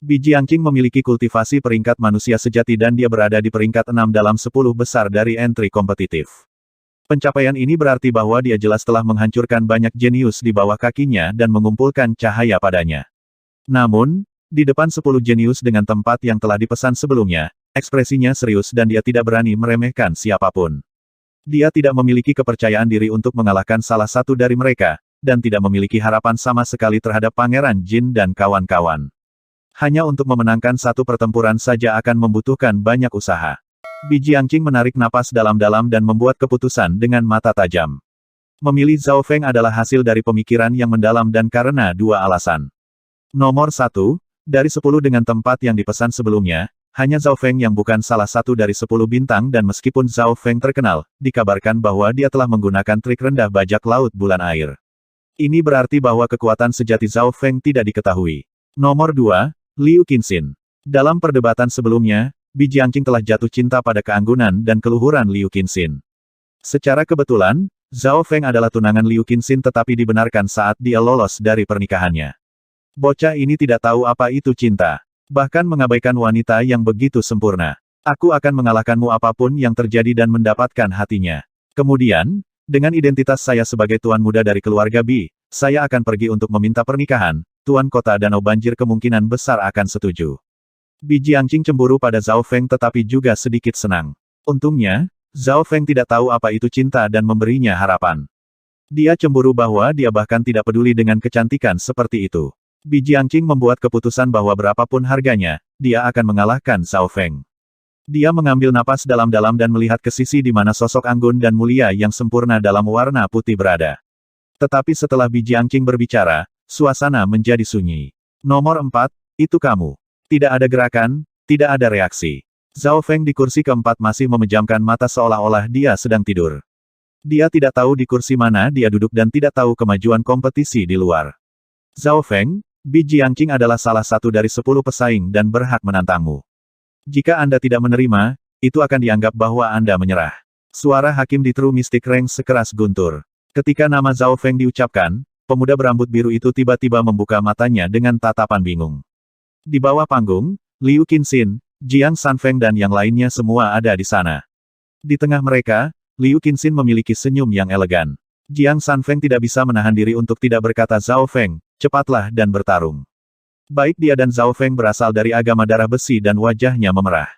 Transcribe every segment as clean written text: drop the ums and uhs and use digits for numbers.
Bi Jiangqing memiliki kultivasi peringkat manusia sejati dan dia berada di peringkat 6 dalam 10 besar dari entry kompetitif. Pencapaian ini berarti bahwa dia jelas telah menghancurkan banyak jenius di bawah kakinya dan mengumpulkan cahaya padanya. Namun, di depan 10 jenius dengan tempat yang telah dipesan sebelumnya, ekspresinya serius dan dia tidak berani meremehkan siapapun. Dia tidak memiliki kepercayaan diri untuk mengalahkan salah satu dari mereka, dan tidak memiliki harapan sama sekali terhadap Pangeran Jin dan kawan-kawan. Hanya untuk memenangkan satu pertempuran saja akan membutuhkan banyak usaha. Bi Jiangqing menarik napas dalam-dalam dan membuat keputusan dengan mata tajam. Memilih Zhao Feng adalah hasil dari pemikiran yang mendalam dan karena dua alasan. Nomor 1, dari 10 dengan tempat yang dipesan sebelumnya, hanya Zhao Feng yang bukan salah satu dari 10 bintang dan meskipun Zhao Feng terkenal, dikabarkan bahwa dia telah menggunakan trik rendah bajak laut bulan air. Ini berarti bahwa kekuatan sejati Zhao Feng tidak diketahui. Nomor 2, Liu Qinxin. Dalam perdebatan sebelumnya, Bi Jiangqing telah jatuh cinta pada keanggunan dan keluhuran Liu Qinxin. Secara kebetulan, Zhao Feng adalah tunangan Liu Qinxin tetapi dibenarkan saat dia lolos dari pernikahannya. Bocah ini tidak tahu apa itu cinta. Bahkan mengabaikan wanita yang begitu sempurna. Aku akan mengalahkanmu apapun yang terjadi dan mendapatkan hatinya. Kemudian, dengan identitas saya sebagai tuan muda dari keluarga Bi, saya akan pergi untuk meminta pernikahan. Tuan kota Danau Banjir kemungkinan besar akan setuju. Bi Jiangqing cemburu pada Zhao Feng tetapi juga sedikit senang. Untungnya, Zhao Feng tidak tahu apa itu cinta dan memberinya harapan. Dia cemburu bahwa dia bahkan tidak peduli dengan kecantikan seperti itu. Bi Jiangqing membuat keputusan bahwa berapapun harganya, dia akan mengalahkan Zhao Feng. Dia mengambil napas dalam-dalam dan melihat ke sisi di mana sosok anggun dan mulia yang sempurna dalam warna putih berada. Tetapi setelah Bi Jiangqing berbicara, suasana menjadi sunyi. Nomor 4, itu kamu. Tidak ada gerakan, tidak ada reaksi. Zhao Feng di kursi keempat masih memejamkan mata seolah-olah dia sedang tidur. Dia tidak tahu di kursi mana dia duduk dan tidak tahu kemajuan kompetisi di luar. Zhao Feng, Bi Jiangqing adalah salah satu dari 10 pesaing dan berhak menantangmu. Jika Anda tidak menerima, itu akan dianggap bahwa Anda menyerah. Suara hakim di True Mystic Rank sekeras guntur. Ketika nama Zhao Feng diucapkan, pemuda berambut biru itu tiba-tiba membuka matanya dengan tatapan bingung. Di bawah panggung, Liu Qinxin, Jiang Sanfeng dan yang lainnya semua ada di sana. Di tengah mereka, Liu Qinxin memiliki senyum yang elegan. Jiang Sanfeng tidak bisa menahan diri untuk tidak berkata Zhao Feng, cepatlah dan bertarung. Baik dia dan Zhao Feng berasal dari agama darah besi dan wajahnya memerah.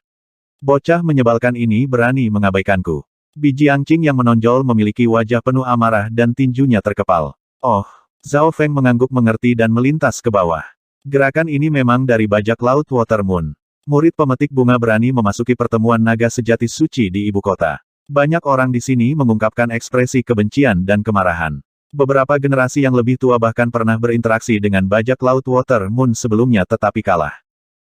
Bocah menyebalkan ini berani mengabaikanku. Bi Jiangqing yang menonjol memiliki wajah penuh amarah dan tinjunya terkepal. Oh, Zhao Feng mengangguk mengerti dan melintas ke bawah. Gerakan ini memang dari bajak laut Water Moon. Murid pemetik bunga berani memasuki pertemuan naga sejati suci di ibu kota. Banyak orang di sini mengungkapkan ekspresi kebencian dan kemarahan. Beberapa generasi yang lebih tua bahkan pernah berinteraksi dengan bajak laut Water Moon sebelumnya tetapi kalah.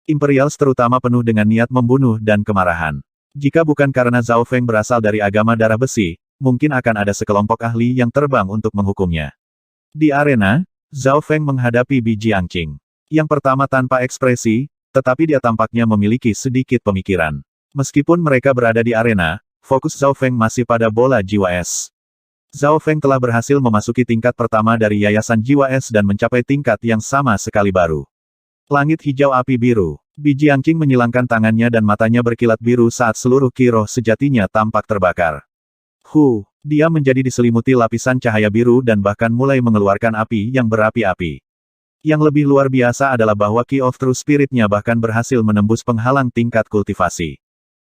Imperials terutama penuh dengan niat membunuh dan kemarahan. Jika bukan karena Zhao Feng berasal dari agama darah besi, mungkin akan ada sekelompok ahli yang terbang untuk menghukumnya. Di arena, Zhao Feng menghadapi Bi Jiangqing. Yang pertama tanpa ekspresi, tetapi dia tampaknya memiliki sedikit pemikiran. Meskipun mereka berada di arena, fokus Zhao Feng masih pada bola jiwa es. Zhao Feng telah berhasil memasuki tingkat pertama dari Yayasan Jiwa Es dan mencapai tingkat yang sama sekali baru. Langit hijau api biru. Bi Jiangqing menyilangkan tangannya dan matanya berkilat biru saat seluruh ki roh sejatinya tampak terbakar. Dia menjadi diselimuti lapisan cahaya biru dan bahkan mulai mengeluarkan api yang berapi-api. Yang lebih luar biasa adalah bahwa Key of True Spirit-nya bahkan berhasil menembus penghalang tingkat kultivasi.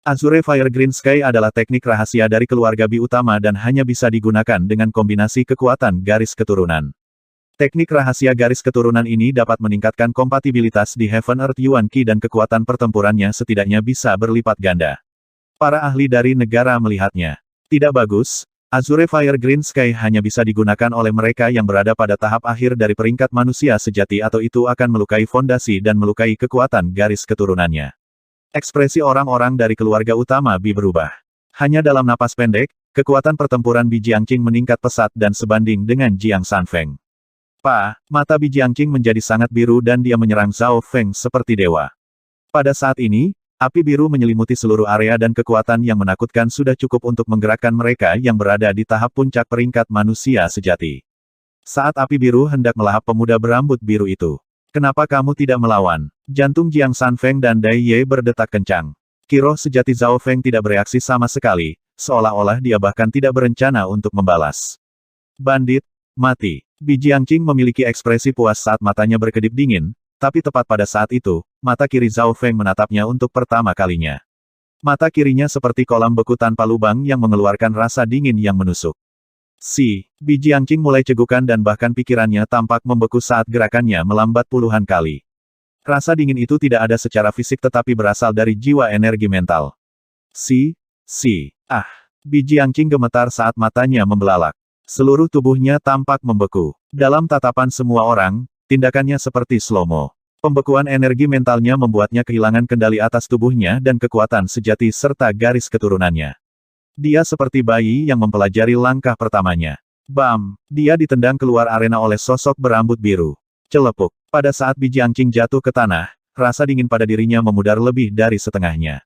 Azure Fire Green Sky adalah teknik rahasia dari keluarga Bi utama dan hanya bisa digunakan dengan kombinasi kekuatan garis keturunan. Teknik rahasia garis keturunan ini dapat meningkatkan kompatibilitas di Heaven Earth Yuan Qi dan kekuatan pertempurannya setidaknya bisa berlipat ganda. Para ahli dari negara melihatnya. Tidak bagus, Azure Fire Green Sky hanya bisa digunakan oleh mereka yang berada pada tahap akhir dari peringkat manusia sejati atau itu akan melukai fondasi dan melukai kekuatan garis keturunannya. Ekspresi orang-orang dari keluarga utama Bi berubah. Hanya dalam napas pendek, kekuatan pertempuran Bi Jiangqing meningkat pesat dan sebanding dengan Jiang Sanfeng. Mata Bi Jiangqing menjadi sangat biru dan dia menyerang Zhao Feng seperti dewa. Pada saat ini, api biru menyelimuti seluruh area dan kekuatan yang menakutkan sudah cukup untuk menggerakkan mereka yang berada di tahap puncak peringkat manusia sejati. Saat api biru hendak melahap pemuda berambut biru itu. Kenapa kamu tidak melawan? Jantung Jiang Sanfeng dan Dai Ye berdetak kencang. Kiroh sejati Zhao Feng tidak bereaksi sama sekali, seolah-olah dia bahkan tidak berencana untuk membalas. Bandit, mati. Bi Jiangqing memiliki ekspresi puas saat matanya berkedip dingin, tapi tepat pada saat itu, mata kiri Zhao Feng menatapnya untuk pertama kalinya. Mata kirinya seperti kolam beku tanpa lubang yang mengeluarkan rasa dingin yang menusuk. Bi Jiangqing mulai cegukan dan bahkan pikirannya tampak membeku saat gerakannya melambat puluhan kali. Rasa dingin itu tidak ada secara fisik tetapi berasal dari jiwa energi mental. Bi Jiangqing gemetar saat matanya membelalak. Seluruh tubuhnya tampak membeku. Dalam tatapan semua orang, tindakannya seperti slow-mo. Pembekuan energi mentalnya membuatnya kehilangan kendali atas tubuhnya dan kekuatan sejati serta garis keturunannya. Dia seperti bayi yang mempelajari langkah pertamanya. Bam! Dia ditendang keluar arena oleh sosok berambut biru. Celepuk. Pada saat Bi Jiangqing jatuh ke tanah, rasa dingin pada dirinya memudar lebih dari setengahnya.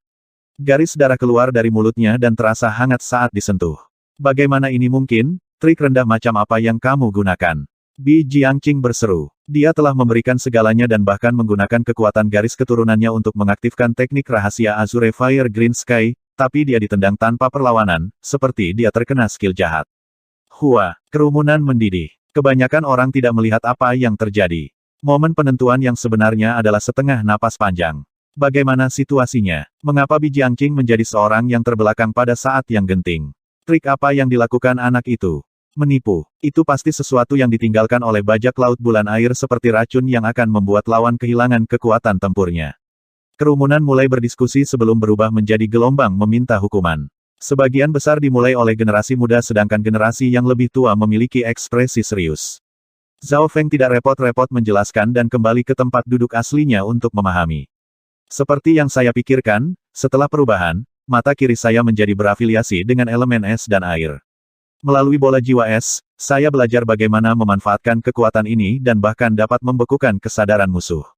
Garis darah keluar dari mulutnya dan terasa hangat saat disentuh. Bagaimana ini mungkin? Trik rendah macam apa yang kamu gunakan? Bi Jiangqing berseru. Dia telah memberikan segalanya dan bahkan menggunakan kekuatan garis keturunannya untuk mengaktifkan teknik rahasia Azure Fire Green Sky, tapi dia ditendang tanpa perlawanan, seperti dia terkena skill jahat. Kerumunan mendidih. Kebanyakan orang tidak melihat apa yang terjadi. Momen penentuan yang sebenarnya adalah setengah napas panjang. Bagaimana situasinya? Mengapa Bi Jiangqing menjadi seorang yang terbelakang pada saat yang genting? Trik apa yang dilakukan anak itu? Menipu. Itu pasti sesuatu yang ditinggalkan oleh bajak laut bulan air seperti racun yang akan membuat lawan kehilangan kekuatan tempurnya. Kerumunan mulai berdiskusi sebelum berubah menjadi gelombang meminta hukuman. Sebagian besar dimulai oleh generasi muda sedangkan generasi yang lebih tua memiliki ekspresi serius. Zhao Feng tidak repot-repot menjelaskan dan kembali ke tempat duduk aslinya untuk memahami. Seperti yang saya pikirkan, setelah perubahan, mata kiri saya menjadi berafiliasi dengan elemen es dan air. Melalui bola jiwa es, saya belajar bagaimana memanfaatkan kekuatan ini dan bahkan dapat membekukan kesadaran musuh.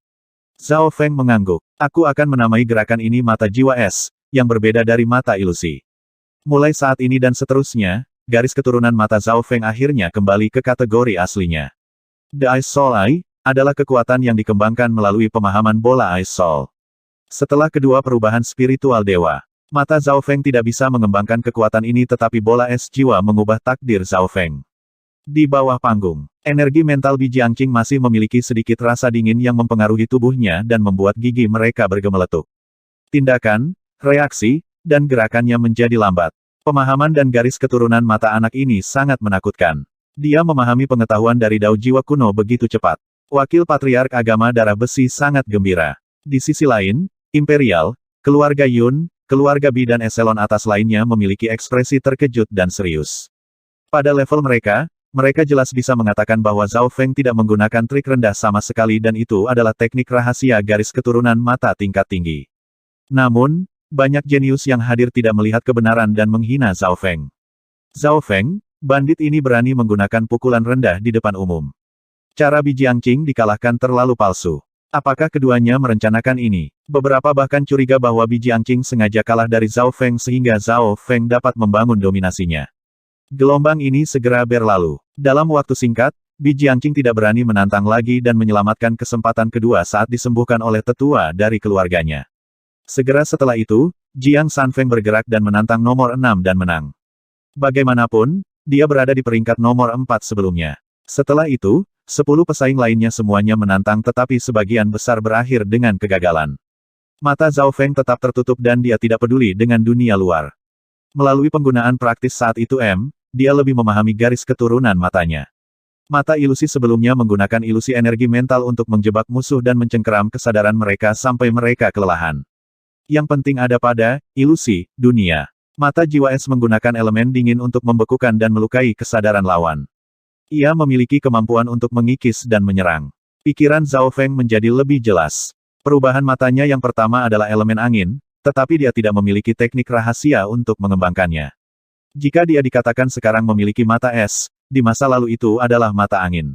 Zhao Feng mengangguk. Aku akan menamai gerakan ini mata jiwa es, yang berbeda dari mata ilusi. Mulai saat ini dan seterusnya, garis keturunan mata Zhao Feng akhirnya kembali ke kategori aslinya. The Ice Soul Eye adalah kekuatan yang dikembangkan melalui pemahaman bola Ice Soul. Setelah kedua perubahan spiritual dewa, mata Zhao Feng tidak bisa mengembangkan kekuatan ini tetapi bola es jiwa mengubah takdir Zhao Feng. Di bawah panggung, energi mental Bi Jiangqing masih memiliki sedikit rasa dingin yang mempengaruhi tubuhnya dan membuat gigi mereka bergemeletuk. Tindakan, reaksi, dan gerakannya menjadi lambat. Pemahaman dan garis keturunan mata anak ini sangat menakutkan. Dia memahami pengetahuan dari Dao Jiwa kuno begitu cepat. Wakil Patriark Agama Darah Besi sangat gembira. Di sisi lain, Imperial, keluarga Yun, keluarga Bi dan eselon atas lainnya memiliki ekspresi terkejut dan serius. Pada level mereka jelas bisa mengatakan bahwa Zhao Feng tidak menggunakan trik rendah sama sekali dan itu adalah teknik rahasia garis keturunan mata tingkat tinggi. Namun, banyak jenius yang hadir tidak melihat kebenaran dan menghina Zhao Feng. Zhao Feng, bandit ini berani menggunakan pukulan rendah di depan umum. Cara Bi Jiangqing dikalahkan terlalu palsu. Apakah keduanya merencanakan ini? Beberapa bahkan curiga bahwa Bi Jiangqing sengaja kalah dari Zhao Feng sehingga Zhao Feng dapat membangun dominasinya. Gelombang ini segera berlalu. Dalam waktu singkat, Bi Jiangqing tidak berani menantang lagi dan menyelamatkan kesempatan kedua saat disembuhkan oleh tetua dari keluarganya. Segera setelah itu, Jiang Sanfeng bergerak dan menantang nomor 6 dan menang. Bagaimanapun, dia berada di peringkat nomor 4 sebelumnya. Setelah itu, 10 pesaing lainnya semuanya menantang tetapi sebagian besar berakhir dengan kegagalan. Mata Zhao Feng tetap tertutup dan dia tidak peduli dengan dunia luar. Melalui penggunaan praktis saat itu dia lebih memahami garis keturunan matanya. Mata ilusi sebelumnya menggunakan ilusi energi mental untuk menjebak musuh dan mencengkeram kesadaran mereka sampai mereka kelelahan. Yang penting ada pada ilusi dunia. Mata jiwa es menggunakan elemen dingin untuk membekukan dan melukai kesadaran lawan. Ia memiliki kemampuan untuk mengikis dan menyerang. Pikiran Zhao Feng menjadi lebih jelas. Perubahan matanya yang pertama adalah elemen angin, tetapi dia tidak memiliki teknik rahasia untuk mengembangkannya. Jika dia dikatakan sekarang memiliki mata es, di masa lalu itu adalah mata angin.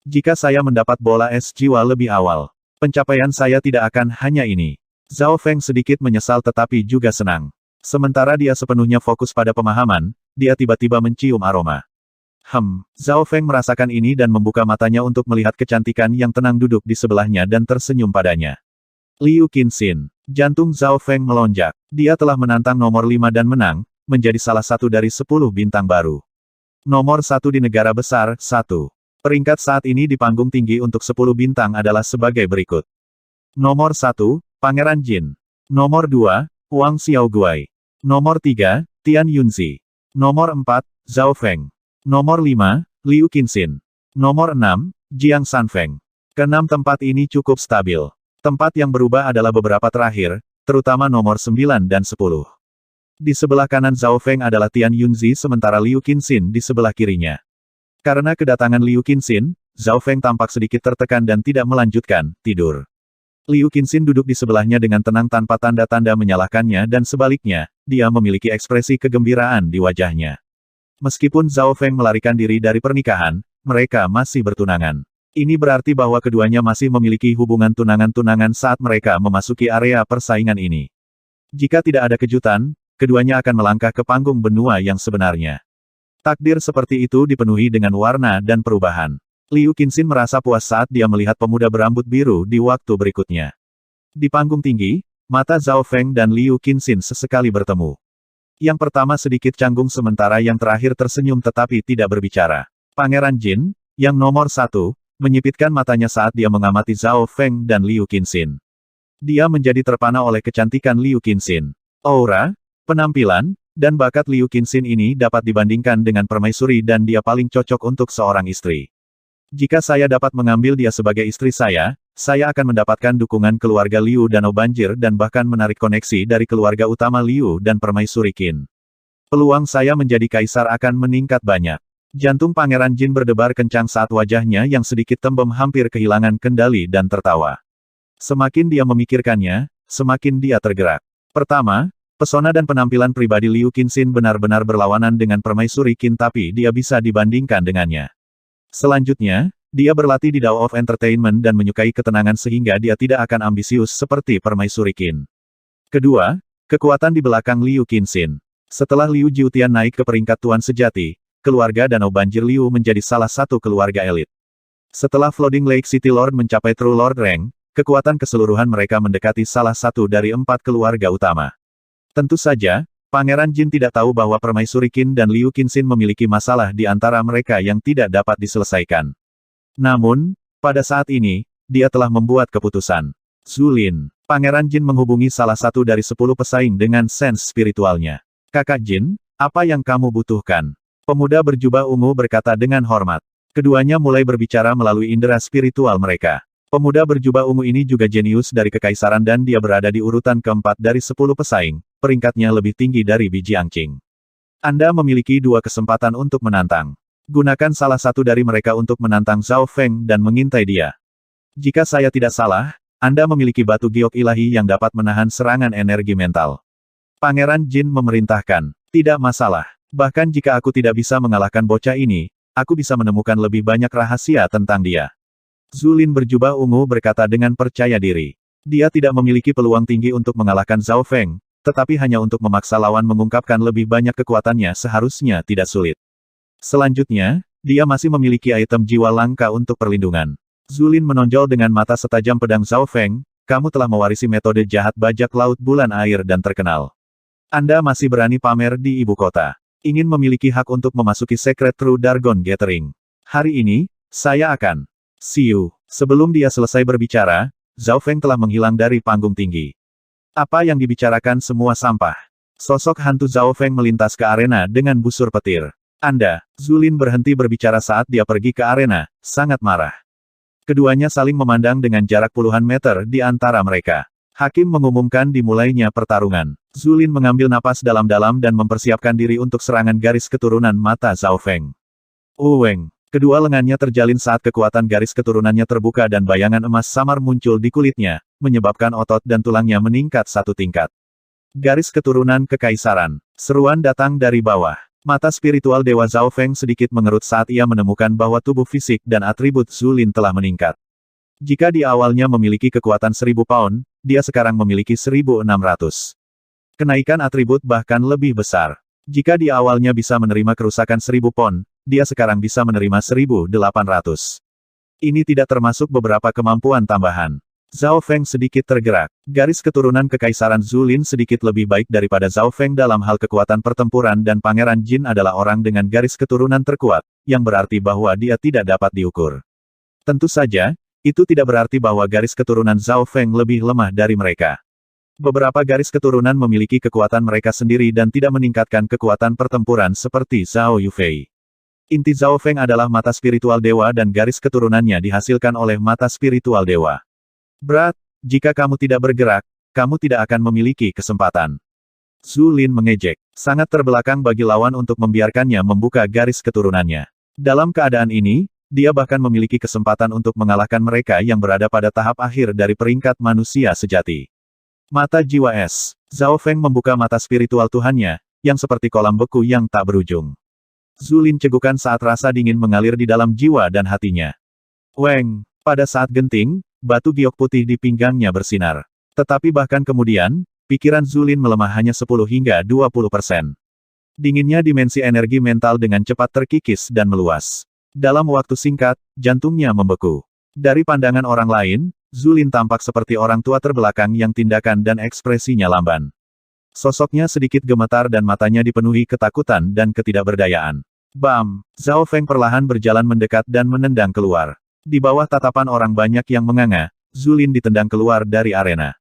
Jika saya mendapat bola es jiwa lebih awal, pencapaian saya tidak akan hanya ini. Zhao Feng sedikit menyesal tetapi juga senang. Sementara dia sepenuhnya fokus pada pemahaman, dia tiba-tiba mencium aroma. Zhao Feng merasakan ini dan membuka matanya untuk melihat kecantikan yang tenang duduk di sebelahnya dan tersenyum padanya. Liu Qinxin. Jantung Zhao Feng melonjak. Dia telah menantang nomor 5 dan menang, menjadi salah satu dari 10 bintang baru. Nomor 1 di negara besar, 1. Peringkat saat ini di panggung tinggi untuk 10 bintang adalah sebagai berikut. Nomor 1, Pangeran Jin. Nomor 2, Wang Xiaoguai. Nomor 3, Tian Yunzi. Nomor 4, Zhao Feng. Nomor 5, Liu Qinxin. Nomor 6, Jiang Sanfeng. Keenam tempat ini cukup stabil. Tempat yang berubah adalah beberapa terakhir, terutama nomor 9 dan 10. Di sebelah kanan Zhao Feng adalah Tian Yunzi sementara Liu Qinxin di sebelah kirinya. Karena kedatangan Liu Qinxin, Zhao Feng tampak sedikit tertekan dan tidak melanjutkan tidur. Liu Qinxin duduk di sebelahnya dengan tenang tanpa tanda-tanda menyalahkannya dan sebaliknya, dia memiliki ekspresi kegembiraan di wajahnya. Meskipun Zhao Feng melarikan diri dari pernikahan, mereka masih bertunangan. Ini berarti bahwa keduanya masih memiliki hubungan tunangan-tunangan saat mereka memasuki area persaingan ini. Jika tidak ada kejutan, keduanya akan melangkah ke panggung benua yang sebenarnya. Takdir seperti itu dipenuhi dengan warna dan perubahan. Liu Qinxin merasa puas saat dia melihat pemuda berambut biru di waktu berikutnya. Di panggung tinggi, mata Zhao Feng dan Liu Qinxin sesekali bertemu. Yang pertama sedikit canggung sementara yang terakhir tersenyum tetapi tidak berbicara. Pangeran Jin, yang nomor 1, menyipitkan matanya saat dia mengamati Zhao Feng dan Liu Qinxin. Dia menjadi terpana oleh kecantikan Liu Qinxin. Aura, penampilan, dan bakat Liu Qinxin ini dapat dibandingkan dengan permaisuri dan dia paling cocok untuk seorang istri. Jika saya dapat mengambil dia sebagai istri saya akan mendapatkan dukungan keluarga Liu Danau Banjir dan bahkan menarik koneksi dari keluarga utama Liu dan permaisuri Qin. Peluang saya menjadi kaisar akan meningkat banyak. Jantung Pangeran Jin berdebar kencang saat wajahnya yang sedikit tembem hampir kehilangan kendali dan tertawa. Semakin dia memikirkannya, semakin dia tergerak. Pertama, pesona dan penampilan pribadi Liu Qinxin benar-benar berlawanan dengan permaisuri Qin tapi dia bisa dibandingkan dengannya. Selanjutnya, dia berlatih di Dao of Entertainment dan menyukai ketenangan sehingga dia tidak akan ambisius seperti permaisuri Qin. Kedua, kekuatan di belakang Liu Qinxin. Setelah Liu Jiutian naik ke peringkat tuan sejati, keluarga Danau Banjir Liu menjadi salah satu keluarga elit. Setelah Flooding Lake City Lord mencapai True Lord Rank, kekuatan keseluruhan mereka mendekati salah satu dari 4 keluarga utama. Tentu saja, Pangeran Jin tidak tahu bahwa permaisuri Qin dan Liu Qinxin memiliki masalah di antara mereka yang tidak dapat diselesaikan. Namun, pada saat ini, dia telah membuat keputusan. Zulin, Pangeran Jin menghubungi salah satu dari 10 pesaing dengan sense spiritualnya. Kakak Jin, apa yang kamu butuhkan? Pemuda berjubah ungu berkata dengan hormat. Keduanya mulai berbicara melalui indera spiritual mereka. Pemuda berjubah ungu ini juga jenius dari kekaisaran dan dia berada di urutan keempat dari 10 pesaing, peringkatnya lebih tinggi dari biji angcing. Anda memiliki 2 kesempatan untuk menantang. Gunakan salah satu dari mereka untuk menantang Zhao Feng dan mengintai dia. Jika saya tidak salah, Anda memiliki batu giok ilahi yang dapat menahan serangan energi mental. Pangeran Jin memerintahkan. Tidak masalah. Bahkan jika aku tidak bisa mengalahkan bocah ini, aku bisa menemukan lebih banyak rahasia tentang dia. Zulin berjubah ungu berkata dengan percaya diri. Dia tidak memiliki peluang tinggi untuk mengalahkan Zhao Feng, tetapi hanya untuk memaksa lawan mengungkapkan lebih banyak kekuatannya seharusnya tidak sulit. Selanjutnya, dia masih memiliki item jiwa langka untuk perlindungan. Zulin menonjol dengan mata setajam pedang Zhao Feng, kamu telah mewarisi metode jahat bajak laut bulan air dan terkenal. Anda masih berani pamer di ibu kota. Ingin memiliki hak untuk memasuki Secret True Dragon Gathering. Hari ini, saya akan see you. Sebelum dia selesai berbicara, Zhao Feng telah menghilang dari panggung tinggi. Apa yang dibicarakan semua sampah. Sosok hantu Zhao Feng melintas ke arena dengan busur petir. Anda, Zulin berhenti berbicara saat dia pergi ke arena, sangat marah. Keduanya saling memandang dengan jarak puluhan meter di antara mereka. Hakim mengumumkan dimulainya pertarungan. Zulin mengambil napas dalam-dalam dan mempersiapkan diri untuk serangan garis keturunan mata Zhao Feng. Uweng. Kedua lengannya terjalin saat kekuatan garis keturunannya terbuka dan bayangan emas samar muncul di kulitnya, menyebabkan otot dan tulangnya meningkat 1 tingkat. Garis keturunan kekaisaran. Seruan datang dari bawah. Mata spiritual Dewa Zhao Feng sedikit mengerut saat ia menemukan bahwa tubuh fisik dan atribut Zulin telah meningkat. Jika di awalnya memiliki kekuatan 1000 pound, dia sekarang memiliki 1600. Kenaikan atribut bahkan lebih besar. Jika di awalnya bisa menerima kerusakan 1000 pound, dia sekarang bisa menerima 1.800. Ini tidak termasuk beberapa kemampuan tambahan. Zhao Feng sedikit tergerak. Garis keturunan Kekaisaran Zulin sedikit lebih baik daripada Zhao Feng dalam hal kekuatan pertempuran dan Pangeran Jin adalah orang dengan garis keturunan terkuat, yang berarti bahwa dia tidak dapat diukur. Tentu saja, itu tidak berarti bahwa garis keturunan Zhao Feng lebih lemah dari mereka. Beberapa garis keturunan memiliki kekuatan mereka sendiri dan tidak meningkatkan kekuatan pertempuran seperti Zhao Yufei. Inti Zhao Feng adalah mata spiritual dewa dan garis keturunannya dihasilkan oleh mata spiritual dewa. Berat, jika kamu tidak bergerak, kamu tidak akan memiliki kesempatan. Zulin mengejek. Sangat terbelakang bagi lawan untuk membiarkannya membuka garis keturunannya. Dalam keadaan ini, dia bahkan memiliki kesempatan untuk mengalahkan mereka yang berada pada tahap akhir dari peringkat manusia sejati. Mata jiwa es. Zhao Feng membuka mata spiritual Tuhannya, yang seperti kolam beku yang tak berujung. Zulin cegukan saat rasa dingin mengalir di dalam jiwa dan hatinya. Weng, pada saat genting, batu giok putih di pinggangnya bersinar. Tetapi bahkan kemudian, pikiran Zulin melemah hanya 10 hingga 20%. Dinginnya dimensi energi mental dengan cepat terkikis dan meluas. Dalam waktu singkat, jantungnya membeku. Dari pandangan orang lain, Zulin tampak seperti orang tua terbelakang yang tindakan dan ekspresinya lamban. Sosoknya sedikit gemetar dan matanya dipenuhi ketakutan dan ketidakberdayaan. Bam! Zhao Feng perlahan berjalan mendekat dan menendang keluar. Di bawah tatapan orang banyak yang menganga, Zulin ditendang keluar dari arena.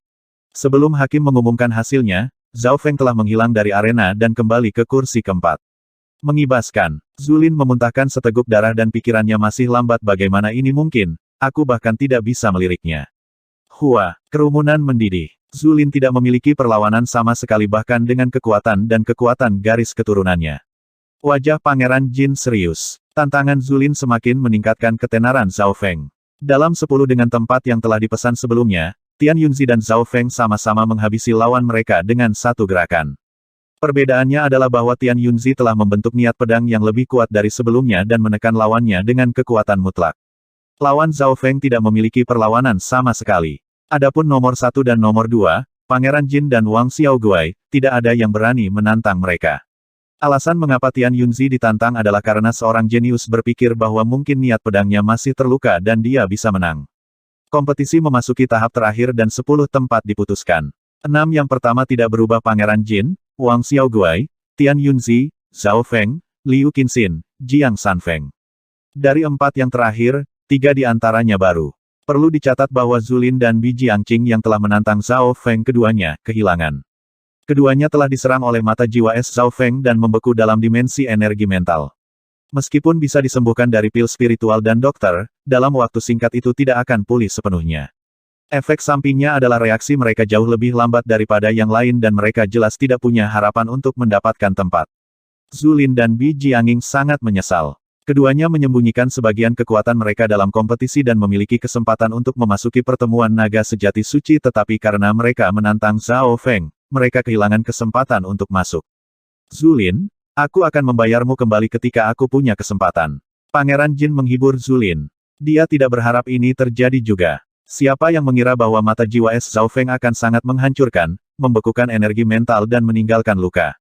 Sebelum hakim mengumumkan hasilnya, Zhao Feng telah menghilang dari arena dan kembali ke kursi keempat. Mengibaskan, Zulin memuntahkan seteguk darah dan pikirannya masih lambat. Bagaimana ini mungkin? Aku bahkan tidak bisa meliriknya. Hua, kerumunan mendidih. Zulin tidak memiliki perlawanan sama sekali bahkan dengan kekuatan dan kekuatan garis keturunannya. Wajah Pangeran Jin serius. Tantangan Zulin semakin meningkatkan ketenaran Zhao Feng. Dalam 10 dengan tempat yang telah dipesan sebelumnya, Tian Yunzi dan Zhao Feng sama-sama menghabisi lawan mereka dengan satu gerakan. Perbedaannya adalah bahwa Tian Yunzi telah membentuk niat pedang yang lebih kuat dari sebelumnya dan menekan lawannya dengan kekuatan mutlak. Lawan Zhao Feng tidak memiliki perlawanan sama sekali. Adapun nomor 1 dan nomor 2, Pangeran Jin dan Wang Xiaoguai, tidak ada yang berani menantang mereka. Alasan mengapa Tian Yunzi ditantang adalah karena seorang jenius berpikir bahwa mungkin niat pedangnya masih terluka dan dia bisa menang. Kompetisi memasuki tahap terakhir dan 10 tempat diputuskan. 6 yang pertama tidak berubah: Pangeran Jin, Wang Xiaoguai, Tian Yunzi, Zhao Feng, Liu Qinxin, Jiang Sanfeng. Dari 4 yang terakhir, 3 di antaranya baru. Perlu dicatat bahwa Zulin dan Bi Jiangqing yang telah menantang Zhao Feng keduanya kehilangan. Keduanya telah diserang oleh mata jiwa es Zhao Feng dan membeku dalam dimensi energi mental. Meskipun bisa disembuhkan dari pil spiritual dan dokter, dalam waktu singkat itu tidak akan pulih sepenuhnya. Efek sampingnya adalah reaksi mereka jauh lebih lambat daripada yang lain dan mereka jelas tidak punya harapan untuk mendapatkan tempat. Zulin dan Bi Jiangqing sangat menyesal. Keduanya menyembunyikan sebagian kekuatan mereka dalam kompetisi dan memiliki kesempatan untuk memasuki pertemuan naga sejati suci, tetapi karena mereka menantang Zhao Feng, mereka kehilangan kesempatan untuk masuk. Zulin, aku akan membayarmu kembali ketika aku punya kesempatan. Pangeran Jin menghibur Zulin. Dia tidak berharap ini terjadi juga. Siapa yang mengira bahwa mata jiwa es Zhao Feng akan sangat menghancurkan, membekukan energi mental dan meninggalkan luka.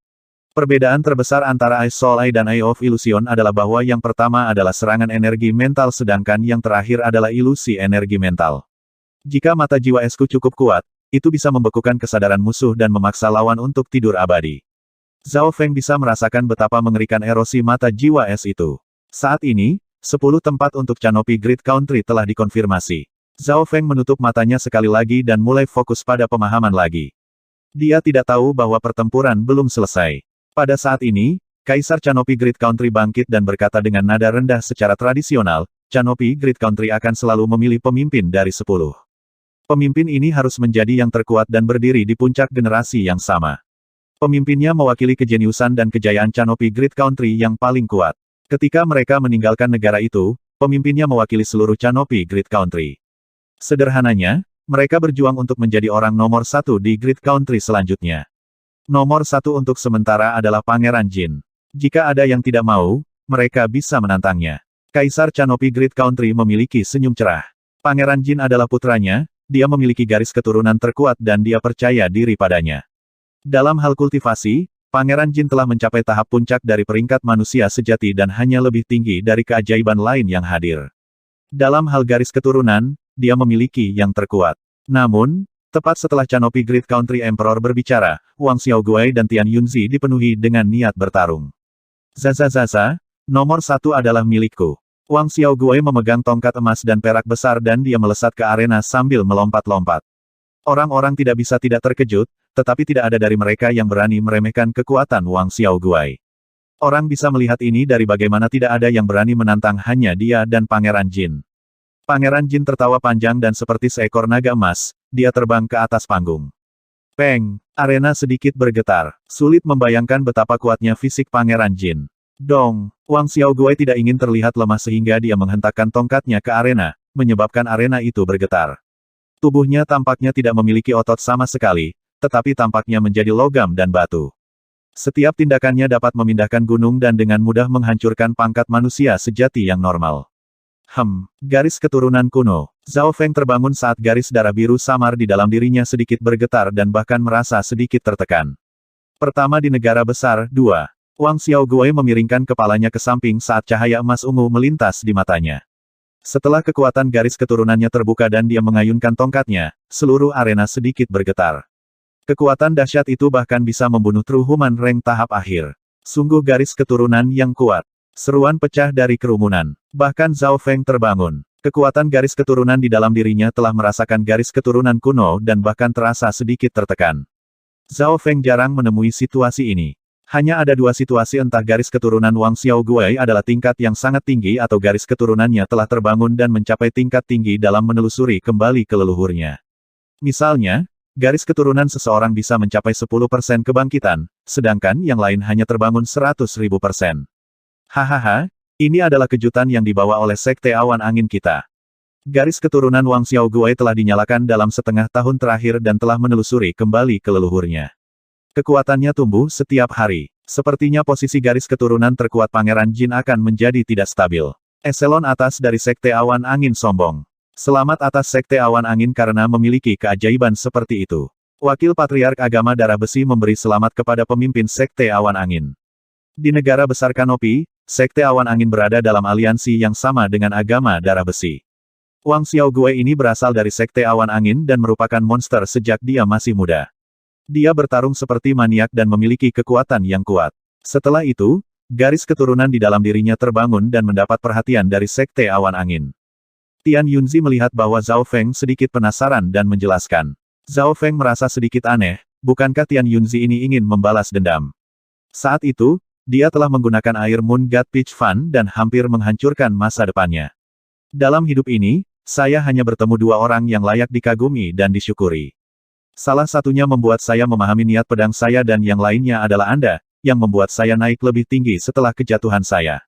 Perbedaan terbesar antara Ice Soul Eye dan Eye of Illusion adalah bahwa yang pertama adalah serangan energi mental sedangkan yang terakhir adalah ilusi energi mental. Jika mata jiwa esku cukup kuat, itu bisa membekukan kesadaran musuh dan memaksa lawan untuk tidur abadi. Zhao Feng bisa merasakan betapa mengerikan erosi mata jiwa es itu. Saat ini, 10 tempat untuk Canopy Grid Country telah dikonfirmasi. Zhao Feng menutup matanya sekali lagi dan mulai fokus pada pemahaman lagi. Dia tidak tahu bahwa pertempuran belum selesai. Pada saat ini, Kaisar Canopy Grid Country bangkit dan berkata dengan nada rendah secara tradisional, Canopy Grid Country akan selalu memilih pemimpin dari 10. Pemimpin ini harus menjadi yang terkuat dan berdiri di puncak generasi yang sama. Pemimpinnya mewakili kejeniusan dan kejayaan Canopy Grid Country yang paling kuat. Ketika mereka meninggalkan negara itu, pemimpinnya mewakili seluruh Canopy Grid Country. Sederhananya, mereka berjuang untuk menjadi orang nomor 1 di Grid Country selanjutnya. Nomor 1 untuk sementara adalah Pangeran Jin. Jika ada yang tidak mau, mereka bisa menantangnya. Kaisar Canopy Grid Country memiliki senyum cerah. Pangeran Jin adalah putranya, dia memiliki garis keturunan terkuat dan dia percaya diri padanya. Dalam hal kultivasi, Pangeran Jin telah mencapai tahap puncak dari peringkat manusia sejati dan hanya lebih tinggi dari keajaiban lain yang hadir. Dalam hal garis keturunan, dia memiliki yang terkuat. Namun, tepat setelah Canopy Great Country Emperor berbicara, Wang Xiaoguai dan Tian Yunzi dipenuhi dengan niat bertarung. Zaza, nomor 1 adalah milikku. Wang Xiaoguai memegang tongkat emas dan perak besar dan dia melesat ke arena sambil melompat-lompat. Orang-orang tidak bisa tidak terkejut, tetapi tidak ada dari mereka yang berani meremehkan kekuatan Wang Xiaoguai. Orang bisa melihat ini dari bagaimana tidak ada yang berani menantang hanya dia dan Pangeran Jin. Pangeran Jin tertawa panjang dan seperti seekor naga emas, dia terbang ke atas panggung. Peng! Arena sedikit bergetar. Sulit membayangkan betapa kuatnya fisik Pangeran Jin. Dong! Wang Xiaoguai tidak ingin terlihat lemah sehingga dia menghentakkan tongkatnya ke arena, menyebabkan arena itu bergetar. Tubuhnya tampaknya tidak memiliki otot sama sekali, tetapi tampaknya menjadi logam dan batu. Setiap tindakannya dapat memindahkan gunung dan dengan mudah menghancurkan pangkat manusia sejati yang normal. Garis keturunan kuno. Zhao Feng terbangun saat garis darah biru samar di dalam dirinya sedikit bergetar dan bahkan merasa sedikit tertekan. Pertama di negara besar, 2. Wang Xiaoguai memiringkan kepalanya ke samping saat cahaya emas ungu melintas di matanya. Setelah kekuatan garis keturunannya terbuka dan dia mengayunkan tongkatnya, seluruh arena sedikit bergetar. Kekuatan dahsyat itu bahkan bisa membunuh True Human Rank tahap akhir. Sungguh garis keturunan yang kuat. Seruan pecah dari kerumunan. Bahkan Zhao Feng terbangun. Kekuatan garis keturunan di dalam dirinya telah merasakan garis keturunan kuno dan bahkan terasa sedikit tertekan. Zhao Feng jarang menemui situasi ini. Hanya ada 2 situasi entah garis keturunan Wang Xiaoguai adalah tingkat yang sangat tinggi atau garis keturunannya telah terbangun dan mencapai tingkat tinggi dalam menelusuri kembali ke leluhurnya. Misalnya, garis keturunan seseorang bisa mencapai 10% kebangkitan, sedangkan yang lain hanya terbangun 100.000%. Hahaha, ini adalah kejutan yang dibawa oleh Sekte Awan Angin kita. Garis keturunan Wang Xiaoguai telah dinyalakan dalam setengah tahun terakhir dan telah menelusuri kembali ke leluhurnya. Kekuatannya tumbuh setiap hari. Sepertinya posisi garis keturunan terkuat Pangeran Jin akan menjadi tidak stabil. Eselon atas dari Sekte Awan Angin sombong. Selamat atas Sekte Awan Angin karena memiliki keajaiban seperti itu. Wakil Patriark Agama Darah Besi memberi selamat kepada pemimpin Sekte Awan Angin. Di negara besar Kanopi, Sekte Awan Angin berada dalam aliansi yang sama dengan Agama Darah Besi. Wang Xiaoguai ini berasal dari Sekte Awan Angin dan merupakan monster sejak dia masih muda. Dia bertarung seperti maniak dan memiliki kekuatan yang kuat. Setelah itu, garis keturunan di dalam dirinya terbangun dan mendapat perhatian dari Sekte Awan Angin. Tian Yunzi melihat bahwa Zhao Feng sedikit penasaran dan menjelaskan. Zhao Feng merasa sedikit aneh, bukankah Tian Yunzi ini ingin membalas dendam? Saat itu, dia telah menggunakan air Moon God Peach Fan dan hampir menghancurkan masa depannya. Dalam hidup ini, saya hanya bertemu 2 orang yang layak dikagumi dan disyukuri. Salah satunya membuat saya memahami niat pedang saya dan yang lainnya adalah Anda, yang membuat saya naik lebih tinggi setelah kejatuhan saya.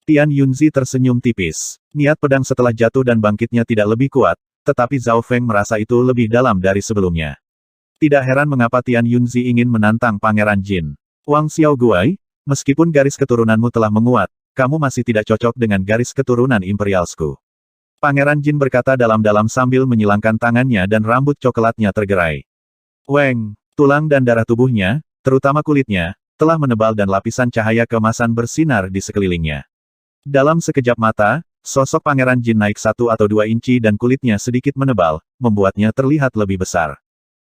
Tian Yunzi tersenyum tipis. Niat pedang setelah jatuh dan bangkitnya tidak lebih kuat, tetapi Zhao Feng merasa itu lebih dalam dari sebelumnya. Tidak heran mengapa Tian Yunzi ingin menantang Pangeran Jin. Wang Xiaoguai, meskipun garis keturunanmu telah menguat, kamu masih tidak cocok dengan garis keturunan imperialsku. Pangeran Jin berkata dalam-dalam sambil menyilangkan tangannya dan rambut coklatnya tergerai. Weng, tulang dan darah tubuhnya, terutama kulitnya, telah menebal dan lapisan cahaya keemasan bersinar di sekelilingnya. Dalam sekejap mata, sosok Pangeran Jin naik 1 atau 2 inci dan kulitnya sedikit menebal, membuatnya terlihat lebih besar.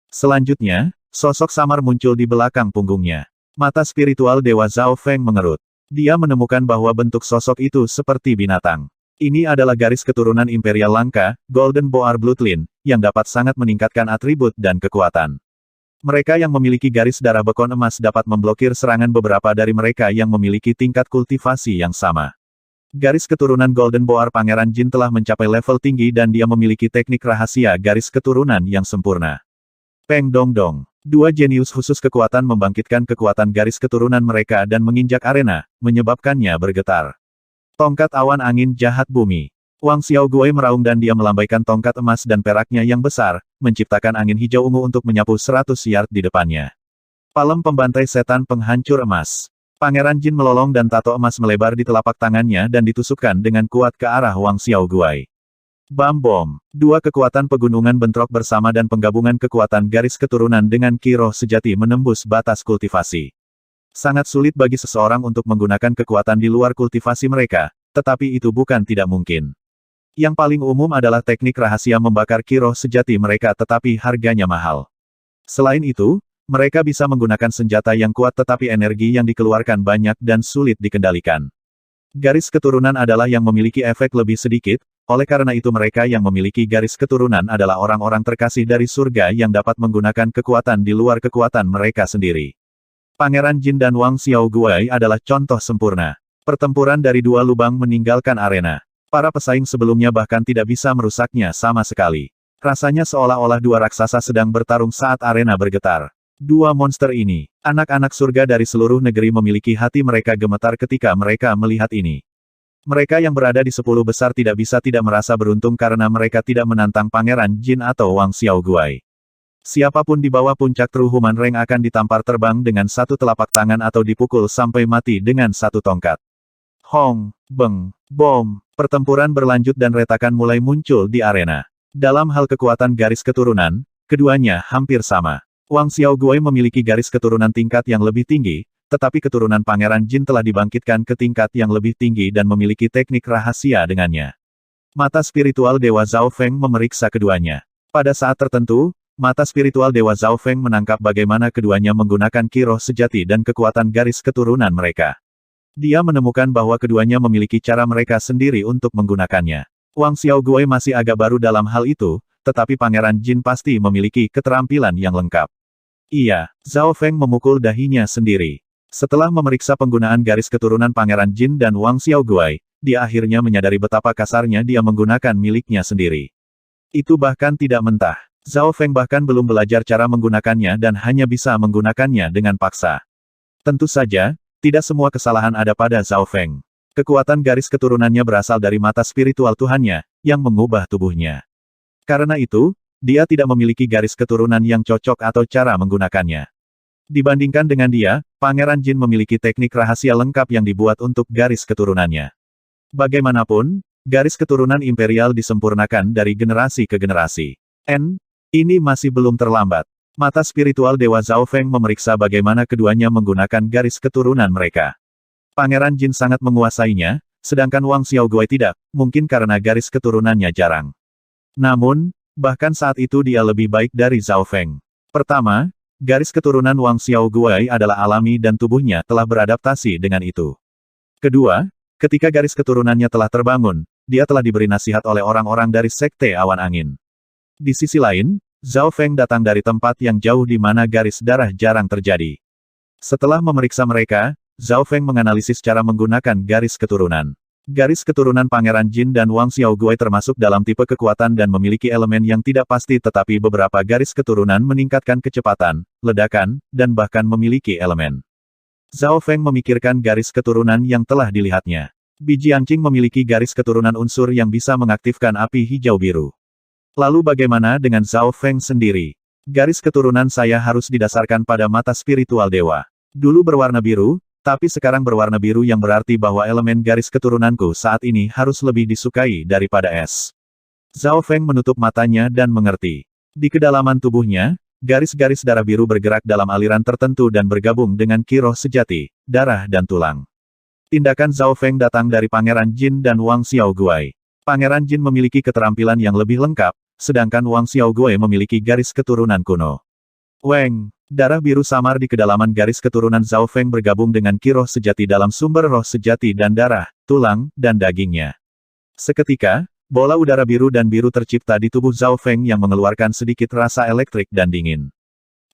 Selanjutnya, sosok samar muncul di belakang punggungnya. Mata spiritual Dewa Zhao Feng mengerut. Dia menemukan bahwa bentuk sosok itu seperti binatang. Ini adalah garis keturunan imperial langka, Golden Boar Bloodline, yang dapat sangat meningkatkan atribut dan kekuatan. Mereka yang memiliki garis darah bekon emas dapat memblokir serangan beberapa dari mereka yang memiliki tingkat kultivasi yang sama. Garis keturunan Golden Boar Pangeran Jin telah mencapai level tinggi dan dia memiliki teknik rahasia garis keturunan yang sempurna. Peng Dong Dong. 2 jenius khusus kekuatan membangkitkan kekuatan garis keturunan mereka dan menginjak arena, menyebabkannya bergetar. Tongkat awan angin jahat bumi. Wang Xiaoguai meraung dan dia melambaikan tongkat emas dan peraknya yang besar, menciptakan angin hijau ungu untuk menyapu 100 yard di depannya. Palem pembantai setan penghancur emas. Pangeran Jin melolong dan tato emas melebar di telapak tangannya dan ditusukkan dengan kuat ke arah Wang Xiaoguai. Bam bom. 2 kekuatan pegunungan bentrok bersama dan penggabungan kekuatan garis keturunan dengan ki roh sejati menembus batas kultivasi. Sangat sulit bagi seseorang untuk menggunakan kekuatan di luar kultivasi mereka, tetapi itu bukan tidak mungkin. Yang paling umum adalah teknik rahasia membakar ki roh sejati mereka tetapi harganya mahal. Selain itu, mereka bisa menggunakan senjata yang kuat tetapi energi yang dikeluarkan banyak dan sulit dikendalikan. Garis keturunan adalah yang memiliki efek lebih sedikit, oleh karena itu mereka yang memiliki garis keturunan adalah orang-orang terkasih dari surga yang dapat menggunakan kekuatan di luar kekuatan mereka sendiri. Pangeran Jin dan Wang Xiaoguai adalah contoh sempurna. Pertempuran dari dua lubang meninggalkan arena. Para pesaing sebelumnya bahkan tidak bisa merusaknya sama sekali. Rasanya seolah-olah dua raksasa sedang bertarung saat arena bergetar. Dua monster ini, anak-anak surga dari seluruh negeri memiliki hati mereka gemetar ketika mereka melihat ini. Mereka yang berada di 10 besar tidak bisa tidak merasa beruntung karena mereka tidak menantang Pangeran Jin atau Wang Xiaoguai. Siapapun di bawah puncak True Human Rank akan ditampar terbang dengan satu telapak tangan atau dipukul sampai mati dengan satu tongkat. Hong, beng, bom, pertempuran berlanjut dan retakan mulai muncul di arena. Dalam hal kekuatan garis keturunan, keduanya hampir sama. Wang Xiaoguai memiliki garis keturunan tingkat yang lebih tinggi, tetapi keturunan Pangeran Jin telah dibangkitkan ke tingkat yang lebih tinggi dan memiliki teknik rahasia dengannya. Mata spiritual Dewa Zhao Feng memeriksa keduanya. Pada saat tertentu, mata spiritual Dewa Zhao Feng menangkap bagaimana keduanya menggunakan ki roh sejati dan kekuatan garis keturunan mereka. Dia menemukan bahwa keduanya memiliki cara mereka sendiri untuk menggunakannya. Wang Xiaoguai masih agak baru dalam hal itu, tetapi Pangeran Jin pasti memiliki keterampilan yang lengkap. Iya, Zhao Feng memukul dahinya sendiri. Setelah memeriksa penggunaan garis keturunan Pangeran Jin dan Wang Xiaoguai, dia akhirnya menyadari betapa kasarnya dia menggunakan miliknya sendiri. Itu bahkan tidak mentah. Zhao Feng bahkan belum belajar cara menggunakannya dan hanya bisa menggunakannya dengan paksa. Tentu saja, tidak semua kesalahan ada pada Zhao Feng. Kekuatan garis keturunannya berasal dari mata spiritual Tuhannya, yang mengubah tubuhnya. Karena itu, dia tidak memiliki garis keturunan yang cocok atau cara menggunakannya. Dibandingkan dengan dia, Pangeran Jin memiliki teknik rahasia lengkap yang dibuat untuk garis keturunannya. Bagaimanapun, garis keturunan imperial disempurnakan dari generasi ke generasi. Ini masih belum terlambat. Mata spiritual Dewa Zhao Feng memeriksa bagaimana keduanya menggunakan garis keturunan mereka. Pangeran Jin sangat menguasainya, sedangkan Wang Xiaoguai tidak, mungkin karena garis keturunannya jarang. Namun, bahkan saat itu dia lebih baik dari Zhao Feng. Pertama, garis keturunan Wang Xiaoguai adalah alami dan tubuhnya telah beradaptasi dengan itu. Kedua, ketika garis keturunannya telah terbangun, dia telah diberi nasihat oleh orang-orang dari Sekte Awan Angin. Di sisi lain, Zhao Feng datang dari tempat yang jauh di mana garis darah jarang terjadi. Setelah memeriksa mereka, Zhao Feng menganalisis cara menggunakan garis keturunan. Garis keturunan Pangeran Jin dan Wang Xiaoguai termasuk dalam tipe kekuatan dan memiliki elemen yang tidak pasti tetapi beberapa garis keturunan meningkatkan kecepatan, ledakan, dan bahkan memiliki elemen. Zhao Feng memikirkan garis keturunan yang telah dilihatnya. Biji anjing memiliki garis keturunan unsur yang bisa mengaktifkan api hijau biru. Lalu bagaimana dengan Zhao Feng sendiri? Garis keturunan saya harus didasarkan pada mata spiritual dewa. Dulu berwarna biru, tapi sekarang berwarna biru yang berarti bahwa elemen garis keturunanku saat ini harus lebih disukai daripada es. Zhao Feng menutup matanya dan mengerti. Di kedalaman tubuhnya, garis-garis darah biru bergerak dalam aliran tertentu dan bergabung dengan ki roh sejati, darah dan tulang. Tindakan Zhao Feng datang dari Pangeran Jin dan Wang Xiaoguai. Pangeran Jin memiliki keterampilan yang lebih lengkap, sedangkan Wang Xiaoguai memiliki garis keturunan kuno. Weng, darah biru samar di kedalaman garis keturunan Zhao Feng bergabung dengan ki roh sejati dalam sumber roh sejati dan darah, tulang, dan dagingnya. Seketika, bola udara biru dan biru tercipta di tubuh Zhao Feng yang mengeluarkan sedikit rasa elektrik dan dingin.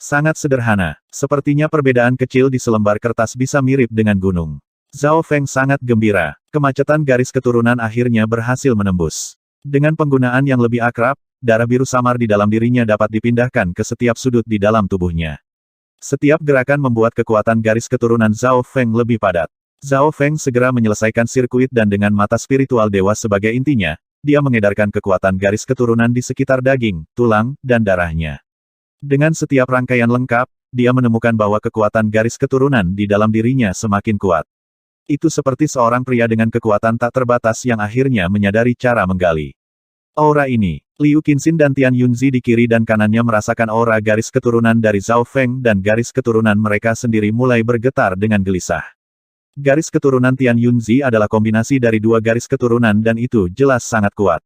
Sangat sederhana, sepertinya perbedaan kecil di selembar kertas bisa mirip dengan gunung. Zhao Feng sangat gembira, kemacetan garis keturunan akhirnya berhasil menembus. Dengan penggunaan yang lebih akrab, darah biru samar di dalam dirinya dapat dipindahkan ke setiap sudut di dalam tubuhnya. Setiap gerakan membuat kekuatan garis keturunan Zhao Feng lebih padat. Zhao Feng segera menyelesaikan sirkuit dan dengan mata spiritual dewa sebagai intinya, dia mengedarkan kekuatan garis keturunan di sekitar daging, tulang, dan darahnya. Dengan setiap rangkaian lengkap, dia menemukan bahwa kekuatan garis keturunan di dalam dirinya semakin kuat. Itu seperti seorang pria dengan kekuatan tak terbatas yang akhirnya menyadari cara menggali. Aura ini, Liu Qinxin dan Tian Yunzi di kiri dan kanannya merasakan aura garis keturunan dari Zhao Feng dan garis keturunan mereka sendiri mulai bergetar dengan gelisah. Garis keturunan Tian Yunzi adalah kombinasi dari dua garis keturunan dan itu jelas sangat kuat.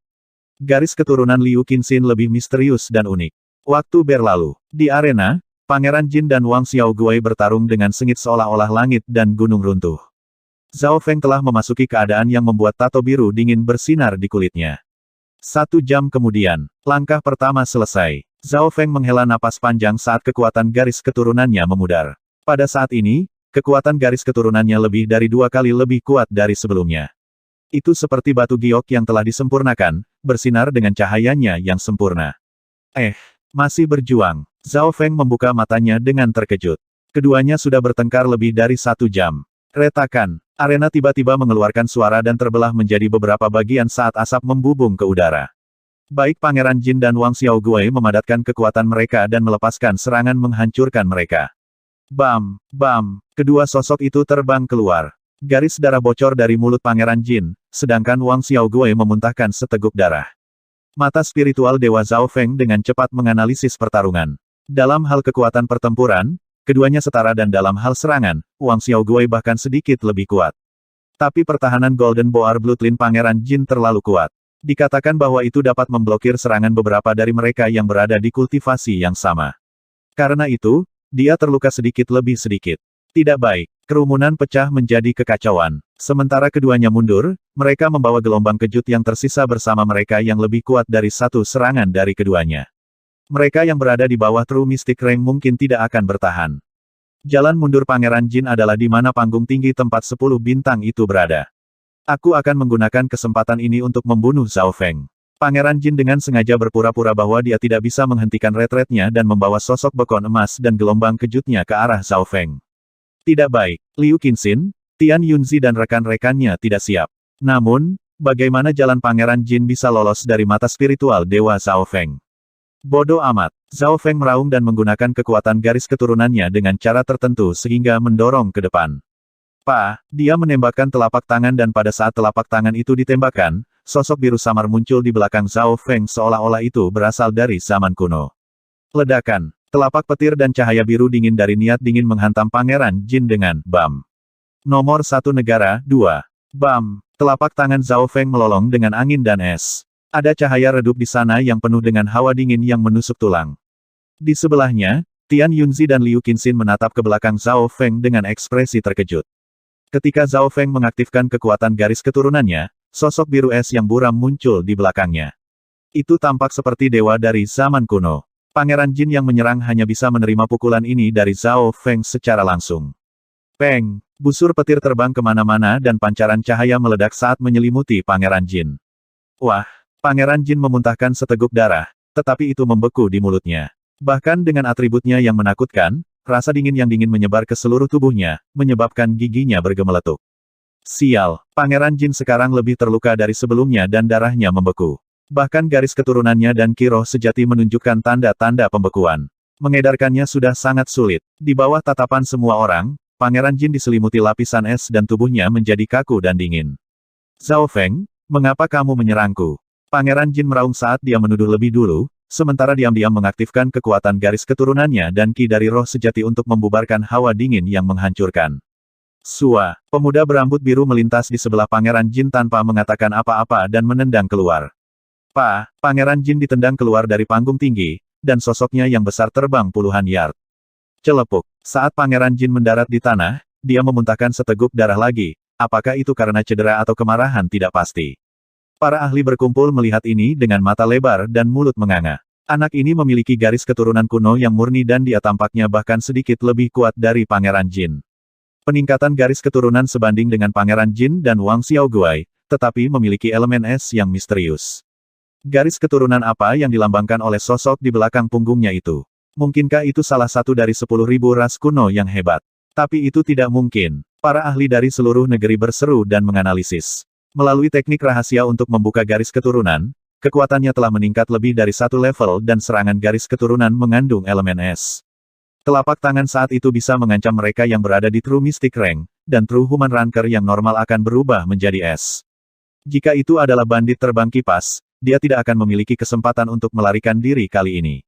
Garis keturunan Liu Qinxin lebih misterius dan unik. Waktu berlalu. Di arena, Pangeran Jin dan Wang Xiaoguai bertarung dengan sengit seolah-olah langit dan gunung runtuh. Zhao Feng telah memasuki keadaan yang membuat tato biru dingin bersinar di kulitnya. 1 jam kemudian, langkah pertama selesai. Zhao Feng menghela napas panjang saat kekuatan garis keturunannya memudar. Pada saat ini, kekuatan garis keturunannya lebih dari 2 kali lebih kuat dari sebelumnya. Itu seperti batu giok yang telah disempurnakan, bersinar dengan cahayanya yang sempurna. Masih berjuang. Zhao Feng membuka matanya dengan terkejut. Keduanya sudah bertengkar lebih dari 1 jam. Retakan. Arena tiba-tiba mengeluarkan suara dan terbelah menjadi beberapa bagian saat asap membubung ke udara. Baik Pangeran Jin dan Wang Xiaoguai memadatkan kekuatan mereka dan melepaskan serangan menghancurkan mereka. Bam! Bam! Kedua sosok itu terbang keluar. Garis darah bocor dari mulut Pangeran Jin, sedangkan Wang Xiaoguai memuntahkan seteguk darah. Mata spiritual Dewa Zhao Feng dengan cepat menganalisis pertarungan. Dalam hal kekuatan pertempuran, keduanya setara dan dalam hal serangan, Wang Xiaoguai bahkan sedikit lebih kuat. Tapi pertahanan Golden Boar Bloodline Pangeran Jin terlalu kuat. Dikatakan bahwa itu dapat memblokir serangan beberapa dari mereka yang berada di kultivasi yang sama. Karena itu, dia terluka sedikit lebih sedikit. Tidak baik. Kerumunan pecah menjadi kekacauan. Sementara keduanya mundur, mereka membawa gelombang kejut yang tersisa bersama mereka yang lebih kuat dari satu serangan dari keduanya. Mereka yang berada di bawah True Mystic Rank mungkin tidak akan bertahan. Jalan mundur Pangeran Jin adalah di mana panggung tinggi tempat 10 bintang itu berada. Aku akan menggunakan kesempatan ini untuk membunuh Zhao Feng. Pangeran Jin dengan sengaja berpura-pura bahwa dia tidak bisa menghentikan retretnya dan membawa sosok bekon emas dan gelombang kejutnya ke arah Zhao Feng. Tidak baik. Liu Qinxin, Tian Yunzi dan rekan-rekannya tidak siap. Namun, bagaimana jalan Pangeran Jin bisa lolos dari mata spiritual Dewa Zhao Feng? Bodoh amat. Zhao Feng meraung dan menggunakan kekuatan garis keturunannya dengan cara tertentu sehingga mendorong ke depan. Dia menembakkan telapak tangan dan pada saat telapak tangan itu ditembakkan, sosok biru samar muncul di belakang Zhao Feng seolah-olah itu berasal dari zaman kuno. Ledakan. Telapak petir dan cahaya biru dingin dari niat dingin menghantam Pangeran Jin dengan bam. Nomor 1 negara, 2. Bam. Telapak tangan Zhao Feng melolong dengan angin dan es. Ada cahaya redup di sana yang penuh dengan hawa dingin yang menusuk tulang. Di sebelahnya, Tian Yunzi dan Liu Qinxin menatap ke belakang Zhao Feng dengan ekspresi terkejut. Ketika Zhao Feng mengaktifkan kekuatan garis keturunannya, sosok biru es yang buram muncul di belakangnya. Itu tampak seperti dewa dari zaman kuno. Pangeran Jin yang menyerang hanya bisa menerima pukulan ini dari Zhao Feng secara langsung. Peng! Busur petir terbang kemana-mana dan pancaran cahaya meledak saat menyelimuti Pangeran Jin. Wah! Pangeran Jin memuntahkan seteguk darah, tetapi itu membeku di mulutnya. Bahkan dengan atributnya yang menakutkan, rasa dingin yang dingin menyebar ke seluruh tubuhnya, menyebabkan giginya bergemeletuk. Sial, Pangeran Jin sekarang lebih terluka dari sebelumnya dan darahnya membeku. Bahkan garis keturunannya dan kiroh sejati menunjukkan tanda-tanda pembekuan. Mengedarkannya sudah sangat sulit. Di bawah tatapan semua orang, Pangeran Jin diselimuti lapisan es dan tubuhnya menjadi kaku dan dingin. Zhao Feng, mengapa kamu menyerangku? Pangeran Jin meraung saat dia menuduh lebih dulu, sementara diam-diam mengaktifkan kekuatan garis keturunannya dan ki dari roh sejati untuk membubarkan hawa dingin yang menghancurkan. Sua, pemuda berambut biru melintas di sebelah Pangeran Jin tanpa mengatakan apa-apa dan menendang keluar. Pangeran Jin ditendang keluar dari panggung tinggi, dan sosoknya yang besar terbang puluhan yard. Celepuk. Saat Pangeran Jin mendarat di tanah, dia memuntahkan seteguk darah lagi. Apakah itu karena cedera atau kemarahan tidak pasti. Para ahli berkumpul melihat ini dengan mata lebar dan mulut menganga. Anak ini memiliki garis keturunan kuno yang murni dan dia tampaknya bahkan sedikit lebih kuat dari Pangeran Jin. Peningkatan garis keturunan sebanding dengan Pangeran Jin dan Wang Xiaoguai, tetapi memiliki elemen es yang misterius. Garis keturunan apa yang dilambangkan oleh sosok di belakang punggungnya itu? Mungkinkah itu salah satu dari 10.000 ras kuno yang hebat? Tapi itu tidak mungkin. Para ahli dari seluruh negeri berseru dan menganalisis. Melalui teknik rahasia untuk membuka garis keturunan, kekuatannya telah meningkat lebih dari 1 level dan serangan garis keturunan mengandung elemen es. Telapak tangan saat itu bisa mengancam mereka yang berada di True Mystic Rank, dan True Human Ranker yang normal akan berubah menjadi es. Jika itu adalah bandit terbang kipas, dia tidak akan memiliki kesempatan untuk melarikan diri kali ini.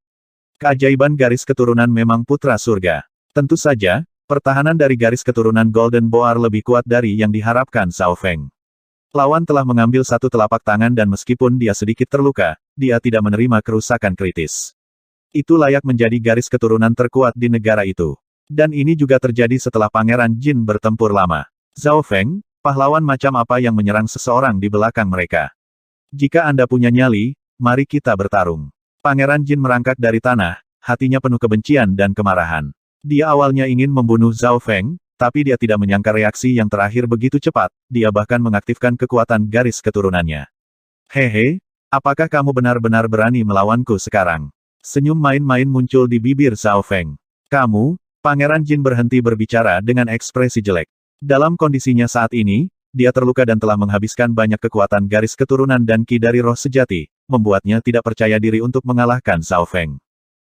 Keajaiban garis keturunan memang putra surga. Tentu saja, pertahanan dari garis keturunan Golden Boar lebih kuat dari yang diharapkan Zhao Feng. Lawan telah mengambil satu telapak tangan dan meskipun dia sedikit terluka, dia tidak menerima kerusakan kritis. Itu layak menjadi garis keturunan terkuat di negara itu. Dan ini juga terjadi setelah Pangeran Jin bertempur lama. Zhao Feng, pahlawan macam apa yang menyerang seseorang di belakang mereka? Jika Anda punya nyali, mari kita bertarung. Pangeran Jin merangkak dari tanah, hatinya penuh kebencian dan kemarahan. Dia awalnya ingin membunuh Zhao Feng, tapi dia tidak menyangka reaksi yang terakhir begitu cepat, dia bahkan mengaktifkan kekuatan garis keturunannya. Hehe, apakah kamu benar-benar berani melawanku sekarang? Senyum main-main muncul di bibir Zhao Feng. Kamu, Pangeran Jin berhenti berbicara dengan ekspresi jelek. Dalam kondisinya saat ini, dia terluka dan telah menghabiskan banyak kekuatan garis keturunan dan ki dari roh sejati, membuatnya tidak percaya diri untuk mengalahkan Zhao Feng.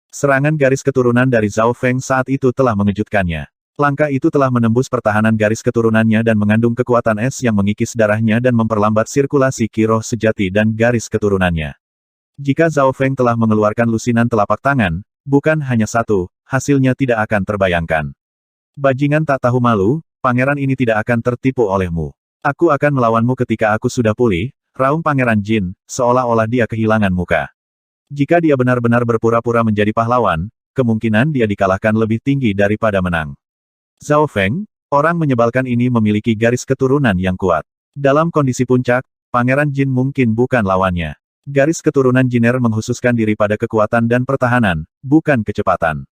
Serangan garis keturunan dari Zhao Feng saat itu telah mengejutkannya. Langkah itu telah menembus pertahanan garis keturunannya dan mengandung kekuatan es yang mengikis darahnya dan memperlambat sirkulasi ki roh sejati dan garis keturunannya. Jika Zhao Feng telah mengeluarkan lusinan telapak tangan, bukan hanya satu, hasilnya tidak akan terbayangkan. Bajingan tak tahu malu, pangeran ini tidak akan tertipu olehmu. Aku akan melawanmu ketika aku sudah pulih, raung Pangeran Jin, seolah-olah dia kehilangan muka. Jika dia benar-benar berpura-pura menjadi pahlawan, kemungkinan dia dikalahkan lebih tinggi daripada menang. Zhao Feng, orang menyebalkan ini memiliki garis keturunan yang kuat. Dalam kondisi puncak, Pangeran Jin mungkin bukan lawannya. Garis keturunan Jiner menghususkan diri pada kekuatan dan pertahanan, bukan kecepatan.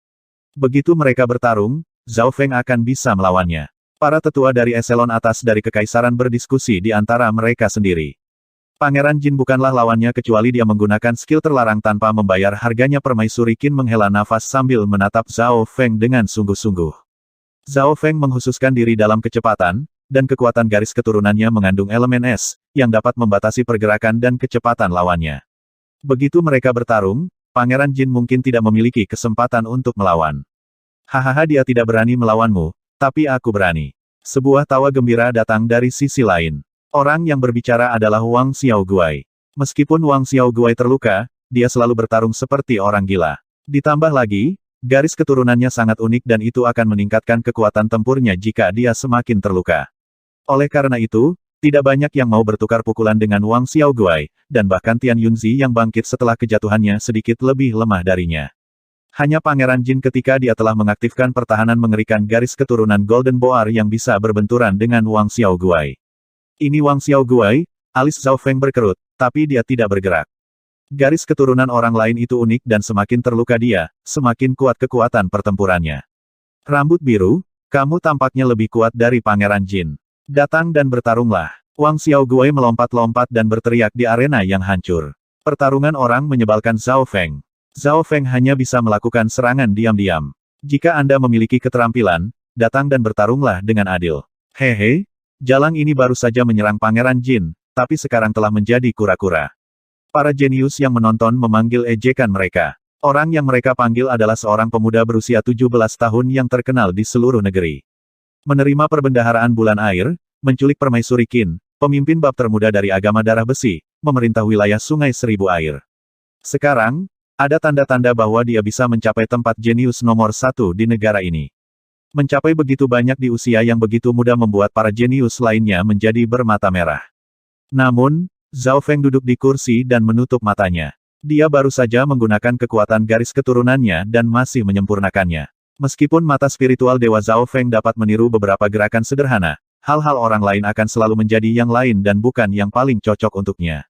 Begitu mereka bertarung, Zhao Feng akan bisa melawannya. Para tetua dari eselon atas dari kekaisaran berdiskusi di antara mereka sendiri. Pangeran Jin bukanlah lawannya kecuali dia menggunakan skill terlarang tanpa membayar harganya. Permaisuri Qin menghela nafas sambil menatap Zhao Feng dengan sungguh-sungguh. Zhao Feng menghususkan diri dalam kecepatan, dan kekuatan garis keturunannya mengandung elemen es, yang dapat membatasi pergerakan dan kecepatan lawannya. Begitu mereka bertarung, Pangeran Jin mungkin tidak memiliki kesempatan untuk melawan. Hahaha, dia tidak berani melawanmu, tapi aku berani. Sebuah tawa gembira datang dari sisi lain. Orang yang berbicara adalah Wang Xiaoguai. Meskipun Wang Xiaoguai terluka, dia selalu bertarung seperti orang gila. Ditambah lagi, garis keturunannya sangat unik dan itu akan meningkatkan kekuatan tempurnya jika dia semakin terluka. Oleh karena itu, tidak banyak yang mau bertukar pukulan dengan Wang Xiaoguai, dan bahkan Tian Yunzi yang bangkit setelah kejatuhannya sedikit lebih lemah darinya. Hanya Pangeran Jin ketika dia telah mengaktifkan pertahanan mengerikan garis keturunan Golden Boar yang bisa berbenturan dengan Wang Xiaoguai. Ini Wang Xiaoguai, alis Zhao Feng berkerut, tapi dia tidak bergerak. Garis keturunan orang lain itu unik dan semakin terluka dia, semakin kuat kekuatan pertempurannya. Rambut biru, kamu tampaknya lebih kuat dari Pangeran Jin. Datang dan bertarunglah. Wang Xiaoguai melompat-lompat dan berteriak di arena yang hancur. Pertarungan orang menyebalkan Zhao Feng. Zhao Feng hanya bisa melakukan serangan diam-diam. Jika Anda memiliki keterampilan, datang dan bertarunglah dengan adil. Hehe, jalang ini baru saja menyerang Pangeran Jin, tapi sekarang telah menjadi kura-kura. Para jenius yang menonton memanggil ejekan mereka. Orang yang mereka panggil adalah seorang pemuda berusia 17 tahun yang terkenal di seluruh negeri. Menerima perbendaharaan bulan air, menculik permaisuri Qin, pemimpin bab termuda dari agama darah besi, memerintah wilayah Sungai Seribu Air. Sekarang, ada tanda-tanda bahwa dia bisa mencapai tempat jenius nomor 1 di negara ini. Mencapai begitu banyak di usia yang begitu muda membuat para jenius lainnya menjadi bermata merah. Namun, Zhao Feng duduk di kursi dan menutup matanya. Dia baru saja menggunakan kekuatan garis keturunannya dan masih menyempurnakannya. Meskipun mata spiritual Dewa Zhao Feng dapat meniru beberapa gerakan sederhana, hal-hal orang lain akan selalu menjadi yang lain dan bukan yang paling cocok untuknya.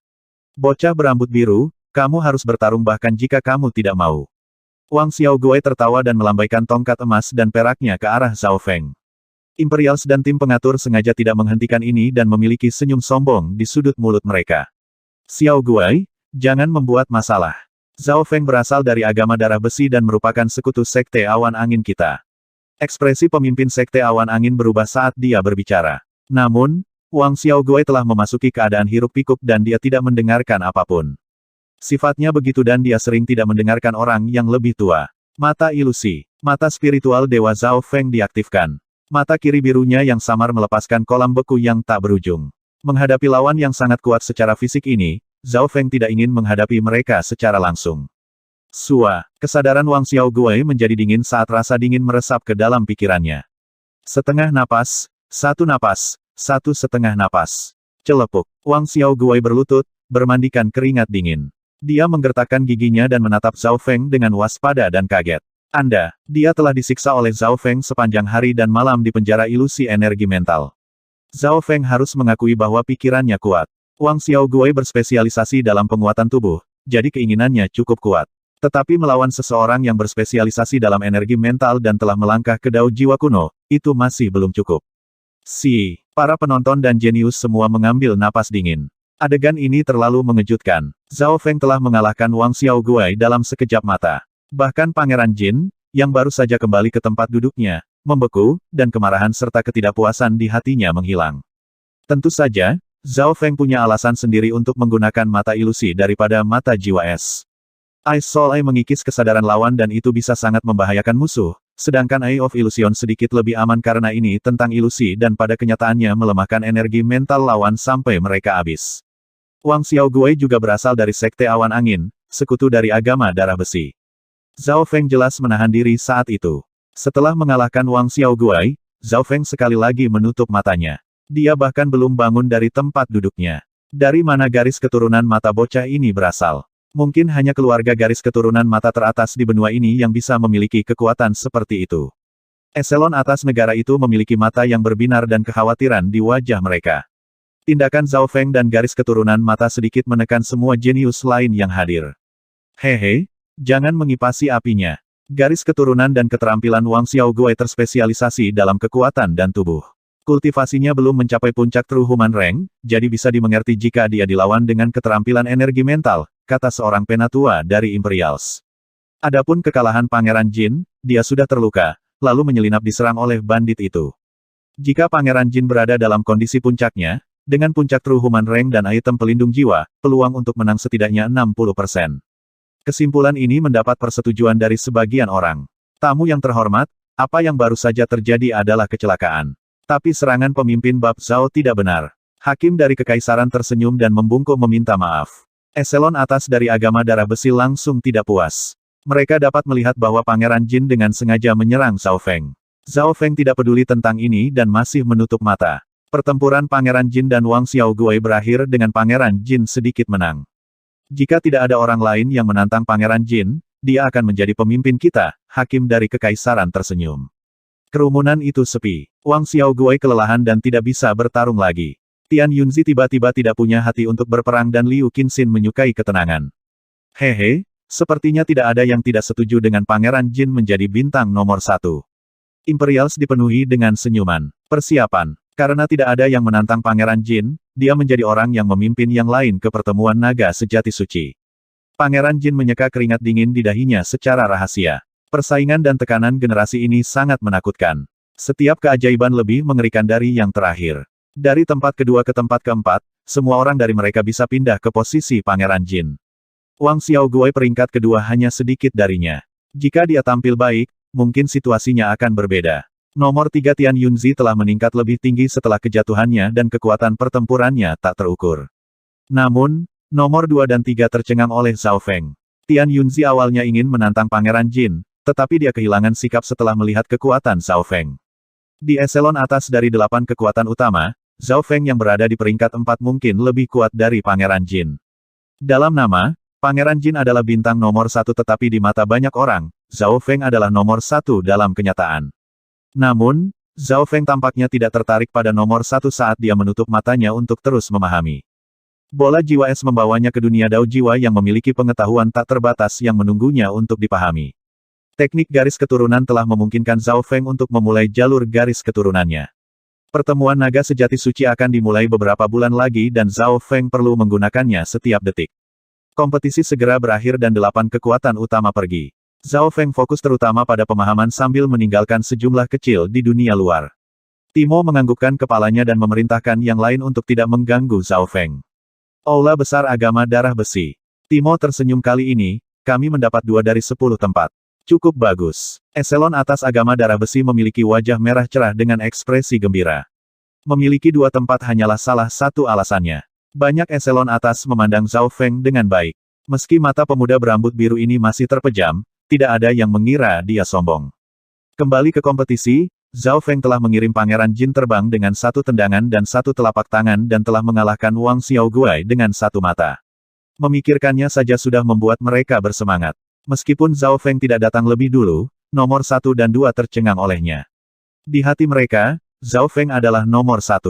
Bocah berambut biru, kamu harus bertarung bahkan jika kamu tidak mau. Wang Xiaoguai tertawa dan melambaikan tongkat emas dan peraknya ke arah Zhao Feng. Imperials dan tim pengatur sengaja tidak menghentikan ini dan memiliki senyum sombong di sudut mulut mereka. Xiaoguai, jangan membuat masalah. Zhao Feng berasal dari agama darah besi dan merupakan sekutu Sekte Awan Angin kita. Ekspresi pemimpin Sekte Awan Angin berubah saat dia berbicara. Namun, Wang Xiaoguai telah memasuki keadaan hiruk-pikuk dan dia tidak mendengarkan apapun. Sifatnya begitu dan dia sering tidak mendengarkan orang yang lebih tua. Mata ilusi. Mata spiritual Dewa Zhao Feng diaktifkan. Mata kiri birunya yang samar melepaskan kolam beku yang tak berujung. Menghadapi lawan yang sangat kuat secara fisik ini, Zhao Feng tidak ingin menghadapi mereka secara langsung. Kesadaran Wang Xiaoguai menjadi dingin saat rasa dingin meresap ke dalam pikirannya. Setengah napas, satu napas, satu setengah napas. Celepuk, Wang Xiaoguai berlutut, bermandikan keringat dingin. Dia menggertakkan giginya dan menatap Zhao Feng dengan waspada dan kaget. Dia telah disiksa oleh Zhao Feng sepanjang hari dan malam di penjara ilusi energi mental. Zhao Feng harus mengakui bahwa pikirannya kuat. Wang Xiaoguai berspesialisasi dalam penguatan tubuh, jadi keinginannya cukup kuat. Tetapi melawan seseorang yang berspesialisasi dalam energi mental dan telah melangkah ke Dao Jiwa kuno, itu masih belum cukup. Para penonton dan jenius semua mengambil napas dingin. Adegan ini terlalu mengejutkan. Zhao Feng telah mengalahkan Wang Xiaoguai dalam sekejap mata. Bahkan Pangeran Jin, yang baru saja kembali ke tempat duduknya, membeku, dan kemarahan serta ketidakpuasan di hatinya menghilang. Tentu saja, Zhao Feng punya alasan sendiri untuk menggunakan mata ilusi daripada mata jiwa es. Ice Soul Eye mengikis kesadaran lawan dan itu bisa sangat membahayakan musuh, sedangkan Eye of Illusion sedikit lebih aman karena ini tentang ilusi dan pada kenyataannya melemahkan energi mental lawan sampai mereka habis. Wang Xiaoguai juga berasal dari Sekte Awan Angin, sekutu dari agama darah besi. Zhao Feng jelas menahan diri saat itu. Setelah mengalahkan Wang Xiaoguai, Zhao Feng sekali lagi menutup matanya. Dia bahkan belum bangun dari tempat duduknya. Dari mana garis keturunan mata bocah ini berasal? Mungkin hanya keluarga garis keturunan mata teratas di benua ini yang bisa memiliki kekuatan seperti itu. Eselon atas negara itu memiliki mata yang berbinar dan kekhawatiran di wajah mereka. Tindakan Zhao Feng dan garis keturunan mata sedikit menekan semua jenius lain yang hadir. Hehe, jangan mengipasi apinya. Garis keturunan dan keterampilan Wang Xiaoguai terspesialisasi dalam kekuatan dan tubuh. Kultivasinya belum mencapai puncak True Human Rank, jadi bisa dimengerti jika dia dilawan dengan keterampilan energi mental, kata seorang penatua dari Imperials. Adapun kekalahan Pangeran Jin, dia sudah terluka, lalu menyelinap diserang oleh bandit itu. Jika Pangeran Jin berada dalam kondisi puncaknya, dengan puncak True Human Rank dan item pelindung jiwa, peluang untuk menang setidaknya 60%. Kesimpulan ini mendapat persetujuan dari sebagian orang. Tamu yang terhormat, apa yang baru saja terjadi adalah kecelakaan. Tapi serangan pemimpin Bab Zhao tidak benar. Hakim dari Kekaisaran tersenyum dan membungkuk meminta maaf. Eselon atas dari agama darah besi langsung tidak puas. Mereka dapat melihat bahwa Pangeran Jin dengan sengaja menyerang Zhao Feng. Zhao Feng tidak peduli tentang ini dan masih menutup mata. Pertempuran Pangeran Jin dan Wang Xiaoguai berakhir dengan Pangeran Jin sedikit menang. Jika tidak ada orang lain yang menantang Pangeran Jin, dia akan menjadi pemimpin kita, Hakim dari Kekaisaran tersenyum. Kerumunan itu sepi. Wang Xiaoguai kelelahan dan tidak bisa bertarung lagi. Tian Yunzi tiba-tiba tidak punya hati untuk berperang dan Liu Qinxin menyukai ketenangan. Hehe, sepertinya tidak ada yang tidak setuju dengan Pangeran Jin menjadi bintang nomor 1. Imperials dipenuhi dengan senyuman. Persiapan. Karena tidak ada yang menantang Pangeran Jin, dia menjadi orang yang memimpin yang lain ke pertemuan naga sejati suci. Pangeran Jin menyeka keringat dingin di dahinya secara rahasia. Persaingan dan tekanan generasi ini sangat menakutkan. Setiap keajaiban lebih mengerikan dari yang terakhir. Dari tempat kedua ke tempat keempat, semua orang dari mereka bisa pindah ke posisi Pangeran Jin. Wang Xiaoguai peringkat kedua hanya sedikit darinya. Jika dia tampil baik, mungkin situasinya akan berbeda. Nomor 3 Tian Yunzi telah meningkat lebih tinggi setelah kejatuhannya dan kekuatan pertempurannya tak terukur. Namun, nomor 2 dan 3 tercengang oleh Zhao Feng. Tian Yunzi awalnya ingin menantang Pangeran Jin, tetapi dia kehilangan sikap setelah melihat kekuatan Zhao Feng. Di eselon atas dari 8 kekuatan utama, Zhao Feng yang berada di peringkat 4 mungkin lebih kuat dari Pangeran Jin. Dalam nama, Pangeran Jin adalah bintang nomor 1 tetapi di mata banyak orang, Zhao Feng adalah nomor 1 dalam kenyataan. Namun, Zhao Feng tampaknya tidak tertarik pada nomor 1 saat dia menutup matanya untuk terus memahami. Bola jiwa es membawanya ke dunia Dao Jiwa yang memiliki pengetahuan tak terbatas yang menunggunya untuk dipahami. Teknik garis keturunan telah memungkinkan Zhao Feng untuk memulai jalur garis keturunannya. Pertemuan naga sejati suci akan dimulai beberapa bulan lagi dan Zhao Feng perlu menggunakannya setiap detik. Kompetisi segera berakhir dan 8 kekuatan utama pergi. Zhao Feng fokus terutama pada pemahaman sambil meninggalkan sejumlah kecil di dunia luar. Timo menganggukkan kepalanya dan memerintahkan yang lain untuk tidak mengganggu Zhao Feng. Aula besar agama darah besi. Timo tersenyum kali ini, kami mendapat 2 dari 10 tempat. Cukup bagus. Eselon atas agama darah besi memiliki wajah merah cerah dengan ekspresi gembira. Memiliki 2 tempat hanyalah salah satu alasannya. Banyak eselon atas memandang Zhao Feng dengan baik. Meski mata pemuda berambut biru ini masih terpejam, tidak ada yang mengira dia sombong. Kembali ke kompetisi, Zhao Feng telah mengirim Pangeran Jin terbang dengan satu tendangan dan satu telapak tangan dan telah mengalahkan Wang Xiaoguai dengan satu mata. Memikirkannya saja sudah membuat mereka bersemangat. Meskipun Zhao Feng tidak datang lebih dulu, nomor 1 dan 2 tercengang olehnya. Di hati mereka, Zhao Feng adalah nomor 1.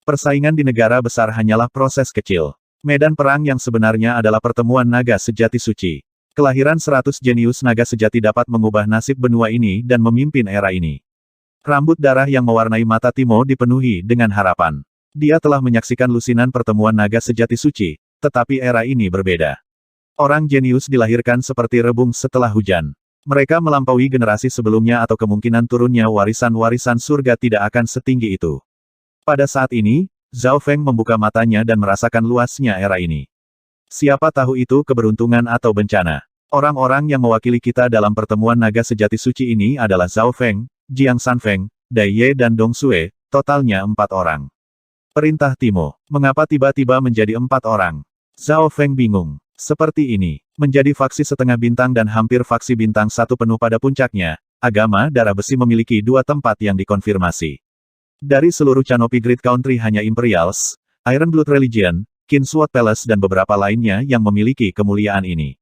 Persaingan di negara besar hanyalah proses kecil. Medan perang yang sebenarnya adalah pertemuan naga sejati suci. Kelahiran 100 jenius naga sejati dapat mengubah nasib benua ini dan memimpin era ini. Rambut darah yang mewarnai mata Timo dipenuhi dengan harapan. Dia telah menyaksikan lusinan pertemuan naga sejati suci, tetapi era ini berbeda. Orang jenius dilahirkan seperti rebung setelah hujan. Mereka melampaui generasi sebelumnya atau kemungkinan turunnya warisan-warisan surga tidak akan setinggi itu. Pada saat ini, Zhao Feng membuka matanya dan merasakan luasnya era ini. Siapa tahu itu keberuntungan atau bencana. Orang-orang yang mewakili kita dalam pertemuan naga sejati suci ini adalah Zhao Feng, Jiang Sanfeng, Dai Ye dan Dong Xue, totalnya 4 orang. Perintah Timo, mengapa tiba-tiba menjadi 4 orang? Zhao Feng bingung. Seperti ini, menjadi faksi setengah bintang dan hampir faksi bintang 1 penuh pada puncaknya, agama darah besi memiliki 2 tempat yang dikonfirmasi. Dari seluruh Canopy Great Country hanya Imperials, Iron Blood Religion, Kingsword Palace dan beberapa lainnya yang memiliki kemuliaan ini.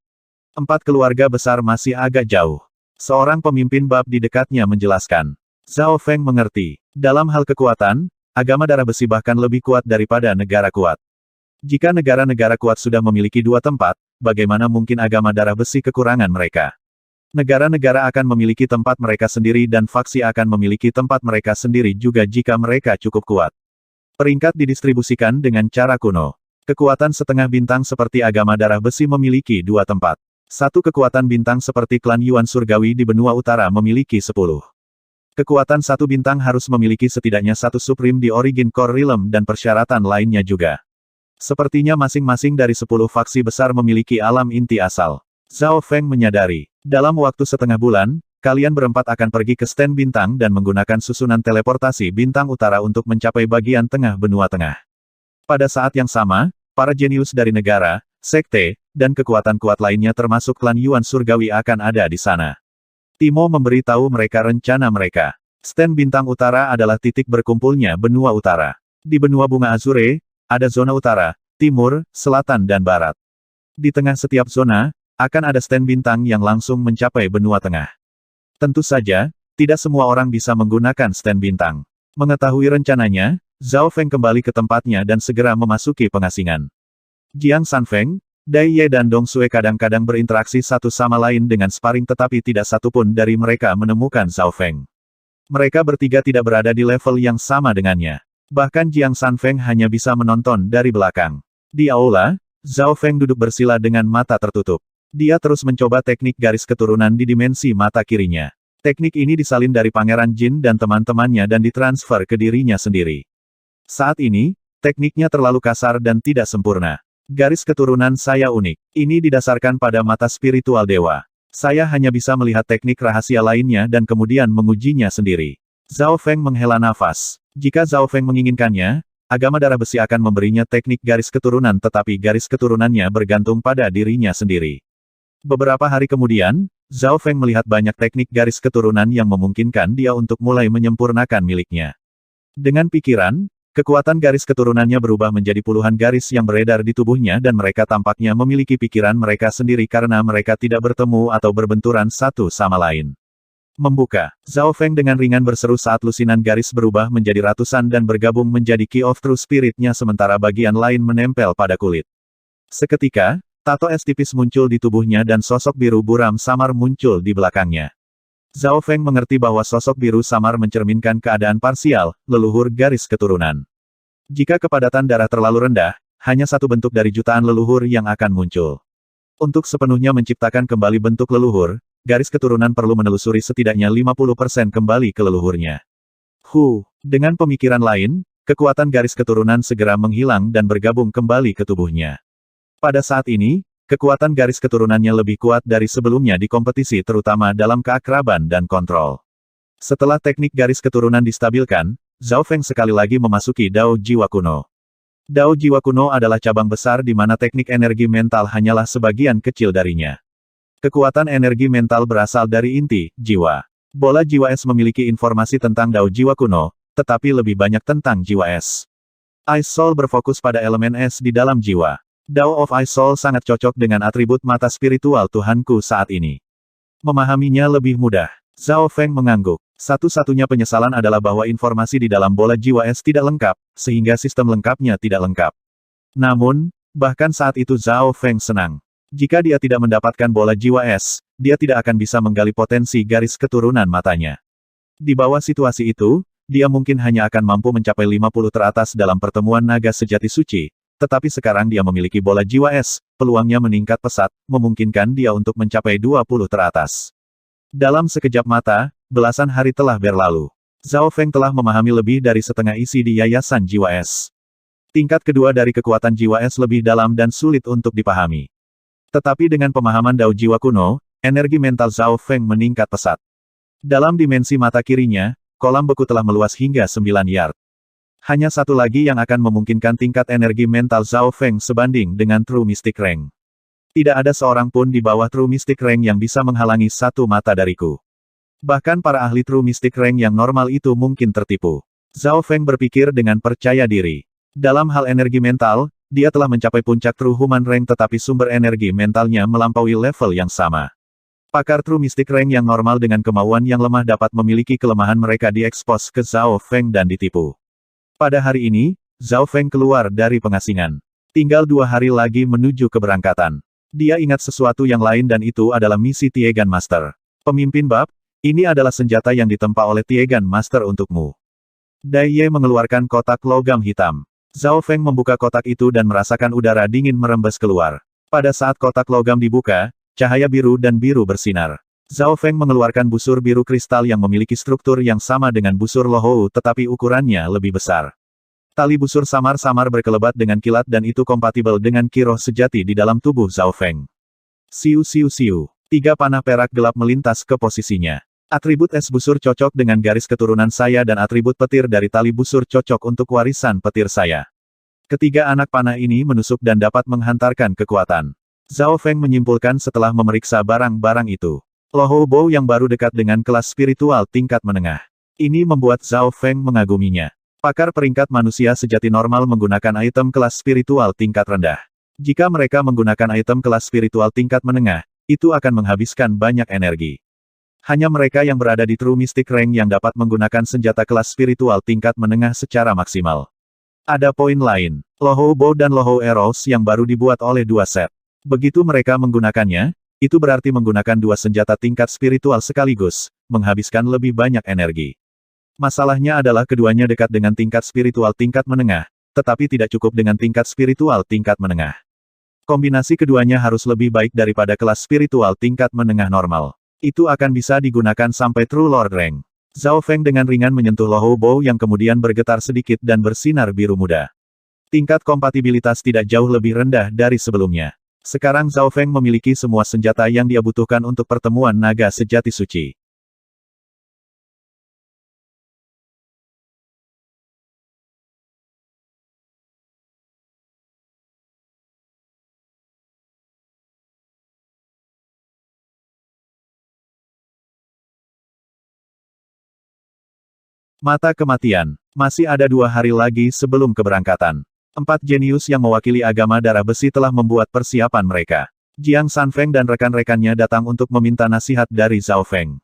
4 keluarga besar masih agak jauh. Seorang pemimpin bab di dekatnya menjelaskan. Zhao Feng mengerti. Dalam hal kekuatan, agama darah besi bahkan lebih kuat daripada negara kuat. Jika negara-negara kuat sudah memiliki 2 tempat, bagaimana mungkin agama darah besi kekurangan mereka? Negara-negara akan memiliki tempat mereka sendiri dan faksi akan memiliki tempat mereka sendiri juga jika mereka cukup kuat. Peringkat didistribusikan dengan cara kuno. Kekuatan setengah bintang seperti agama darah besi memiliki 2 tempat. Satu kekuatan bintang seperti klan Yuan Surgawi di benua utara memiliki 10. Kekuatan 1 bintang harus memiliki setidaknya 1 Supreme di Origin Core Realm dan persyaratan lainnya juga. Sepertinya masing-masing dari 10 faksi besar memiliki alam inti asal. Zhao Feng menyadari. Dalam waktu setengah bulan, kalian berempat akan pergi ke stand bintang dan menggunakan susunan teleportasi bintang utara untuk mencapai bagian tengah benua tengah. Pada saat yang sama, para jenius dari negara, sekte, dan kekuatan kuat lainnya termasuk klan Yuan Surgawi akan ada di sana. Timo memberitahu mereka rencana mereka. Stand bintang utara adalah titik berkumpulnya benua utara. Di benua bunga Azure, ada zona utara, timur, selatan dan barat. Di tengah setiap zona, akan ada stand bintang yang langsung mencapai benua tengah. Tentu saja, tidak semua orang bisa menggunakan stand bintang. Mengetahui rencananya, Zhao Feng kembali ke tempatnya dan segera memasuki pengasingan. Jiang Sanfeng, Dai Ye dan Dong Xue kadang-kadang berinteraksi satu sama lain dengan sparring tetapi tidak satupun dari mereka menemukan Zhao Feng. Mereka bertiga tidak berada di level yang sama dengannya. Bahkan Jiang Sanfeng hanya bisa menonton dari belakang. Di aula, Zhao Feng duduk bersila dengan mata tertutup. Dia terus mencoba teknik garis keturunan di dimensi mata kirinya. Teknik ini disalin dari Pangeran Jin dan teman-temannya dan ditransfer ke dirinya sendiri. Saat ini, tekniknya terlalu kasar dan tidak sempurna. Garis keturunan saya unik. Ini didasarkan pada mata spiritual dewa. Saya hanya bisa melihat teknik rahasia lainnya dan kemudian mengujinya sendiri. Zhao Feng menghela nafas. Jika Zhao Feng menginginkannya, agama darah besi akan memberinya teknik garis keturunan tetapi garis keturunannya bergantung pada dirinya sendiri. Beberapa hari kemudian, Zhao Feng melihat banyak teknik garis keturunan yang memungkinkan dia untuk mulai menyempurnakan miliknya. Dengan pikiran, kekuatan garis keturunannya berubah menjadi puluhan garis yang beredar di tubuhnya dan mereka tampaknya memiliki pikiran mereka sendiri karena mereka tidak bertemu atau berbenturan satu sama lain. Membuka. Zhao Feng dengan ringan berseru saat lusinan garis berubah menjadi ratusan dan bergabung menjadi Key of True Spirit-nya sementara bagian lain menempel pada kulit. Seketika, tato es tipis muncul di tubuhnya dan sosok biru buram samar muncul di belakangnya. Zhao Feng mengerti bahwa sosok biru samar mencerminkan keadaan parsial, leluhur garis keturunan. Jika kepadatan darah terlalu rendah, hanya satu bentuk dari jutaan leluhur yang akan muncul. Untuk sepenuhnya menciptakan kembali bentuk leluhur, garis keturunan perlu menelusuri setidaknya 50% kembali ke leluhurnya. Dengan pemikiran lain, kekuatan garis keturunan segera menghilang dan bergabung kembali ke tubuhnya. Pada saat ini, kekuatan garis keturunannya lebih kuat dari sebelumnya di kompetisi terutama dalam keakraban dan kontrol. Setelah teknik garis keturunan distabilkan, Zhao Feng sekali lagi memasuki Dao Jiwa Kuno. Dao Jiwa Kuno adalah cabang besar di mana teknik energi mental hanyalah sebagian kecil darinya. Kekuatan energi mental berasal dari inti, jiwa. Bola jiwa es memiliki informasi tentang Dao Jiwa Kuno, tetapi lebih banyak tentang jiwa es. Ice Soul berfokus pada elemen es di dalam jiwa. Dao of Ice Soul sangat cocok dengan atribut mata spiritual Tuhanku saat ini. Memahaminya lebih mudah. Zhao Feng mengangguk. Satu-satunya penyesalan adalah bahwa informasi di dalam bola jiwa es tidak lengkap, sehingga sistem lengkapnya tidak lengkap. Namun, bahkan saat itu Zhao Feng senang. Jika dia tidak mendapatkan bola jiwa es, dia tidak akan bisa menggali potensi garis keturunan matanya. Di bawah situasi itu, dia mungkin hanya akan mampu mencapai 50 teratas dalam pertemuan naga sejati suci, tetapi sekarang dia memiliki bola jiwa es, peluangnya meningkat pesat, memungkinkan dia untuk mencapai 20 teratas. Dalam sekejap mata, belasan hari telah berlalu. Zhao Feng telah memahami lebih dari setengah isi di Yayasan Jiwa Es. Tingkat kedua dari kekuatan jiwa es lebih dalam dan sulit untuk dipahami. Tetapi dengan pemahaman Dao Jiwa Kuno, energi mental Zhao Feng meningkat pesat. Dalam dimensi mata kirinya, kolam beku telah meluas hingga 9 yard. Hanya satu lagi yang akan memungkinkan tingkat energi mental Zhao Feng sebanding dengan True Mystic Rank. Tidak ada seorang pun di bawah True Mystic Rank yang bisa menghalangi satu mata dariku. Bahkan para ahli True Mystic Rank yang normal itu mungkin tertipu. Zhao Feng berpikir dengan percaya diri. Dalam hal energi mental, dia telah mencapai puncak True Human Rank tetapi sumber energi mentalnya melampaui level yang sama. Pakar True Mystic Rank yang normal dengan kemauan yang lemah dapat memiliki kelemahan mereka diekspos ke Zhao Feng dan ditipu. Pada hari ini, Zhao Feng keluar dari pengasingan. Tinggal 2 hari lagi menuju keberangkatan. Dia ingat sesuatu yang lain dan itu adalah misi Tiegan Master. Pemimpin bab, ini adalah senjata yang ditempa oleh Tiegan Master untukmu. Dai Ye mengeluarkan kotak logam hitam. Zhao Feng membuka kotak itu dan merasakan udara dingin merembes keluar. Pada saat kotak logam dibuka, cahaya biru dan biru bersinar. Zhao Feng mengeluarkan busur biru kristal yang memiliki struktur yang sama dengan busur Lohou tetapi ukurannya lebih besar. Tali busur samar-samar berkelebat dengan kilat dan itu kompatibel dengan ki roh sejati di dalam tubuh Zhao Feng. Siu siu siu. 3 panah perak gelap melintas ke posisinya. Atribut es busur cocok dengan garis keturunan saya dan atribut petir dari tali busur cocok untuk warisan petir saya. Ketiga anak panah ini menusuk dan dapat menghantarkan kekuatan. Zhao Feng menyimpulkan setelah memeriksa barang-barang itu. Lohou Bo yang baru dekat dengan kelas spiritual tingkat menengah. Ini membuat Zhao Feng mengaguminya. Pakar peringkat manusia sejati normal menggunakan item kelas spiritual tingkat rendah. Jika mereka menggunakan item kelas spiritual tingkat menengah, itu akan menghabiskan banyak energi. Hanya mereka yang berada di True Mystic Rank yang dapat menggunakan senjata kelas spiritual tingkat menengah secara maksimal. Ada poin lain, Lohou Bo dan Lohou Arrows yang baru dibuat oleh 2 set. Begitu mereka menggunakannya, itu berarti menggunakan 2 senjata tingkat spiritual sekaligus, menghabiskan lebih banyak energi. Masalahnya adalah keduanya dekat dengan tingkat spiritual tingkat menengah, tetapi tidak cukup dengan tingkat spiritual tingkat menengah. Kombinasi keduanya harus lebih baik daripada kelas spiritual tingkat menengah normal. Itu akan bisa digunakan sampai True Lord Rank. Zhao Feng dengan ringan menyentuh Lohou Bo yang kemudian bergetar sedikit dan bersinar biru muda. Tingkat kompatibilitas tidak jauh lebih rendah dari sebelumnya. Sekarang Zhao Feng memiliki semua senjata yang dia butuhkan untuk pertemuan naga sejati suci. Mata kematian. Masih ada 2 hari lagi sebelum keberangkatan. 4 jenius yang mewakili agama darah besi telah membuat persiapan mereka. Jiang Sanfeng dan rekan-rekannya datang untuk meminta nasihat dari Zhao Feng.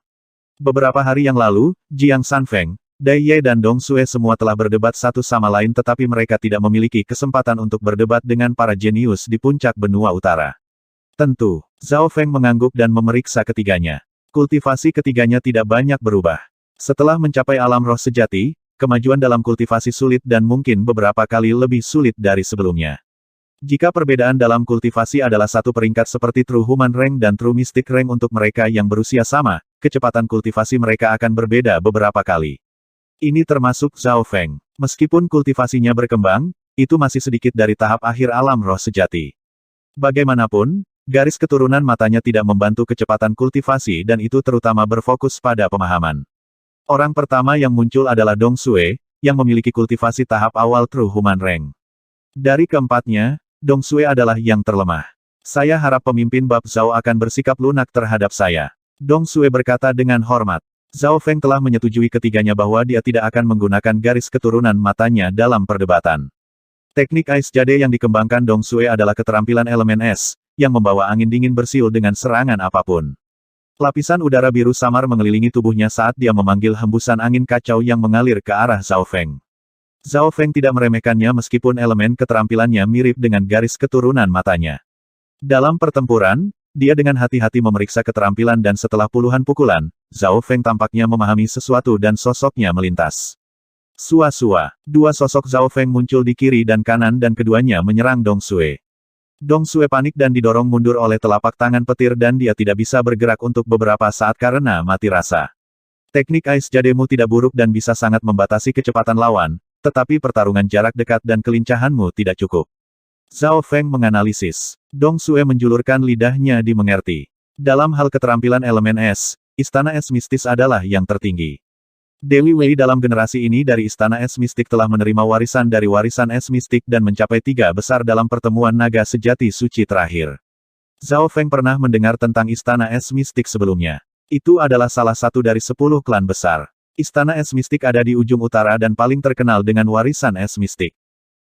Beberapa hari yang lalu, Jiang Sanfeng, Dai Ye dan Dong Sue semua telah berdebat satu sama lain tetapi mereka tidak memiliki kesempatan untuk berdebat dengan para jenius di puncak benua utara. Tentu, Zhao Feng mengangguk dan memeriksa ketiganya. Kultivasi ketiganya tidak banyak berubah. Setelah mencapai alam roh sejati, kemajuan dalam kultivasi sulit dan mungkin beberapa kali lebih sulit dari sebelumnya. Jika perbedaan dalam kultivasi adalah satu peringkat seperti True Human Rank dan True Mystic Rank untuk mereka yang berusia sama, kecepatan kultivasi mereka akan berbeda beberapa kali. Ini termasuk Zhao Feng. Meskipun kultivasinya berkembang, itu masih sedikit dari tahap akhir alam roh sejati. Bagaimanapun, garis keturunan matanya tidak membantu kecepatan kultivasi dan itu terutama berfokus pada pemahaman. Orang pertama yang muncul adalah Dong Sue, yang memiliki kultivasi tahap awal True Human Rank. Dari keempatnya, Dong Sue adalah yang terlemah. Saya harap pemimpin Bab Zhao akan bersikap lunak terhadap saya. Dong Sue berkata dengan hormat. Zhao Feng telah menyetujui ketiganya bahwa dia tidak akan menggunakan garis keturunan matanya dalam perdebatan. Teknik Ice Jade yang dikembangkan Dong Sue adalah keterampilan elemen es, yang membawa angin dingin bersiul dengan serangan apapun. Lapisan udara biru samar mengelilingi tubuhnya saat dia memanggil hembusan angin kacau yang mengalir ke arah Zhao Feng. Zhao Feng tidak meremehkannya meskipun elemen keterampilannya mirip dengan garis keturunan matanya. Dalam pertempuran, dia dengan hati-hati memeriksa keterampilan dan setelah puluhan pukulan, Zhao Feng tampaknya memahami sesuatu dan sosoknya melintas. Sua-sua, dua sosok Zhao Feng muncul di kiri dan kanan dan keduanya menyerang Dong Sue. Dong Sue panik dan didorong mundur oleh telapak tangan petir dan dia tidak bisa bergerak untuk beberapa saat karena mati rasa. Teknik Ice Jademu tidak buruk dan bisa sangat membatasi kecepatan lawan, tetapi pertarungan jarak dekat dan kelincahanmu tidak cukup. Zhao Feng menganalisis. Dong Sue menjulurkan lidahnya di mengerti. Dalam hal keterampilan elemen es, Istana Es Mistis adalah yang tertinggi. Dewi Wei dalam generasi ini dari Istana Es Mistik telah menerima warisan dari warisan Es Mistik dan mencapai 3 besar dalam pertemuan naga sejati suci terakhir. Zhao Feng pernah mendengar tentang Istana Es Mistik sebelumnya. Itu adalah salah satu dari 10 klan besar. Istana Es Mistik ada di ujung utara dan paling terkenal dengan warisan Es Mistik.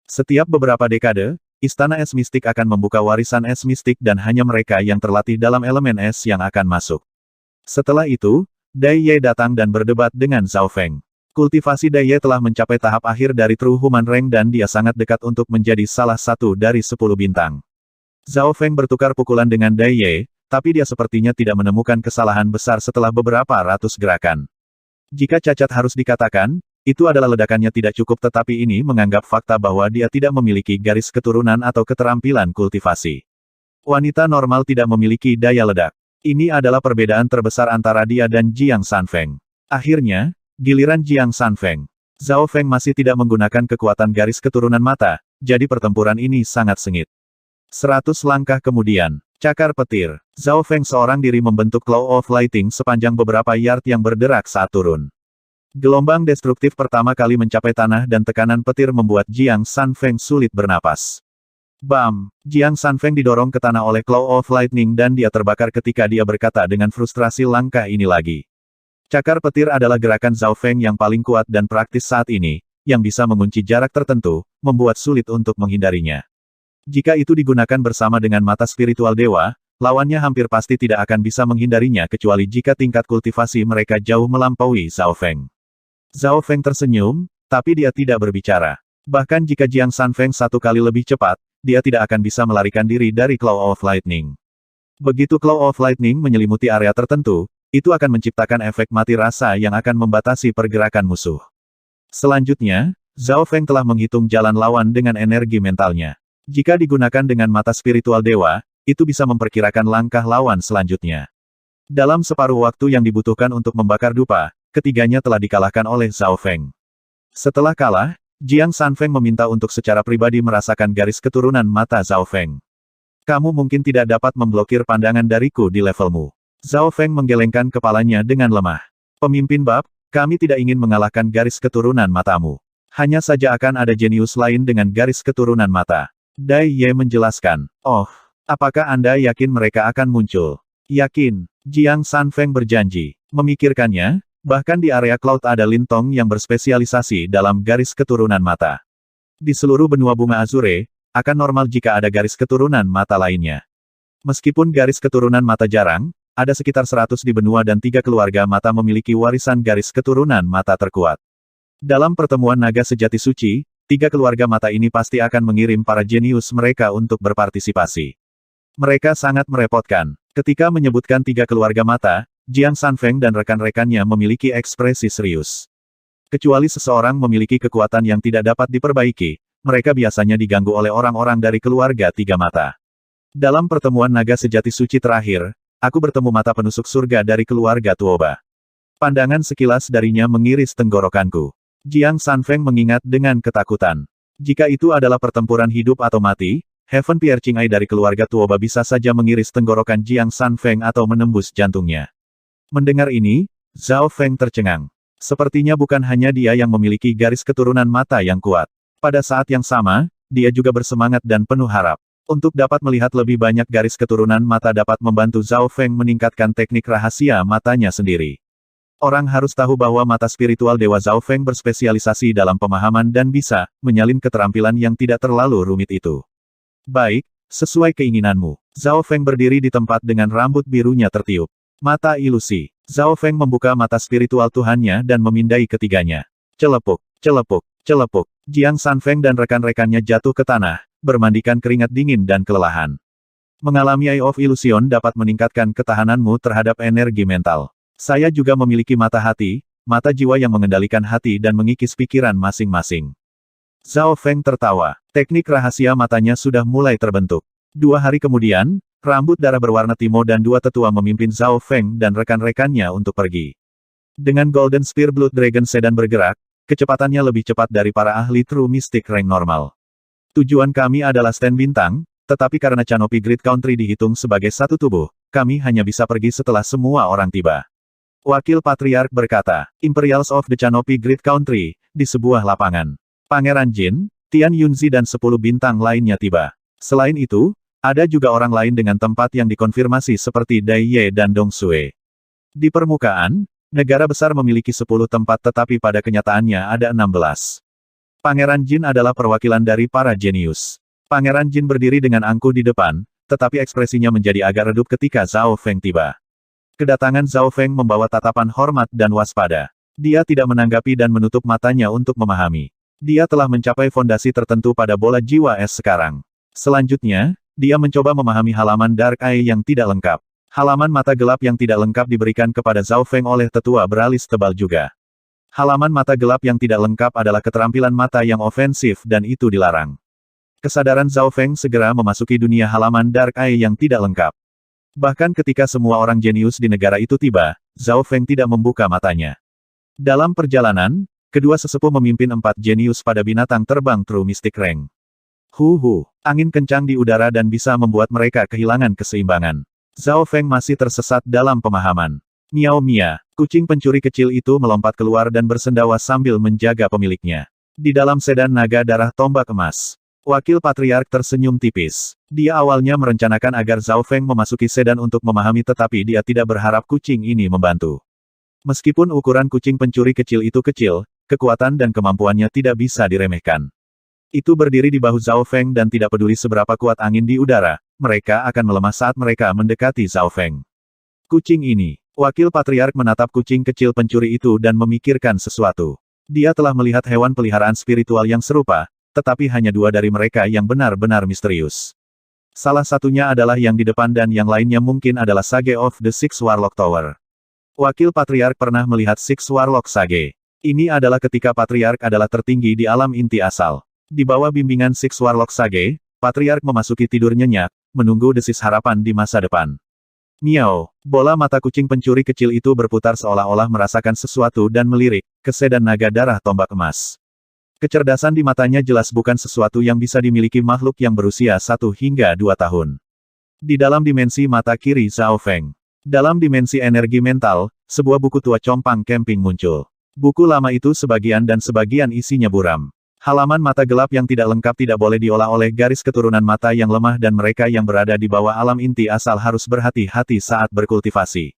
Setiap beberapa dekade, Istana Es Mistik akan membuka warisan Es Mistik dan hanya mereka yang terlatih dalam elemen es yang akan masuk. Setelah itu, Dai Ye datang dan berdebat dengan Zhao Feng. Kultivasi Dai Ye telah mencapai tahap akhir dari True Human Rank dan dia sangat dekat untuk menjadi salah satu dari 10 bintang. Zhao Feng bertukar pukulan dengan Dai Ye, tapi dia sepertinya tidak menemukan kesalahan besar setelah beberapa ratus gerakan. Jika cacat harus dikatakan, itu adalah ledakannya tidak cukup tetapi ini menganggap fakta bahwa dia tidak memiliki garis keturunan atau keterampilan kultivasi. Wanita normal tidak memiliki daya ledak. Ini adalah perbedaan terbesar antara dia dan Jiang Sanfeng. Akhirnya, giliran Jiang Sanfeng. Zhao Feng masih tidak menggunakan kekuatan garis keturunan mata, jadi pertempuran ini sangat sengit. 100 langkah kemudian, cakar petir. Zhao Feng seorang diri membentuk Claw of Lighting sepanjang beberapa yard yang berderak saat turun. Gelombang destruktif pertama kali mencapai tanah dan tekanan petir membuat Jiang Sanfeng sulit bernapas. Bam! Jiang Sanfeng didorong ke tanah oleh Claw of Lightning dan dia terbakar ketika dia berkata dengan frustrasi langkah ini lagi. Cakar petir adalah gerakan Zhao Feng yang paling kuat dan praktis saat ini, yang bisa mengunci jarak tertentu, membuat sulit untuk menghindarinya. Jika itu digunakan bersama dengan mata spiritual dewa, lawannya hampir pasti tidak akan bisa menghindarinya kecuali jika tingkat kultivasi mereka jauh melampaui Zhao Feng. Zhao Feng tersenyum, tapi dia tidak berbicara. Bahkan jika Jiang Sanfeng satu kali lebih cepat, dia tidak akan bisa melarikan diri dari Claw of Lightning. Begitu Claw of Lightning menyelimuti area tertentu, itu akan menciptakan efek mati rasa yang akan membatasi pergerakan musuh. Selanjutnya, Zhao Feng telah menghitung jalan lawan dengan energi mentalnya. Jika digunakan dengan mata spiritual dewa, itu bisa memperkirakan langkah lawan selanjutnya. Dalam separuh waktu yang dibutuhkan untuk membakar dupa, ketiganya telah dikalahkan oleh Zhao Feng. Setelah kalah, Jiang Sanfeng meminta untuk secara pribadi merasakan garis keturunan mata Zhao Feng. Kamu mungkin tidak dapat memblokir pandangan dariku di levelmu. Zhao Feng menggelengkan kepalanya dengan lemah. Pemimpin Bab, kami tidak ingin mengalahkan garis keturunan matamu. Hanya saja akan ada jenius lain dengan garis keturunan mata. Dai Ye menjelaskan. Oh, apakah Anda yakin mereka akan muncul? Yakin. Jiang Sanfeng berjanji. Memikirkannya, bahkan di area Cloud ada Lin Tong yang berspesialisasi dalam garis keturunan mata. Di seluruh benua bunga Azure, akan normal jika ada garis keturunan mata lainnya. Meskipun garis keturunan mata jarang, ada sekitar 100 di benua dan 3 keluarga mata memiliki warisan garis keturunan mata terkuat. Dalam pertemuan naga sejati suci, 3 keluarga mata ini pasti akan mengirim para jenius mereka untuk berpartisipasi. Mereka sangat merepotkan. Ketika menyebutkan 3 keluarga mata, Jiang Sanfeng dan rekan-rekannya memiliki ekspresi serius. Kecuali seseorang memiliki kekuatan yang tidak dapat diperbaiki, mereka biasanya diganggu oleh orang-orang dari keluarga 3 mata. Dalam pertemuan naga sejati suci terakhir, aku bertemu mata penusuk surga dari keluarga Tuoba. Pandangan sekilas darinya mengiris tenggorokanku. Jiang Sanfeng mengingat dengan ketakutan. Jika itu adalah pertempuran hidup atau mati, Heaven Pierre Qing'ai dari keluarga Tuoba bisa saja mengiris tenggorokan Jiang Sanfeng atau menembus jantungnya. Mendengar ini, Zhao Feng tercengang. Sepertinya bukan hanya dia yang memiliki garis keturunan mata yang kuat. Pada saat yang sama, dia juga bersemangat dan penuh harap. Untuk dapat melihat lebih banyak garis keturunan mata dapat membantu Zhao Feng meningkatkan teknik rahasia matanya sendiri. Orang harus tahu bahwa mata spiritual Dewa Zhao Feng berspesialisasi dalam pemahaman dan bisa menyalin keterampilan yang tidak terlalu rumit itu. Baik, sesuai keinginanmu. Zhao Feng berdiri di tempat dengan rambut birunya tertiup. Mata ilusi. Zhao Feng membuka mata spiritual Tuhannya dan memindai ketiganya. Celepuk, celepuk, celepuk. Jiang Sanfeng dan rekan-rekannya jatuh ke tanah, bermandikan keringat dingin dan kelelahan. Mengalami Eye of Illusion dapat meningkatkan ketahananmu terhadap energi mental. Saya juga memiliki mata hati, mata jiwa yang mengendalikan hati dan mengikis pikiran masing-masing. Zhao Feng tertawa. Teknik rahasia matanya sudah mulai terbentuk. 2 hari kemudian, rambut darah berwarna timo dan 2 tetua memimpin Zhao Feng dan rekan-rekannya untuk pergi. Dengan Golden Spear Blood Dragon Sedan bergerak, kecepatannya lebih cepat dari para ahli True Mystic rank normal. Tujuan kami adalah stand bintang, tetapi karena Canopy Grid Country dihitung sebagai satu tubuh, kami hanya bisa pergi setelah semua orang tiba. Wakil Patriark berkata, Imperials of the Canopy Grid Country, di sebuah lapangan. Pangeran Jin, Tian Yunzi dan 10 bintang lainnya tiba. Selain itu, ada juga orang lain dengan tempat yang dikonfirmasi seperti Dai Ye dan Dong Sui. Di permukaan, negara besar memiliki 10 tempat tetapi pada kenyataannya ada 16. Pangeran Jin adalah perwakilan dari para jenius. Pangeran Jin berdiri dengan angkuh di depan, tetapi ekspresinya menjadi agak redup ketika Zhao Feng tiba. Kedatangan Zhao Feng membawa tatapan hormat dan waspada. Dia tidak menanggapi dan menutup matanya untuk memahami. Dia telah mencapai fondasi tertentu pada bola jiwa es sekarang. Selanjutnya, dia mencoba memahami halaman Dark Eye yang tidak lengkap. Halaman mata gelap yang tidak lengkap diberikan kepada Zhao Feng oleh tetua beralis tebal juga. Halaman mata gelap yang tidak lengkap adalah keterampilan mata yang ofensif dan itu dilarang. Kesadaran Zhao Feng segera memasuki dunia halaman Dark Eye yang tidak lengkap. Bahkan ketika semua orang jenius di negara itu tiba, Zhao Feng tidak membuka matanya. Dalam perjalanan, kedua sesepuh memimpin 4 jenius pada binatang terbang True Mystic Rank. Angin kencang di udara dan bisa membuat mereka kehilangan keseimbangan. Zhao Feng masih tersesat dalam pemahaman. Miao Mia, kucing pencuri kecil itu melompat keluar dan bersendawa sambil menjaga pemiliknya. Di dalam sedan naga darah tombak emas. Wakil Patriark tersenyum tipis. Dia awalnya merencanakan agar Zhao Feng memasuki sedan untuk memahami tetapi dia tidak berharap kucing ini membantu. Meskipun ukuran kucing pencuri kecil itu kecil, kekuatan dan kemampuannya tidak bisa diremehkan. Itu berdiri di bahu Zhao Feng dan tidak peduli seberapa kuat angin di udara, mereka akan melemah saat mereka mendekati Zhao Feng. Kucing ini. Wakil Patriark menatap kucing kecil pencuri itu dan memikirkan sesuatu. Dia telah melihat hewan peliharaan spiritual yang serupa, tetapi hanya 2 dari mereka yang benar-benar misterius. Salah satunya adalah yang di depan dan yang lainnya mungkin adalah Sage of the Six Warlock Tower. Wakil Patriark pernah melihat Six Warlock Sage. Ini adalah ketika Patriark adalah tertinggi di alam inti asal. Di bawah bimbingan Six Warlock Sage, Patriark memasuki tidur nyenyak, menunggu desis harapan di masa depan. Miau, bola mata kucing pencuri kecil itu berputar seolah-olah merasakan sesuatu dan melirik ke sedan naga darah tombak emas. Kecerdasan di matanya jelas bukan sesuatu yang bisa dimiliki makhluk yang berusia 1 hingga 2 tahun. Di dalam dimensi mata kiri Zhao Feng. Dalam dimensi energi mental, sebuah buku tua compang camping muncul. Buku lama itu sebagian dan sebagian isinya buram. Halaman mata gelap yang tidak lengkap tidak boleh diolah oleh garis keturunan mata yang lemah dan mereka yang berada di bawah alam inti asal harus berhati-hati saat berkultivasi.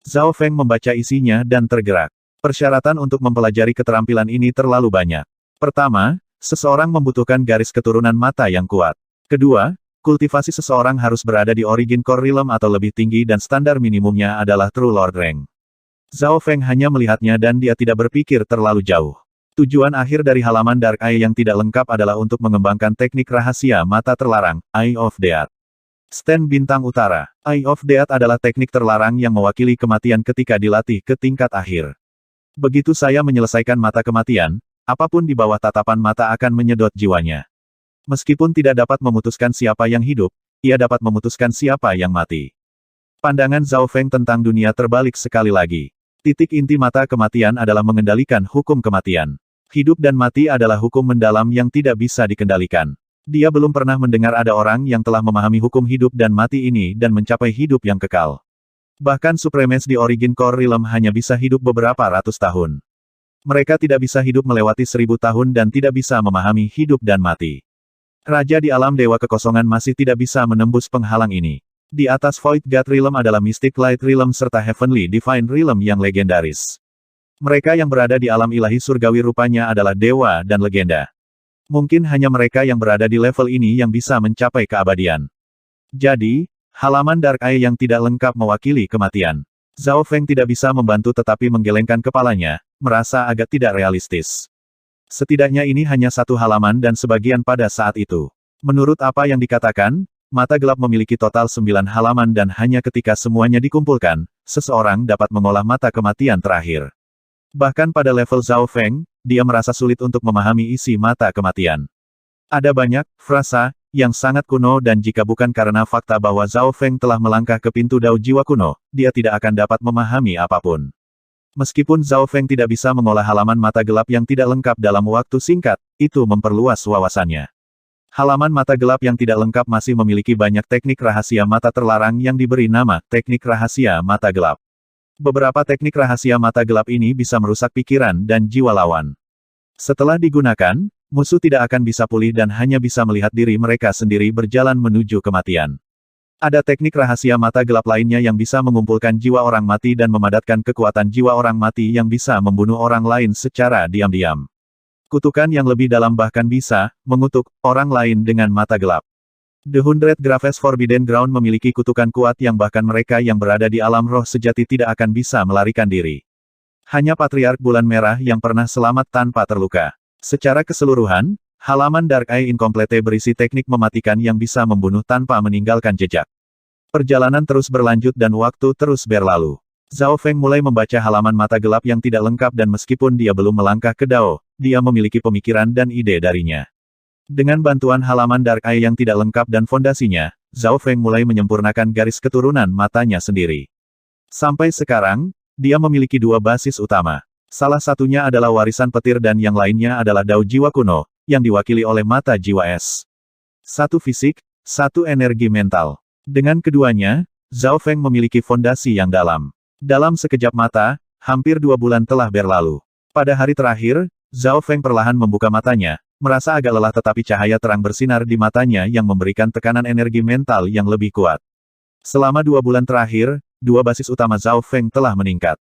Zhao Feng membaca isinya dan tergerak. Persyaratan untuk mempelajari keterampilan ini terlalu banyak. Pertama, seseorang membutuhkan garis keturunan mata yang kuat. Kedua, kultivasi seseorang harus berada di Origin Core Realm atau lebih tinggi dan standar minimumnya adalah True Lord Rank. Zhao Feng hanya melihatnya dan dia tidak berpikir terlalu jauh. Tujuan akhir dari halaman Dark Eye yang tidak lengkap adalah untuk mengembangkan teknik rahasia mata terlarang, Eye of Death. Stand Bintang Utara. Eye of Death adalah teknik terlarang yang mewakili kematian ketika dilatih ke tingkat akhir. Begitu saya menyelesaikan mata kematian, apapun di bawah tatapan mata akan menyedot jiwanya. Meskipun tidak dapat memutuskan siapa yang hidup, ia dapat memutuskan siapa yang mati. Pandangan Zhao Feng tentang dunia terbalik sekali lagi. Titik inti mata kematian adalah mengendalikan hukum kematian. Hidup dan mati adalah hukum mendalam yang tidak bisa dikendalikan. Dia belum pernah mendengar ada orang yang telah memahami hukum hidup dan mati ini dan mencapai hidup yang kekal. Bahkan Supremes di Origin Core Realm hanya bisa hidup beberapa ratus tahun. Mereka tidak bisa hidup melewati 1000 tahun dan tidak bisa memahami hidup dan mati. Raja di alam Dewa Kekosongan masih tidak bisa menembus penghalang ini. Di atas Void God Realm adalah Mystic Light Realm serta Heavenly Divine Realm yang legendaris. Mereka yang berada di alam ilahi surgawi rupanya adalah dewa dan legenda. Mungkin hanya mereka yang berada di level ini yang bisa mencapai keabadian. Jadi, halaman Dark Eye yang tidak lengkap mewakili kematian. Zhao Feng tidak bisa membantu tetapi menggelengkan kepalanya, merasa agak tidak realistis. Setidaknya ini hanya satu halaman dan sebagian pada saat itu. Menurut apa yang dikatakan, mata gelap memiliki total 9 halaman dan hanya ketika semuanya dikumpulkan, seseorang dapat mengolah mata kematian terakhir. Bahkan pada level Zhao Feng, dia merasa sulit untuk memahami isi mata kematian. Ada banyak frasa yang sangat kuno dan jika bukan karena fakta bahwa Zhao Feng telah melangkah ke pintu Dao Jiwa kuno, dia tidak akan dapat memahami apapun. Meskipun Zhao Feng tidak bisa mengolah halaman mata gelap yang tidak lengkap dalam waktu singkat, itu memperluas wawasannya. Halaman mata gelap yang tidak lengkap masih memiliki banyak teknik rahasia mata terlarang yang diberi nama teknik rahasia mata gelap. Beberapa teknik rahasia mata gelap ini bisa merusak pikiran dan jiwa lawan. Setelah digunakan, musuh tidak akan bisa pulih dan hanya bisa melihat diri mereka sendiri berjalan menuju kematian. Ada teknik rahasia mata gelap lainnya yang bisa mengumpulkan jiwa orang mati dan memadatkan kekuatan jiwa orang mati yang bisa membunuh orang lain secara diam-diam. Kutukan yang lebih dalam bahkan bisa mengutuk orang lain dengan mata gelap. The Hundred Graves Forbidden Ground memiliki kutukan kuat yang bahkan mereka yang berada di alam roh sejati tidak akan bisa melarikan diri. Hanya Patriark Bulan Merah yang pernah selamat tanpa terluka. Secara keseluruhan, halaman Dark Eye Incomplete berisi teknik mematikan yang bisa membunuh tanpa meninggalkan jejak. Perjalanan terus berlanjut dan waktu terus berlalu. Zhao Feng mulai membaca halaman mata gelap yang tidak lengkap dan meskipun dia belum melangkah ke Dao, dia memiliki pemikiran dan ide darinya. Dengan bantuan halaman Dark Eye yang tidak lengkap dan fondasinya, Zhao Feng mulai menyempurnakan garis keturunan matanya sendiri. Sampai sekarang, dia memiliki 2 basis utama. Salah satunya adalah warisan petir dan yang lainnya adalah Dao Jiwa kuno, yang diwakili oleh mata jiwa es. Satu fisik, satu energi mental. Dengan keduanya, Zhao Feng memiliki fondasi yang dalam. Dalam sekejap mata, hampir 2 bulan telah berlalu. Pada hari terakhir, Zhao Feng perlahan membuka matanya, merasa agak lelah tetapi cahaya terang bersinar di matanya yang memberikan tekanan energi mental yang lebih kuat. Selama 2 bulan terakhir, 2 basis utama Zhao Feng telah meningkat.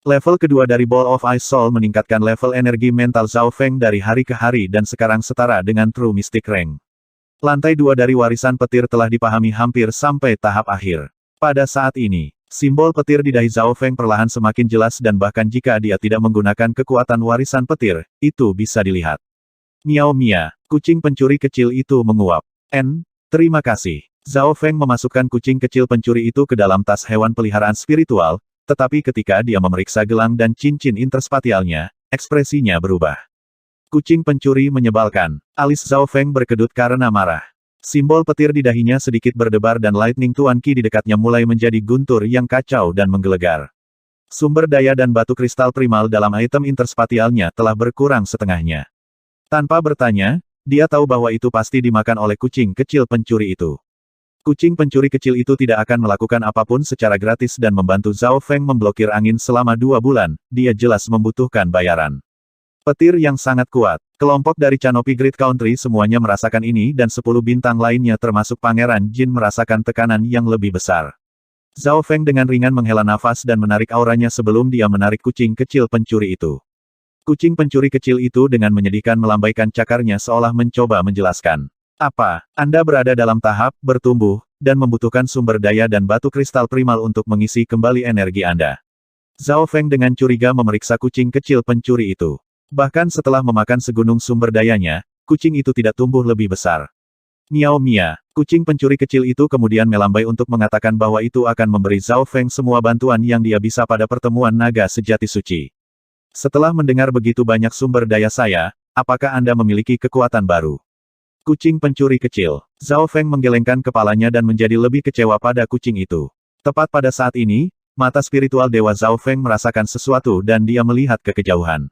Level kedua dari Ball of Ice Soul meningkatkan level energi mental Zhao Feng dari hari ke hari dan sekarang setara dengan True Mystic Rank. Lantai 2 dari warisan petir telah dipahami hampir sampai tahap akhir. Pada saat ini, simbol petir di dahi Zhao Feng perlahan semakin jelas dan bahkan jika dia tidak menggunakan kekuatan warisan petir, itu bisa dilihat. Miao Mia, kucing pencuri kecil itu menguap. Terima kasih. Zhao Feng memasukkan kucing kecil pencuri itu ke dalam tas hewan peliharaan spiritual, tetapi ketika dia memeriksa gelang dan cincin interspatialnya, ekspresinya berubah. Kucing pencuri menyebalkan. Alis Zhao Feng berkedut karena marah. Simbol petir di dahinya sedikit berdebar dan Lightning Tuan Qi di dekatnya mulai menjadi guntur yang kacau dan menggelegar. Sumber daya dan batu kristal primal dalam item interspatialnya telah berkurang setengahnya. Tanpa bertanya, dia tahu bahwa itu pasti dimakan oleh kucing kecil pencuri itu. Kucing pencuri kecil itu tidak akan melakukan apapun secara gratis dan membantu Zhao Feng memblokir angin selama 2 bulan, dia jelas membutuhkan bayaran. Petir yang sangat kuat. Kelompok dari Canopy Great Country semuanya merasakan ini dan 10 bintang lainnya termasuk Pangeran Jin merasakan tekanan yang lebih besar. Zhao Feng dengan ringan menghela nafas dan menarik auranya sebelum dia menarik kucing kecil pencuri itu. Kucing pencuri kecil itu dengan menyedihkan melambaikan cakarnya seolah mencoba menjelaskan. Apa, Anda berada dalam tahap bertumbuh, dan membutuhkan sumber daya dan batu kristal primal untuk mengisi kembali energi Anda. Zhao Feng dengan curiga memeriksa kucing kecil pencuri itu. Bahkan setelah memakan segunung sumber dayanya, kucing itu tidak tumbuh lebih besar. Miao Mia, kucing pencuri kecil itu kemudian melambai untuk mengatakan bahwa itu akan memberi Zhao Feng semua bantuan yang dia bisa pada pertemuan naga sejati suci. Setelah mendengar begitu banyak sumber daya saya, apakah Anda memiliki kekuatan baru? Kucing pencuri kecil. Zhao Feng menggelengkan kepalanya dan menjadi lebih kecewa pada kucing itu. Tepat pada saat ini, mata spiritual Dewa Zhao Feng merasakan sesuatu dan dia melihat ke kejauhan.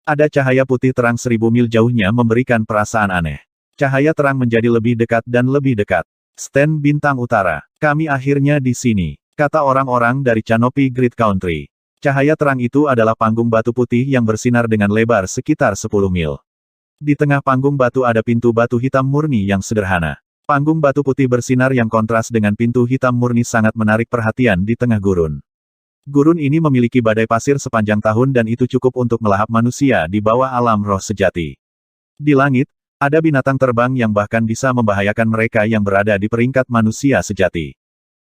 Ada cahaya putih terang 1000 mil jauhnya memberikan perasaan aneh. Cahaya terang menjadi lebih dekat dan lebih dekat. Stand Bintang Utara. Kami akhirnya di sini, kata orang-orang dari Canopy Great Country. Cahaya terang itu adalah panggung batu putih yang bersinar dengan lebar sekitar 10 mil. Di tengah panggung batu ada pintu batu hitam murni yang sederhana. Panggung batu putih bersinar yang kontras dengan pintu hitam murni sangat menarik perhatian di tengah gurun. Gurun ini memiliki badai pasir sepanjang tahun dan itu cukup untuk melahap manusia di bawah alam roh sejati. Di langit, ada binatang terbang yang bahkan bisa membahayakan mereka yang berada di peringkat manusia sejati.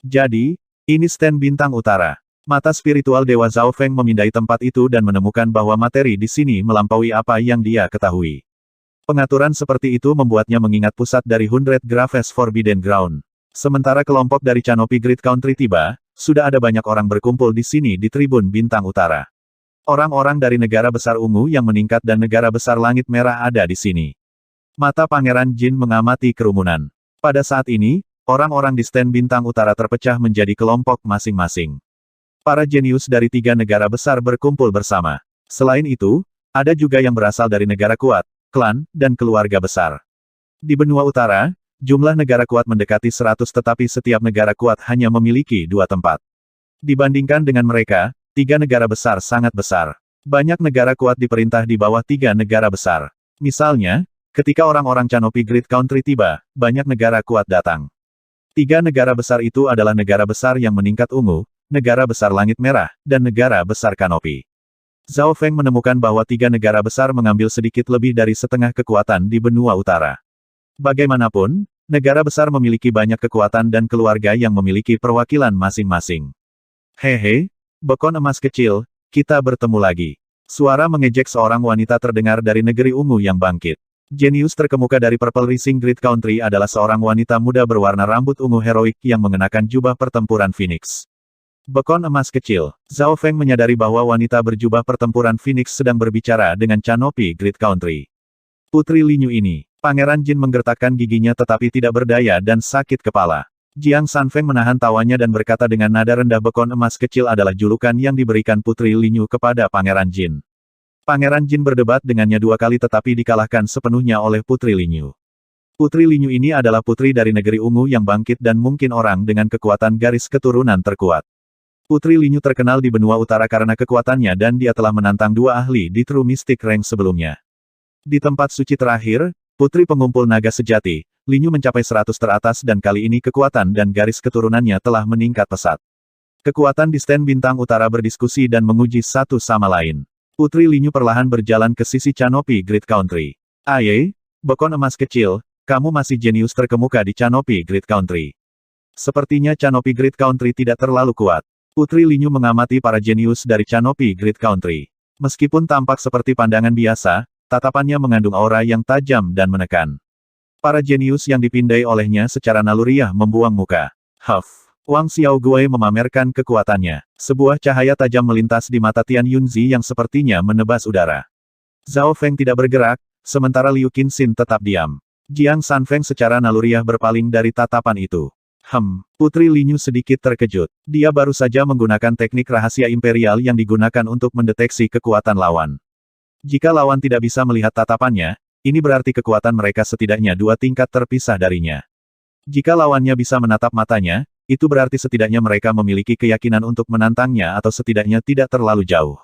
Jadi, ini stand bintang utara. Mata spiritual Dewa Zhao Feng memindai tempat itu dan menemukan bahwa materi di sini melampaui apa yang dia ketahui. Pengaturan seperti itu membuatnya mengingat pusat dari 100 Graves Forbidden Ground. Sementara kelompok dari Canopy Great Country tiba, sudah ada banyak orang berkumpul di sini di tribun bintang utara. Orang-orang dari negara besar ungu yang meningkat dan negara besar langit merah ada di sini. Mata Pangeran Jin mengamati kerumunan. Pada saat ini, orang-orang di stand bintang utara terpecah menjadi kelompok masing-masing. Para jenius dari 3 negara besar berkumpul bersama. Selain itu, ada juga yang berasal dari negara kuat, klan, dan keluarga besar. Di benua utara, jumlah negara kuat mendekati 100 tetapi setiap negara kuat hanya memiliki 2 tempat. Dibandingkan dengan mereka, 3 negara besar sangat besar. Banyak negara kuat diperintah di bawah 3 negara besar. Misalnya, ketika orang-orang Canopy Great Country tiba, banyak negara kuat datang. 3 negara besar itu adalah negara besar yang meningkat ungu, negara besar langit merah, dan negara besar Canopy. Zhao Feng menemukan bahwa 3 negara besar mengambil sedikit lebih dari setengah kekuatan di benua utara. Bagaimanapun, negara besar memiliki banyak kekuatan dan keluarga yang memiliki perwakilan masing-masing. Hehe, bekon emas kecil, kita bertemu lagi. Suara mengejek seorang wanita terdengar dari negeri ungu yang bangkit. Jenius terkemuka dari Purple Rising Great Country adalah seorang wanita muda berwarna rambut ungu heroik yang mengenakan jubah pertempuran Phoenix. Bekon emas kecil, Zhao Feng menyadari bahwa wanita berjubah pertempuran Phoenix sedang berbicara dengan Canopy Great Country. Putri Linyu ini, Pangeran Jin menggertakkan giginya tetapi tidak berdaya dan sakit kepala. Jiang Sanfeng menahan tawanya dan berkata dengan nada rendah bekon emas kecil adalah julukan yang diberikan Putri Linyu kepada Pangeran Jin. Pangeran Jin berdebat dengannya 2 kali tetapi dikalahkan sepenuhnya oleh Putri Linyu. Putri Linyu ini adalah putri dari negeri ungu yang bangkit dan mungkin orang dengan kekuatan garis keturunan terkuat. Putri Linyu terkenal di benua utara karena kekuatannya dan dia telah menantang 2 ahli di True Mystic Rank sebelumnya. Di tempat suci terakhir, putri pengumpul naga sejati, Linyu mencapai 100 teratas dan kali ini kekuatan dan garis keturunannya telah meningkat pesat. Kekuatan di stand bintang utara berdiskusi dan menguji satu sama lain. Putri Linyu perlahan berjalan ke sisi Canopy Great Country. Aye, bekon emas kecil, kamu masih jenius terkemuka di Canopy Great Country. Sepertinya Canopy Great Country tidak terlalu kuat. Putri Linyu mengamati para jenius dari Canopy Great Country. Meskipun tampak seperti pandangan biasa, tatapannya mengandung aura yang tajam dan menekan. Para jenius yang dipindai olehnya secara naluriah membuang muka. Wang Xiaoguai memamerkan kekuatannya. Sebuah cahaya tajam melintas di mata Tian Yunzi yang sepertinya menebas udara. Zhao Feng tidak bergerak, sementara Liu Qinxin tetap diam. Jiang Sanfeng secara naluriah berpaling dari tatapan itu. Putri Linyu sedikit terkejut. Dia baru saja menggunakan teknik rahasia imperial yang digunakan untuk mendeteksi kekuatan lawan. Jika lawan tidak bisa melihat tatapannya, ini berarti kekuatan mereka setidaknya 2 tingkat terpisah darinya. Jika lawannya bisa menatap matanya, itu berarti setidaknya mereka memiliki keyakinan untuk menantangnya atau setidaknya tidak terlalu jauh.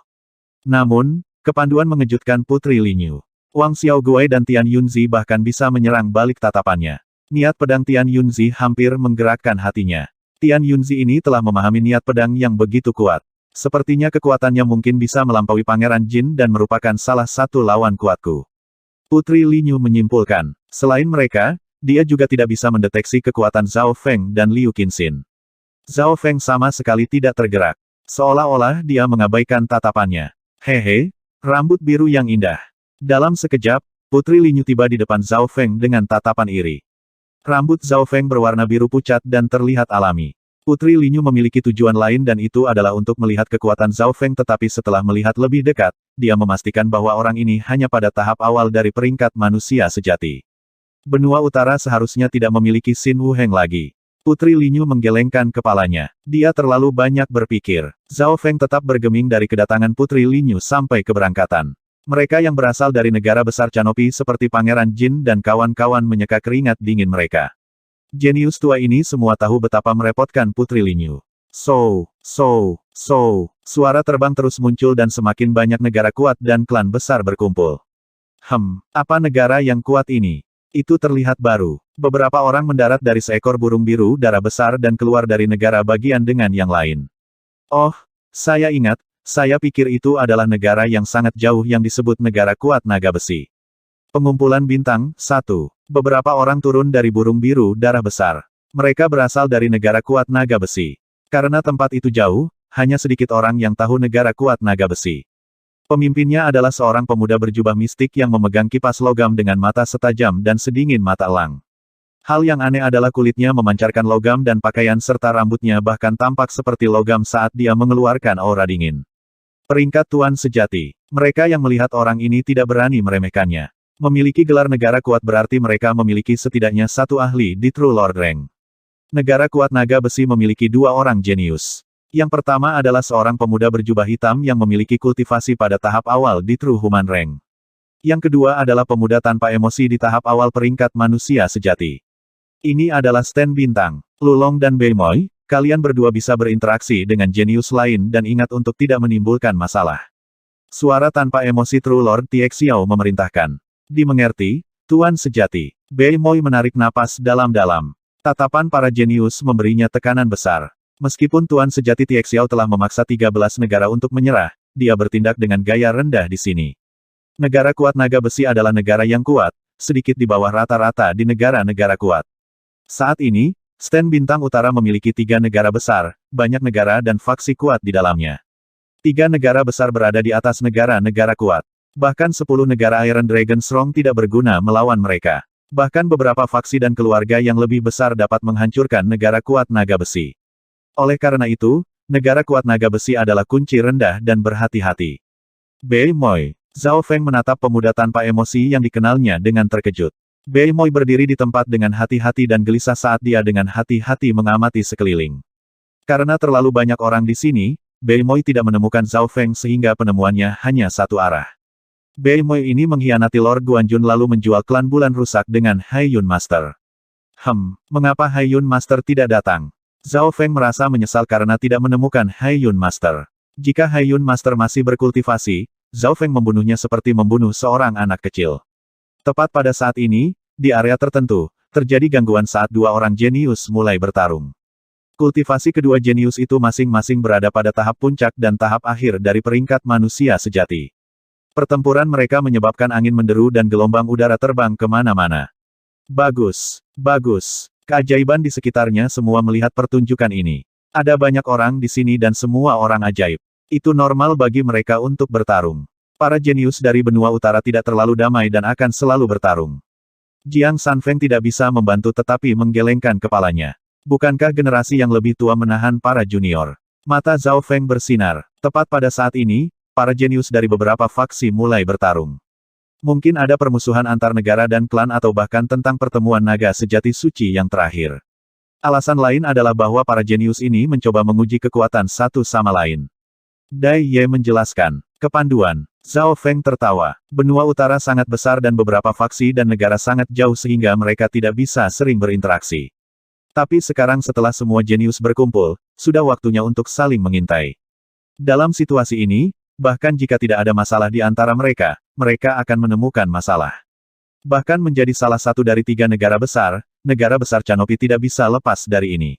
Namun, kepanduan mengejutkan Putri Linyu. Wang Xiaoguai dan Tian Yunzi bahkan bisa menyerang balik tatapannya. Niat pedang Tian Yunzi hampir menggerakkan hatinya. Tian Yunzi ini telah memahami niat pedang yang begitu kuat. Sepertinya kekuatannya mungkin bisa melampaui Pangeran Jin dan merupakan salah satu lawan kuatku. Putri Linyu menyimpulkan. Selain mereka, dia juga tidak bisa mendeteksi kekuatan Zhao Feng dan Liu Qinxin. Zhao Feng sama sekali tidak tergerak. Seolah-olah dia mengabaikan tatapannya. Hehe, rambut biru yang indah. Dalam sekejap, Putri Linyu tiba di depan Zhao Feng dengan tatapan iri. Rambut Zhao Feng berwarna biru pucat dan terlihat alami. Putri Linyu memiliki tujuan lain dan itu adalah untuk melihat kekuatan Zhao Feng tetapi setelah melihat lebih dekat, dia memastikan bahwa orang ini hanya pada tahap awal dari peringkat manusia sejati. Benua Utara seharusnya tidak memiliki Xin Wuheng lagi. Putri Linyu menggelengkan kepalanya. Dia terlalu banyak berpikir. Zhao Feng tetap bergeming dari kedatangan Putri Linyu sampai keberangkatan. Mereka yang berasal dari negara besar Canopy seperti Pangeran Jin dan kawan-kawan menyeka keringat dingin mereka. Jenius tua ini semua tahu betapa merepotkan Putri Linyu. Suara terbang terus muncul dan semakin banyak negara kuat dan klan besar berkumpul. Apa negara yang kuat ini? Itu terlihat baru. Beberapa orang mendarat dari seekor burung biru darah besar dan keluar dari negara bagian dengan yang lain. Oh, saya ingat, saya pikir itu adalah negara yang sangat jauh yang disebut negara kuat naga besi. Pengumpulan bintang, 1. Beberapa orang turun dari burung biru darah besar. Mereka berasal dari negara kuat naga besi. Karena tempat itu jauh, hanya sedikit orang yang tahu negara kuat naga besi. Pemimpinnya adalah seorang pemuda berjubah mistik yang memegang kipas logam dengan mata setajam dan sedingin mata elang. Hal yang aneh adalah kulitnya memancarkan logam dan pakaian serta rambutnya bahkan tampak seperti logam saat dia mengeluarkan aura dingin. Peringkat Tuan Sejati. Mereka yang melihat orang ini tidak berani meremehkannya. Memiliki gelar negara kuat berarti mereka memiliki setidaknya satu ahli di True Lord Rank. Negara kuat naga besi memiliki 2 orang jenius. Yang pertama adalah seorang pemuda berjubah hitam yang memiliki kultivasi pada tahap awal di True Human Rank. Yang kedua adalah pemuda tanpa emosi di tahap awal peringkat manusia sejati. Ini adalah Stan Bintang. Lulong dan Beimoy, kalian berdua bisa berinteraksi dengan jenius lain dan ingat untuk tidak menimbulkan masalah. Suara tanpa emosi True Lord Tiexiao memerintahkan. Dimengerti, Tuan Sejati. Beimoy menarik napas dalam-dalam. Tatapan para jenius memberinya tekanan besar. Meskipun Tuan Sejati Tiexiao telah memaksa 13 negara untuk menyerah, dia bertindak dengan gaya rendah di sini. Negara kuat naga besi adalah negara yang kuat, sedikit di bawah rata-rata di negara-negara kuat. Saat ini, Stan Bintang Utara memiliki 3 negara besar, banyak negara dan faksi kuat di dalamnya. 3 negara besar berada di atas negara-negara kuat. Bahkan 10 negara Iron Dragon Strong tidak berguna melawan mereka. Bahkan beberapa faksi dan keluarga yang lebih besar dapat menghancurkan negara kuat naga besi. Oleh karena itu, negara kuat naga besi adalah kunci rendah dan berhati-hati. Beimoy. Zhao Feng menatap pemuda tanpa emosi yang dikenalnya dengan terkejut. Beimoy berdiri di tempat dengan hati-hati dan gelisah saat dia dengan hati-hati mengamati sekeliling. Karena terlalu banyak orang di sini, Beimoy tidak menemukan Zhao Feng sehingga penemuannya hanya satu arah. Beimoy ini mengkhianati Lord Guanjun lalu menjual klan bulan rusak dengan Haiyun Master. Mengapa Haiyun Master tidak datang? Zhao Feng merasa menyesal karena tidak menemukan Haiyun Master. Jika Haiyun Master masih berkultivasi, Zhao Feng membunuhnya seperti membunuh seorang anak kecil. Tepat pada saat ini, di area tertentu, terjadi gangguan saat 2 orang jenius mulai bertarung. Kultivasi kedua jenius itu masing-masing berada pada tahap puncak dan tahap akhir dari peringkat manusia sejati. Pertempuran mereka menyebabkan angin menderu dan gelombang udara terbang kemana-mana. Bagus. Keajaiban di sekitarnya semua melihat pertunjukan ini. Ada banyak orang di sini dan semua orang ajaib. Itu normal bagi mereka untuk bertarung. Para jenius dari benua utara tidak terlalu damai dan akan selalu bertarung. Jiang Sanfeng tidak bisa membantu tetapi menggelengkan kepalanya. Bukankah generasi yang lebih tua menahan para junior? Mata Zhao Feng bersinar. Tepat pada saat ini, para jenius dari beberapa faksi mulai bertarung. Mungkin ada permusuhan antar negara dan klan atau bahkan tentang pertemuan naga sejati suci yang terakhir. Alasan lain adalah bahwa para jenius ini mencoba menguji kekuatan satu sama lain. Dai Ye menjelaskan. Kepanduan. Zhao Feng tertawa. Benua utara sangat besar dan beberapa faksi dan negara sangat jauh sehingga mereka tidak bisa sering berinteraksi. Tapi sekarang setelah semua jenius berkumpul, sudah waktunya untuk saling mengintai. Dalam situasi ini, bahkan jika tidak ada masalah di antara mereka, mereka akan menemukan masalah. Bahkan menjadi salah satu dari 3 negara besar Canopi tidak bisa lepas dari ini.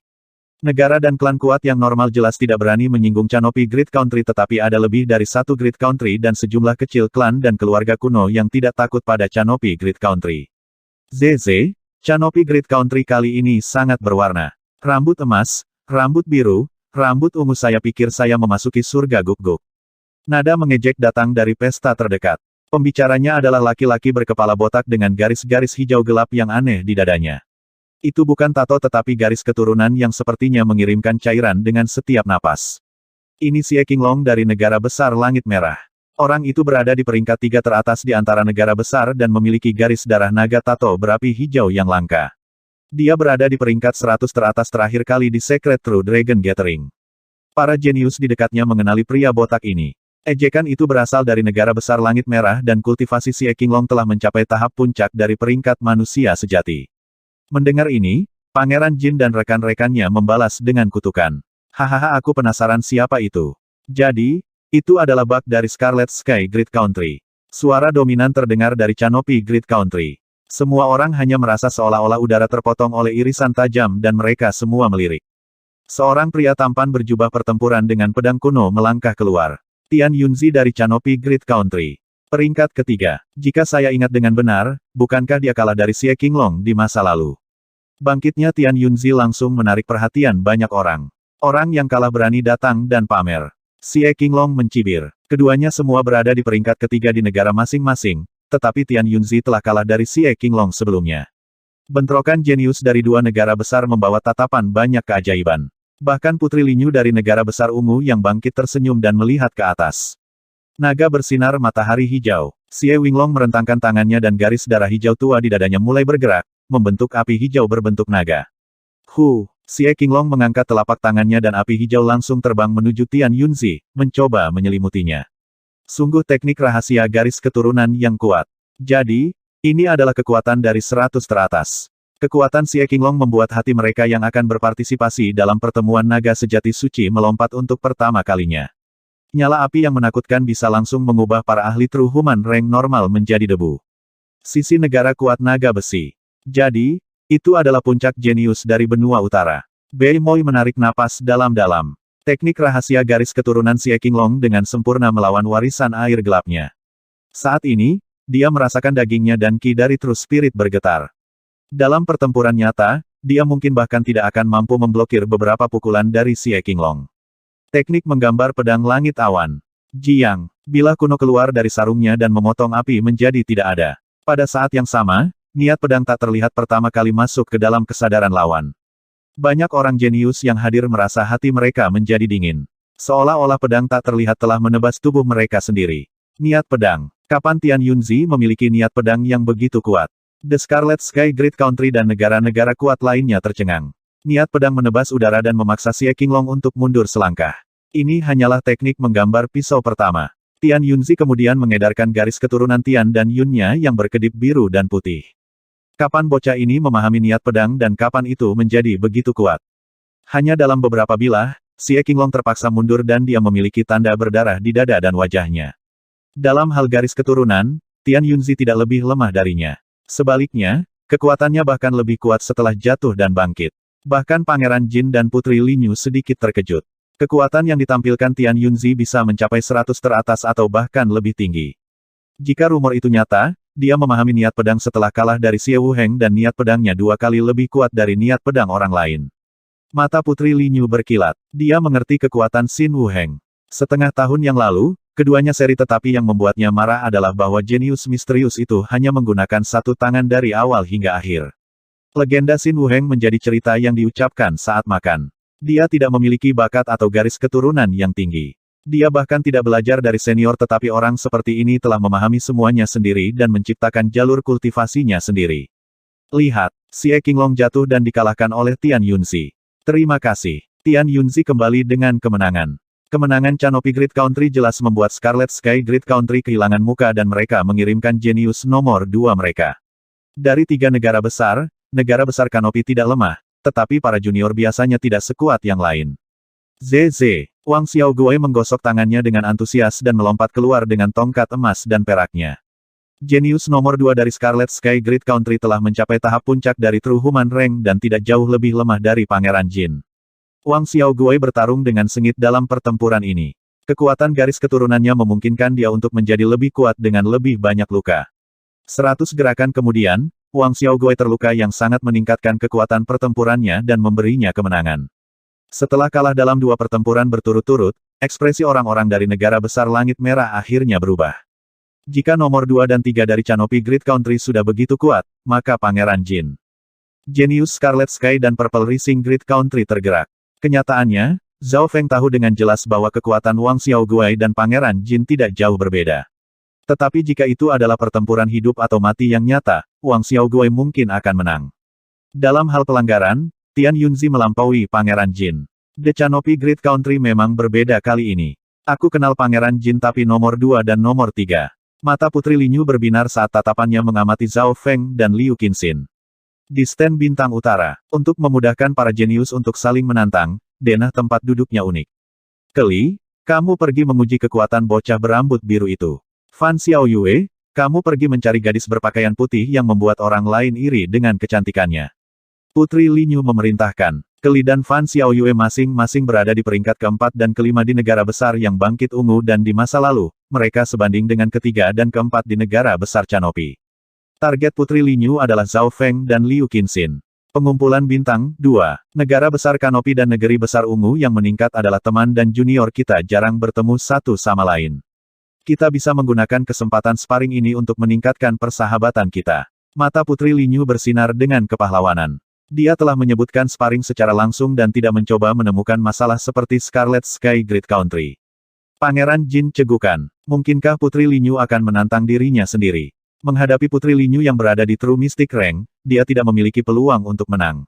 Negara dan klan kuat yang normal jelas tidak berani menyinggung Canopi Great Country tetapi ada lebih dari 1 Great Country dan sejumlah kecil klan dan keluarga kuno yang tidak takut pada Canopi Great Country. ZZ, Canopi Great Country kali ini sangat berwarna. Rambut emas, rambut biru, rambut ungu saya pikir saya memasuki surga guk-guk. Nada mengejek datang dari pesta terdekat. Pembicaranya adalah laki-laki berkepala botak dengan garis-garis hijau gelap yang aneh di dadanya. Itu bukan tato tetapi garis keturunan yang sepertinya mengirimkan cairan dengan setiap napas. Ini Xie Qinglong dari negara besar Langit Merah. Orang itu berada di peringkat 3 teratas di antara negara besar dan memiliki garis darah naga tato berapi hijau yang langka. Dia berada di peringkat 100 teratas terakhir kali di Secret True Dragon Gathering. Para jenius di dekatnya mengenali pria botak ini. Ejekan itu berasal dari negara besar Langit Merah dan kultivasi Xie Qinglong telah mencapai tahap puncak dari peringkat manusia sejati. Mendengar ini, Pangeran Jin dan rekan-rekannya membalas dengan kutukan. Hahaha aku penasaran siapa itu. Jadi, itu adalah bug dari Scarlet Sky Great Country. Suara dominan terdengar dari Canopy Grid Country. Semua orang hanya merasa seolah-olah udara terpotong oleh irisan tajam dan mereka semua melirik. Seorang pria tampan berjubah pertempuran dengan pedang kuno melangkah keluar. Tian Yunzi dari Canopy Grid Country. Peringkat ketiga. Jika saya ingat dengan benar, bukankah dia kalah dari Xie Qinglong di masa lalu? Bangkitnya Tian Yunzi langsung menarik perhatian banyak orang. Orang yang kalah berani datang dan pamer. Xie Qinglong mencibir. Keduanya semua berada di peringkat ketiga di negara masing-masing, tetapi Tian Yunzi telah kalah dari Xie Qinglong sebelumnya. Bentrokan jenius dari dua negara besar membawa tatapan banyak keajaiban. Bahkan Putri Linyu dari negara besar ungu yang bangkit tersenyum dan melihat ke atas. Naga bersinar matahari hijau. Xie Winglong merentangkan tangannya dan garis darah hijau tua di dadanya mulai bergerak, membentuk api hijau berbentuk naga. Xie Qinglong mengangkat telapak tangannya dan api hijau langsung terbang menuju Tian Yunzi, mencoba menyelimutinya. Sungguh teknik rahasia garis keturunan yang kuat. Jadi, ini adalah kekuatan dari 100 teratas. Kekuatan Xie Qinglong membuat hati mereka yang akan berpartisipasi dalam pertemuan naga sejati suci melompat untuk pertama kalinya. Nyala api yang menakutkan bisa langsung mengubah para ahli True Human rank normal menjadi debu. Sisi negara kuat naga besi. Jadi, itu adalah puncak jenius dari benua utara. Bei Moi menarik napas dalam-dalam. Teknik rahasia garis keturunan Xie Qinglong dengan sempurna melawan warisan air gelapnya. Saat ini, dia merasakan dagingnya dan ki dari True Spirit bergetar. Dalam pertempuran nyata, dia mungkin bahkan tidak akan mampu memblokir beberapa pukulan dari Xie Qinglong. Teknik menggambar pedang langit awan. Jiang, bilah kuno keluar dari sarungnya dan memotong api menjadi tidak ada. Pada saat yang sama, niat pedang tak terlihat pertama kali masuk ke dalam kesadaran lawan. Banyak orang jenius yang hadir merasa hati mereka menjadi dingin. Seolah-olah pedang tak terlihat telah menebas tubuh mereka sendiri. Niat pedang. Kapan Tian Yunzi memiliki niat pedang yang begitu kuat? The Scarlet Sky Grid Country dan negara-negara kuat lainnya tercengang. Niat pedang menebas udara dan memaksa Xie Qinglong untuk mundur selangkah. Ini hanyalah teknik menggambar pisau pertama. Tian Yunzi kemudian mengedarkan garis keturunan Tian dan Yunnya yang berkedip biru dan putih. Kapan bocah ini memahami niat pedang dan kapan itu menjadi begitu kuat? Hanya dalam beberapa bilah, Xie Qinglong terpaksa mundur dan dia memiliki tanda berdarah di dada dan wajahnya. Dalam hal garis keturunan, Tian Yunzi tidak lebih lemah darinya. Sebaliknya, kekuatannya bahkan lebih kuat setelah jatuh dan bangkit. Bahkan Pangeran Jin dan Putri Linyu sedikit terkejut. Kekuatan yang ditampilkan Tian Yunzi bisa mencapai 100 teratas atau bahkan lebih tinggi. Jika rumor itu nyata, dia memahami niat pedang setelah kalah dari Xie Wuheng dan niat pedangnya 2 kali lebih kuat dari niat pedang orang lain. Mata Putri Linyu berkilat. Dia mengerti kekuatan Xin Wuheng. Setengah tahun yang lalu, keduanya seri tetapi yang membuatnya marah adalah bahwa jenius misterius itu hanya menggunakan satu tangan dari awal hingga akhir. Legenda Xin Wuheng menjadi cerita yang diucapkan saat makan. Dia tidak memiliki bakat atau garis keturunan yang tinggi. Dia bahkan tidak belajar dari senior tetapi orang seperti ini telah memahami semuanya sendiri dan menciptakan jalur kultivasinya sendiri. Lihat, Xie Qinglong jatuh dan dikalahkan oleh Tian Yunzi. Terima kasih. Tian Yunzi kembali dengan kemenangan. Kemenangan Canopy Grid Country jelas membuat Scarlet Sky Grid Country kehilangan muka dan mereka mengirimkan jenius nomor 2 mereka. Dari 3 negara besar Canopy tidak lemah, tetapi para junior biasanya tidak sekuat yang lain. ZZ, Wang Xiaoguai menggosok tangannya dengan antusias dan melompat keluar dengan tongkat emas dan peraknya. Jenius nomor 2 dari Scarlet Sky Grid Country telah mencapai tahap puncak dari True Human Rank dan tidak jauh lebih lemah dari Pangeran Jin. Wang Xiaoguai bertarung dengan sengit dalam pertempuran ini. Kekuatan garis keturunannya memungkinkan dia untuk menjadi lebih kuat dengan lebih banyak luka. 100 gerakan kemudian, Wang Xiaoguai terluka yang sangat meningkatkan kekuatan pertempurannya dan memberinya kemenangan. Setelah kalah dalam 2 pertempuran berturut-turut, ekspresi orang-orang dari negara besar langit merah akhirnya berubah. Jika nomor 2 dan 3 dari Canopy Grid Country sudah begitu kuat, maka Pangeran Jin, jenius Scarlet Sky dan Purple Rising Grid Country tergerak. Kenyataannya, Zhao Feng tahu dengan jelas bahwa kekuatan Wang Xiaoguai dan Pangeran Jin tidak jauh berbeda. Tetapi jika itu adalah pertempuran hidup atau mati yang nyata, Wang Xiaoguai mungkin akan menang. Dalam hal pelanggaran, Tian Yunzi melampaui Pangeran Jin. The Canopy Grid Country memang berbeda kali ini. Aku kenal Pangeran Jin tapi nomor 2 dan nomor 3. Mata Putri Linyu berbinar saat tatapannya mengamati Zhao Feng dan Liu Qinxin. Di stand bintang utara, untuk memudahkan para jenius untuk saling menantang, denah tempat duduknya unik. Keli, kamu pergi menguji kekuatan bocah berambut biru itu. Fan Xiaoyue, kamu pergi mencari gadis berpakaian putih yang membuat orang lain iri dengan kecantikannya. Putri Linyu memerintahkan. Keli dan Fan Xiaoyue masing-masing berada di peringkat keempat dan kelima di negara besar yang bangkit ungu dan di masa lalu, mereka sebanding dengan ketiga dan keempat di negara besar Canopi. Target Putri Linyu adalah Zhao Feng dan Liu Qinxin. Pengumpulan bintang, 2. Negara besar Kanopi dan negeri besar ungu yang meningkat adalah teman dan junior kita jarang bertemu satu sama lain. Kita bisa menggunakan kesempatan sparring ini untuk meningkatkan persahabatan kita. Mata Putri Linyu bersinar dengan kepahlawanan. Dia telah menyebutkan sparring secara langsung dan tidak mencoba menemukan masalah seperti Scarlet Sky Great Country. Pangeran Jin cegukan. Mungkinkah Putri Linyu akan menantang dirinya sendiri? Menghadapi Putri Linyu yang berada di True Mystic Rank, dia tidak memiliki peluang untuk menang.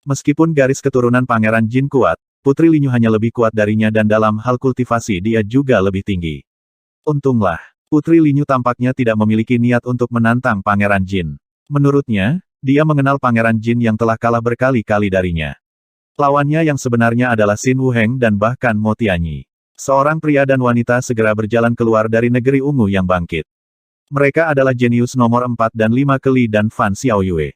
Meskipun garis keturunan Pangeran Jin kuat, Putri Linyu hanya lebih kuat darinya dan dalam hal kultivasi dia juga lebih tinggi. Untunglah, Putri Linyu tampaknya tidak memiliki niat untuk menantang Pangeran Jin. Menurutnya, dia mengenal Pangeran Jin yang telah kalah berkali-kali darinya. Lawannya yang sebenarnya adalah Xin Wuheng dan bahkan Mo Tianyi. Seorang pria dan wanita segera berjalan keluar dari negeri ungu yang bangkit. Mereka adalah jenius nomor 4 dan 5 Keli dan Fan Xiaoyue.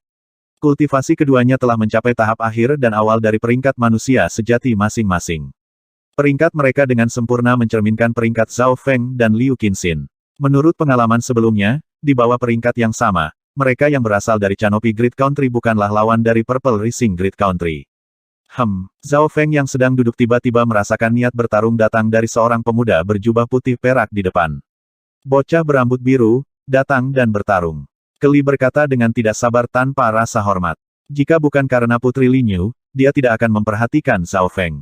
Kultivasi keduanya telah mencapai tahap akhir dan awal dari peringkat manusia sejati masing-masing. Peringkat mereka dengan sempurna mencerminkan peringkat Zhao Feng dan Liu Qinxin. Menurut pengalaman sebelumnya, di bawah peringkat yang sama, mereka yang berasal dari Canopi Great Country bukanlah lawan dari Purple Rising Great Country. Zhao Feng yang sedang duduk tiba-tiba merasakan niat bertarung datang dari seorang pemuda berjubah putih perak di depan. Bocah berambut biru, datang dan bertarung. Keli berkata dengan tidak sabar tanpa rasa hormat. Jika bukan karena Putri Linyu, dia tidak akan memperhatikan Zhao Feng.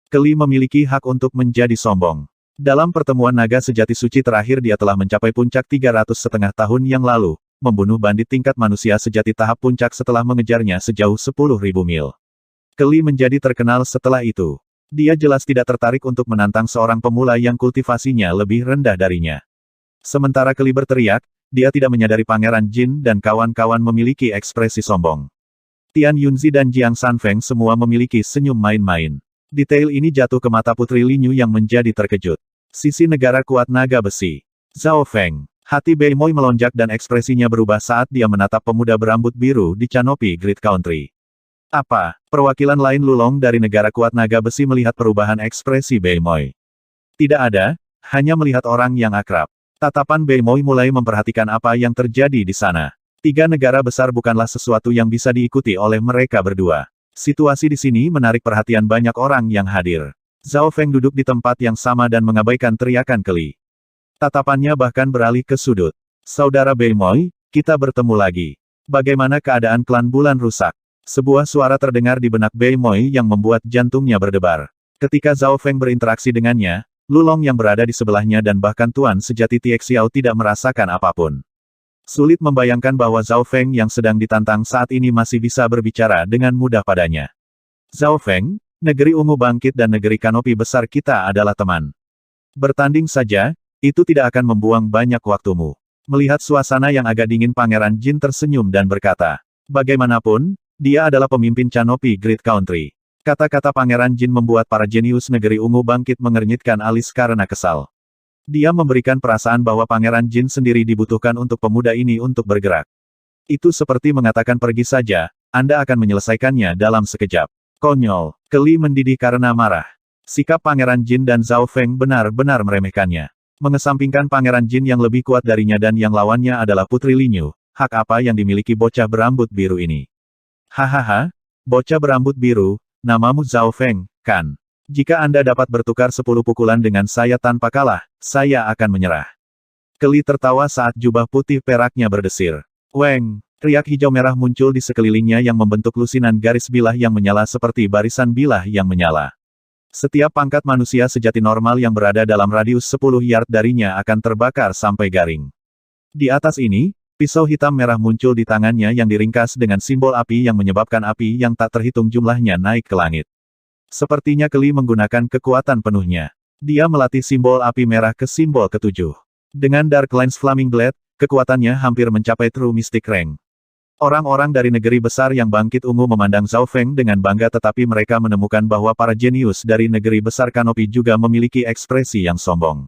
Keli memiliki hak untuk menjadi sombong. Dalam pertemuan naga sejati suci terakhir dia telah mencapai puncak 300,5 tahun yang lalu, membunuh bandit tingkat manusia sejati tahap puncak setelah mengejarnya sejauh 10.000 mil. Keli menjadi terkenal setelah itu. Dia jelas tidak tertarik untuk menantang seorang pemula yang kultivasinya lebih rendah darinya. Sementara Keli berteriak, dia tidak menyadari Pangeran Jin dan kawan-kawan memiliki ekspresi sombong. Tian Yunzi dan Jiang Sanfeng semua memiliki senyum main-main. Detail ini jatuh ke mata Putri Linyu yang menjadi terkejut. Sisi negara kuat naga besi. Zhao Feng. Hati Bei Moi melonjak dan ekspresinya berubah saat dia menatap pemuda berambut biru di Canopi Great Country. Apa? Perwakilan lain Lulong dari negara kuat naga besi melihat perubahan ekspresi Bei Moi. Tidak ada, hanya melihat orang yang akrab. Tatapan Bei Moi mulai memperhatikan apa yang terjadi di sana. 3 negara besar bukanlah sesuatu yang bisa diikuti oleh mereka berdua. Situasi di sini menarik perhatian banyak orang yang hadir. Zhao Feng duduk di tempat yang sama dan mengabaikan teriakan Keli. Tatapannya bahkan beralih ke sudut. Saudara Bei Moi, kita bertemu lagi. Bagaimana keadaan klan bulan rusak? Sebuah suara terdengar di benak Bei Moi yang membuat jantungnya berdebar. Ketika Zhao Feng berinteraksi dengannya, Lulong yang berada di sebelahnya dan bahkan Tuan sejati Tie Xiao tidak merasakan apapun. Sulit membayangkan bahwa Zhao Feng yang sedang ditantang saat ini masih bisa berbicara dengan mudah padanya. Zhao Feng, negeri ungu bangkit dan negeri kanopi besar kita adalah teman. Bertanding saja, itu tidak akan membuang banyak waktumu. Melihat suasana yang agak dingin Pangeran Jin tersenyum dan berkata, bagaimanapun, dia adalah pemimpin Canopi Great Country. Kata-kata Pangeran Jin membuat para jenius negeri ungu bangkit mengernyitkan alis karena kesal. Dia memberikan perasaan bahwa Pangeran Jin sendiri dibutuhkan untuk pemuda ini untuk bergerak. Itu seperti mengatakan pergi saja, Anda akan menyelesaikannya dalam sekejap. Konyol. Keli mendidih karena marah. Sikap Pangeran Jin dan Zhao Feng benar-benar meremehkannya. Mengesampingkan Pangeran Jin yang lebih kuat darinya dan yang lawannya adalah Putri Linyu, hak apa yang dimiliki bocah berambut biru ini? Hahaha, bocah berambut biru, namamu Zhao Feng, kan? Jika Anda dapat bertukar 10 pukulan dengan saya tanpa kalah, saya akan menyerah. Keli tertawa saat jubah putih peraknya berdesir. Weng, riak hijau merah muncul di sekelilingnya yang membentuk lusinan garis bilah yang menyala seperti barisan bilah yang menyala. Setiap pangkat manusia sejati normal yang berada dalam radius 10 yard darinya akan terbakar sampai garing. Di atas ini, pisau hitam merah muncul di tangannya yang diringkas dengan simbol api yang menyebabkan api yang tak terhitung jumlahnya naik ke langit. Sepertinya Keli menggunakan kekuatan penuhnya. Dia melatih simbol api merah ke simbol ke-7. Dengan Dark Lens Flaming Blade, kekuatannya hampir mencapai True Mystic Rank. Orang-orang dari negeri besar yang bangkit ungu memandang Zhao Feng dengan bangga tetapi mereka menemukan bahwa para jenius dari negeri besar kanopi juga memiliki ekspresi yang sombong.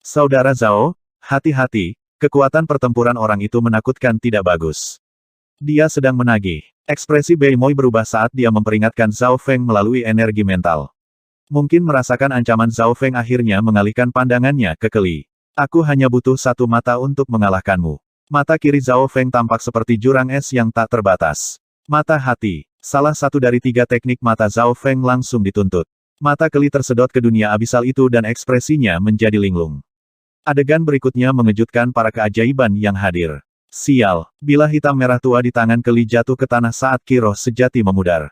Saudara Zhao, Hati-hati, kekuatan pertempuran orang itu menakutkan tidak bagus. Dia sedang menagih. Ekspresi Bei Moi berubah saat dia memperingatkan Zhao Feng melalui energi mental. Mungkin merasakan ancaman Zhao Feng akhirnya mengalihkan pandangannya ke Keli. Aku hanya butuh satu mata untuk mengalahkanmu. Mata kiri Zhao Feng tampak seperti jurang es yang tak terbatas. Mata hati. Salah satu dari 3 teknik mata Zhao Feng langsung dituntut. Mata Keli tersedot ke dunia abisal itu dan ekspresinya menjadi linglung. Adegan berikutnya mengejutkan para keajaiban yang hadir. Sial, bilah hitam merah tua di tangan Keli jatuh ke tanah saat kiroh sejati memudar.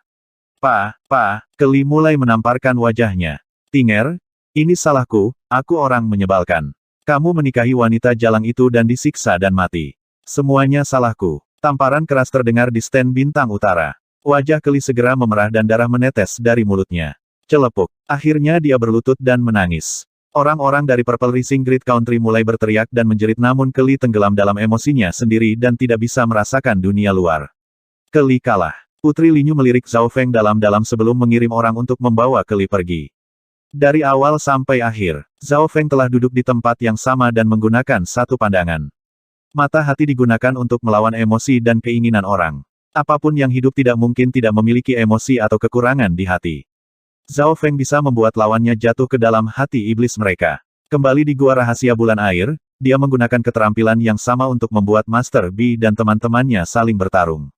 Keli mulai menamparkan wajahnya. Tinger, ini salahku, aku orang menyebalkan. Kamu menikahi wanita jalang itu dan disiksa dan mati. Semuanya salahku. Tamparan keras terdengar di stand bintang utara. Wajah Keli segera memerah dan darah menetes dari mulutnya. Celepuk. Akhirnya dia berlutut dan menangis. Orang-orang dari Purple Rising Grid Country mulai berteriak dan menjerit namun Keli tenggelam dalam emosinya sendiri dan tidak bisa merasakan dunia luar. Keli kalah. Putri Linyu melirik Zhao Feng dalam-dalam sebelum mengirim orang untuk membawa Keli pergi. Dari awal sampai akhir, Zhao Feng telah duduk di tempat yang sama dan menggunakan satu pandangan. Mata hati digunakan untuk melawan emosi dan keinginan orang. Apapun yang hidup tidak mungkin tidak memiliki emosi atau kekurangan di hati. Zhao Feng bisa membuat lawannya jatuh ke dalam hati iblis mereka. Kembali di Gua Rahasia Bulan Air, dia menggunakan keterampilan yang sama untuk membuat Master B dan teman-temannya saling bertarung.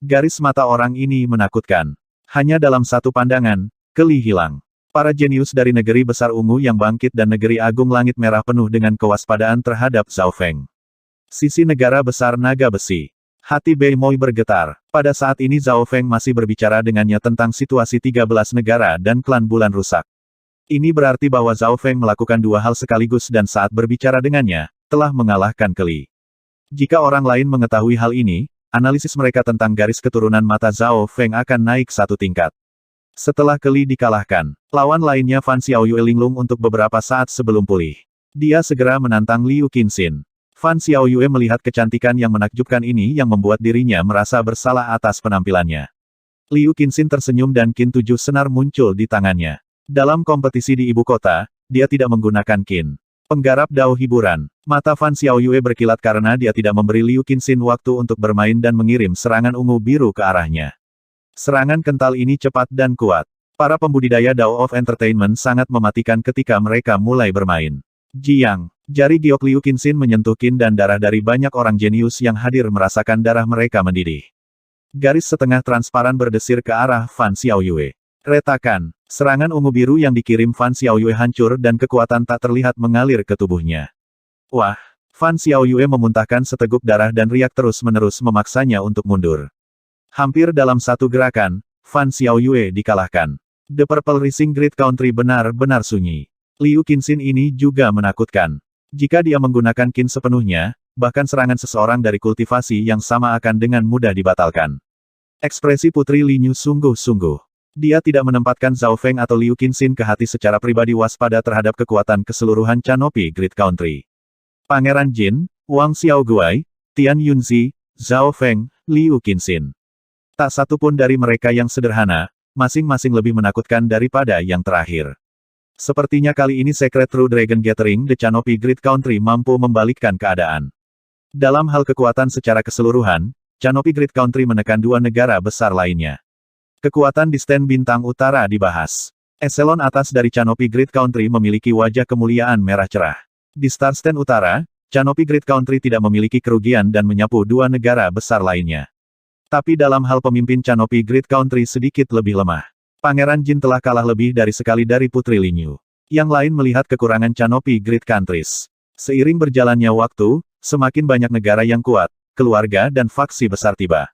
Garis mata orang ini menakutkan. Hanya dalam satu pandangan, Keli hilang. Para jenius dari negeri besar ungu yang bangkit dan negeri agung langit merah penuh dengan kewaspadaan terhadap Zhao Feng. Sisi negara besar naga besi. Hati Bei Moi bergetar. Pada saat ini Zhao Feng masih berbicara dengannya tentang situasi 13 negara dan klan bulan rusak. Ini berarti bahwa Zhao Feng melakukan 2 hal sekaligus dan saat berbicara dengannya, telah mengalahkan Keli. Jika orang lain mengetahui hal ini, analisis mereka tentang garis keturunan mata Zhao Feng akan naik 1 tingkat. Setelah Keli dikalahkan, lawan lainnya Fan Xiaoyue linglung untuk beberapa saat sebelum pulih. Dia segera menantang Liu Qinxin. Fan Xiaoyue melihat kecantikan yang menakjubkan ini yang membuat dirinya merasa bersalah atas penampilannya. Liu Qinxin tersenyum dan Qin 7 senar muncul di tangannya. Dalam kompetisi di ibu kota, dia tidak menggunakan Qin. Penggarap dao hiburan. Mata Fan Xiaoyue berkilat karena dia tidak memberi Liu Qinxin waktu untuk bermain dan mengirim serangan ungu biru ke arahnya. Serangan kental ini cepat dan kuat. Para pembudidaya Dao of Entertainment sangat mematikan ketika mereka mulai bermain. Jiang. Jari giok Liu Qinxin menyentuh Qin dan darah dari banyak orang jenius yang hadir merasakan darah mereka mendidih. Garis setengah transparan berdesir ke arah Fan Xiaoyue. Retakan. Serangan ungu biru yang dikirim Fan Xiaoyue hancur dan kekuatan tak terlihat mengalir ke tubuhnya. Wah! Fan Xiaoyue memuntahkan seteguk darah dan riak terus-menerus memaksanya untuk mundur. Hampir dalam satu gerakan, Fan Xiaoyue dikalahkan. The Purple Rising Grid Country benar-benar sunyi. Liu Qinxin ini juga menakutkan. Jika dia menggunakan Qin sepenuhnya, bahkan serangan seseorang dari kultivasi yang sama akan dengan mudah dibatalkan. Ekspresi Putri Linyu sungguh-sungguh. Dia tidak menempatkan Zhao Feng atau Liu Qinxin ke hati secara pribadi waspada terhadap kekuatan keseluruhan Canopy Grid Country. Pangeran Jin, Wang Xiaoguai, Tian Yunzi, Zhao Feng, Liu Qinxin. Tak satu pun dari mereka yang sederhana, masing-masing lebih menakutkan daripada yang terakhir. Sepertinya kali ini Secret True Dragon Gathering The Canopy Grid Country mampu membalikkan keadaan. Dalam hal kekuatan secara keseluruhan, Canopy Grid Country menekan 2 negara besar lainnya. Kekuatan di stand bintang utara dibahas. Eselon atas dari Canopy Grid Country memiliki wajah kemuliaan merah cerah. Di Star Stand utara, Canopy Grid Country tidak memiliki kerugian dan menyapu 2 negara besar lainnya. Tapi dalam hal pemimpin Canopy Grid Country sedikit lebih lemah. Pangeran Jin telah kalah lebih dari sekali dari Putri Linyu. Yang lain melihat kekurangan Canopy Grid Countries. Seiring berjalannya waktu, semakin banyak negara yang kuat, keluarga dan faksi besar tiba.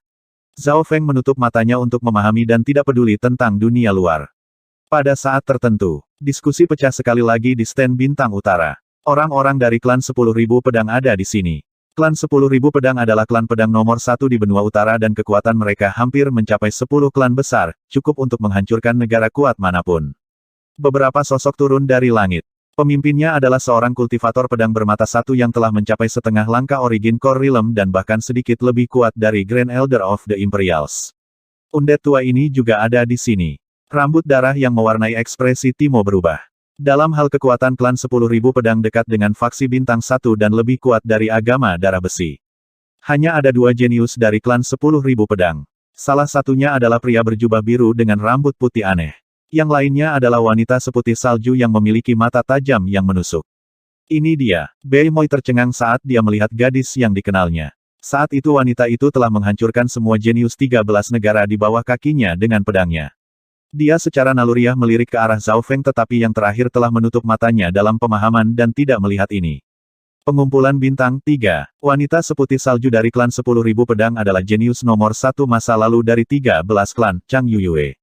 Zhao Feng menutup matanya untuk memahami dan tidak peduli tentang dunia luar. Pada saat tertentu, diskusi pecah sekali lagi di stand bintang utara. Orang-orang dari klan 10.000 pedang ada di sini. Klan 10.000 pedang adalah klan pedang nomor 1 di benua utara dan kekuatan mereka hampir mencapai 10 klan besar, cukup untuk menghancurkan negara kuat manapun. Beberapa sosok turun dari langit. Pemimpinnya adalah seorang kultivator pedang bermata satu yang telah mencapai setengah langkah Origin Core Realm dan bahkan sedikit lebih kuat dari Grand Elder of the Imperials. Undead tua ini juga ada di sini. Rambut darah yang mewarnai ekspresi Timo berubah. Dalam hal kekuatan klan 10.000 pedang dekat dengan faksi bintang 1 dan lebih kuat dari agama darah besi. Hanya ada 2 jenius dari klan 10.000 pedang. Salah satunya adalah pria berjubah biru dengan rambut putih aneh. Yang lainnya adalah wanita seputih salju yang memiliki mata tajam yang menusuk. Ini dia. Bei Moi tercengang saat dia melihat gadis yang dikenalnya. Saat itu wanita itu telah menghancurkan semua jenius 13 negara di bawah kakinya dengan pedangnya. Dia secara naluriah melirik ke arah Zhao Feng tetapi yang terakhir telah menutup matanya dalam pemahaman dan tidak melihat ini. Pengumpulan bintang 3, wanita seputih salju dari klan 10.000 pedang adalah jenius nomor 1 masa lalu dari 13 klan, Chang Yuyue.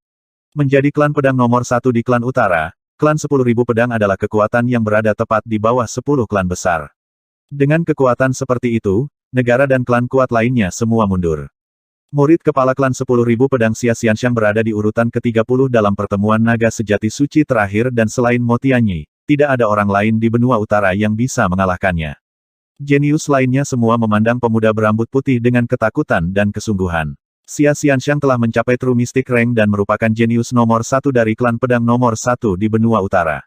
Menjadi klan pedang nomor 1 di klan utara, klan 10.000 pedang adalah kekuatan yang berada tepat di bawah 10 klan besar. Dengan kekuatan seperti itu, negara dan klan kuat lainnya semua mundur. Murid kepala klan 10.000 pedang Xia Xianxiang berada di urutan ke-30 dalam pertemuan naga sejati suci terakhir dan selain Mo Tianyi, tidak ada orang lain di benua utara yang bisa mengalahkannya. Jenius lainnya semua memandang pemuda berambut putih dengan ketakutan dan kesungguhan. Xia Xianxiang telah mencapai True Mystic Rank dan merupakan jenius nomor 1 dari klan pedang nomor 1 di benua utara.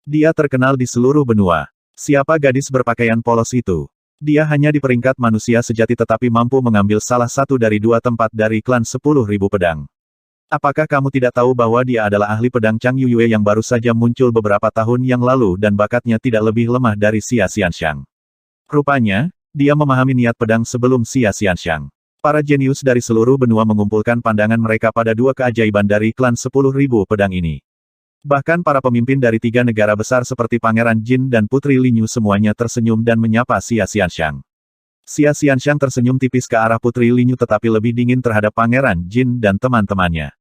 Dia terkenal di seluruh benua. Siapa gadis berpakaian polos itu? Dia hanya di peringkat manusia sejati tetapi mampu mengambil salah satu dari 2 tempat dari klan 10.000 pedang. Apakah kamu tidak tahu bahwa dia adalah ahli pedang Chang Yuyue yang baru saja muncul beberapa tahun yang lalu dan bakatnya tidak lebih lemah dari Xia Xianxiang? Rupanya, dia memahami niat pedang sebelum Xia Xianxiang. Para jenius dari seluruh benua mengumpulkan pandangan mereka pada 2 keajaiban dari klan 10.000 pedang ini. Bahkan para pemimpin dari 3 negara besar seperti Pangeran Jin dan Putri Linyu semuanya tersenyum dan menyapa Xia Xianxiang. Xia Xianxiang tersenyum tipis ke arah Putri Linyu tetapi lebih dingin terhadap Pangeran Jin dan teman-temannya.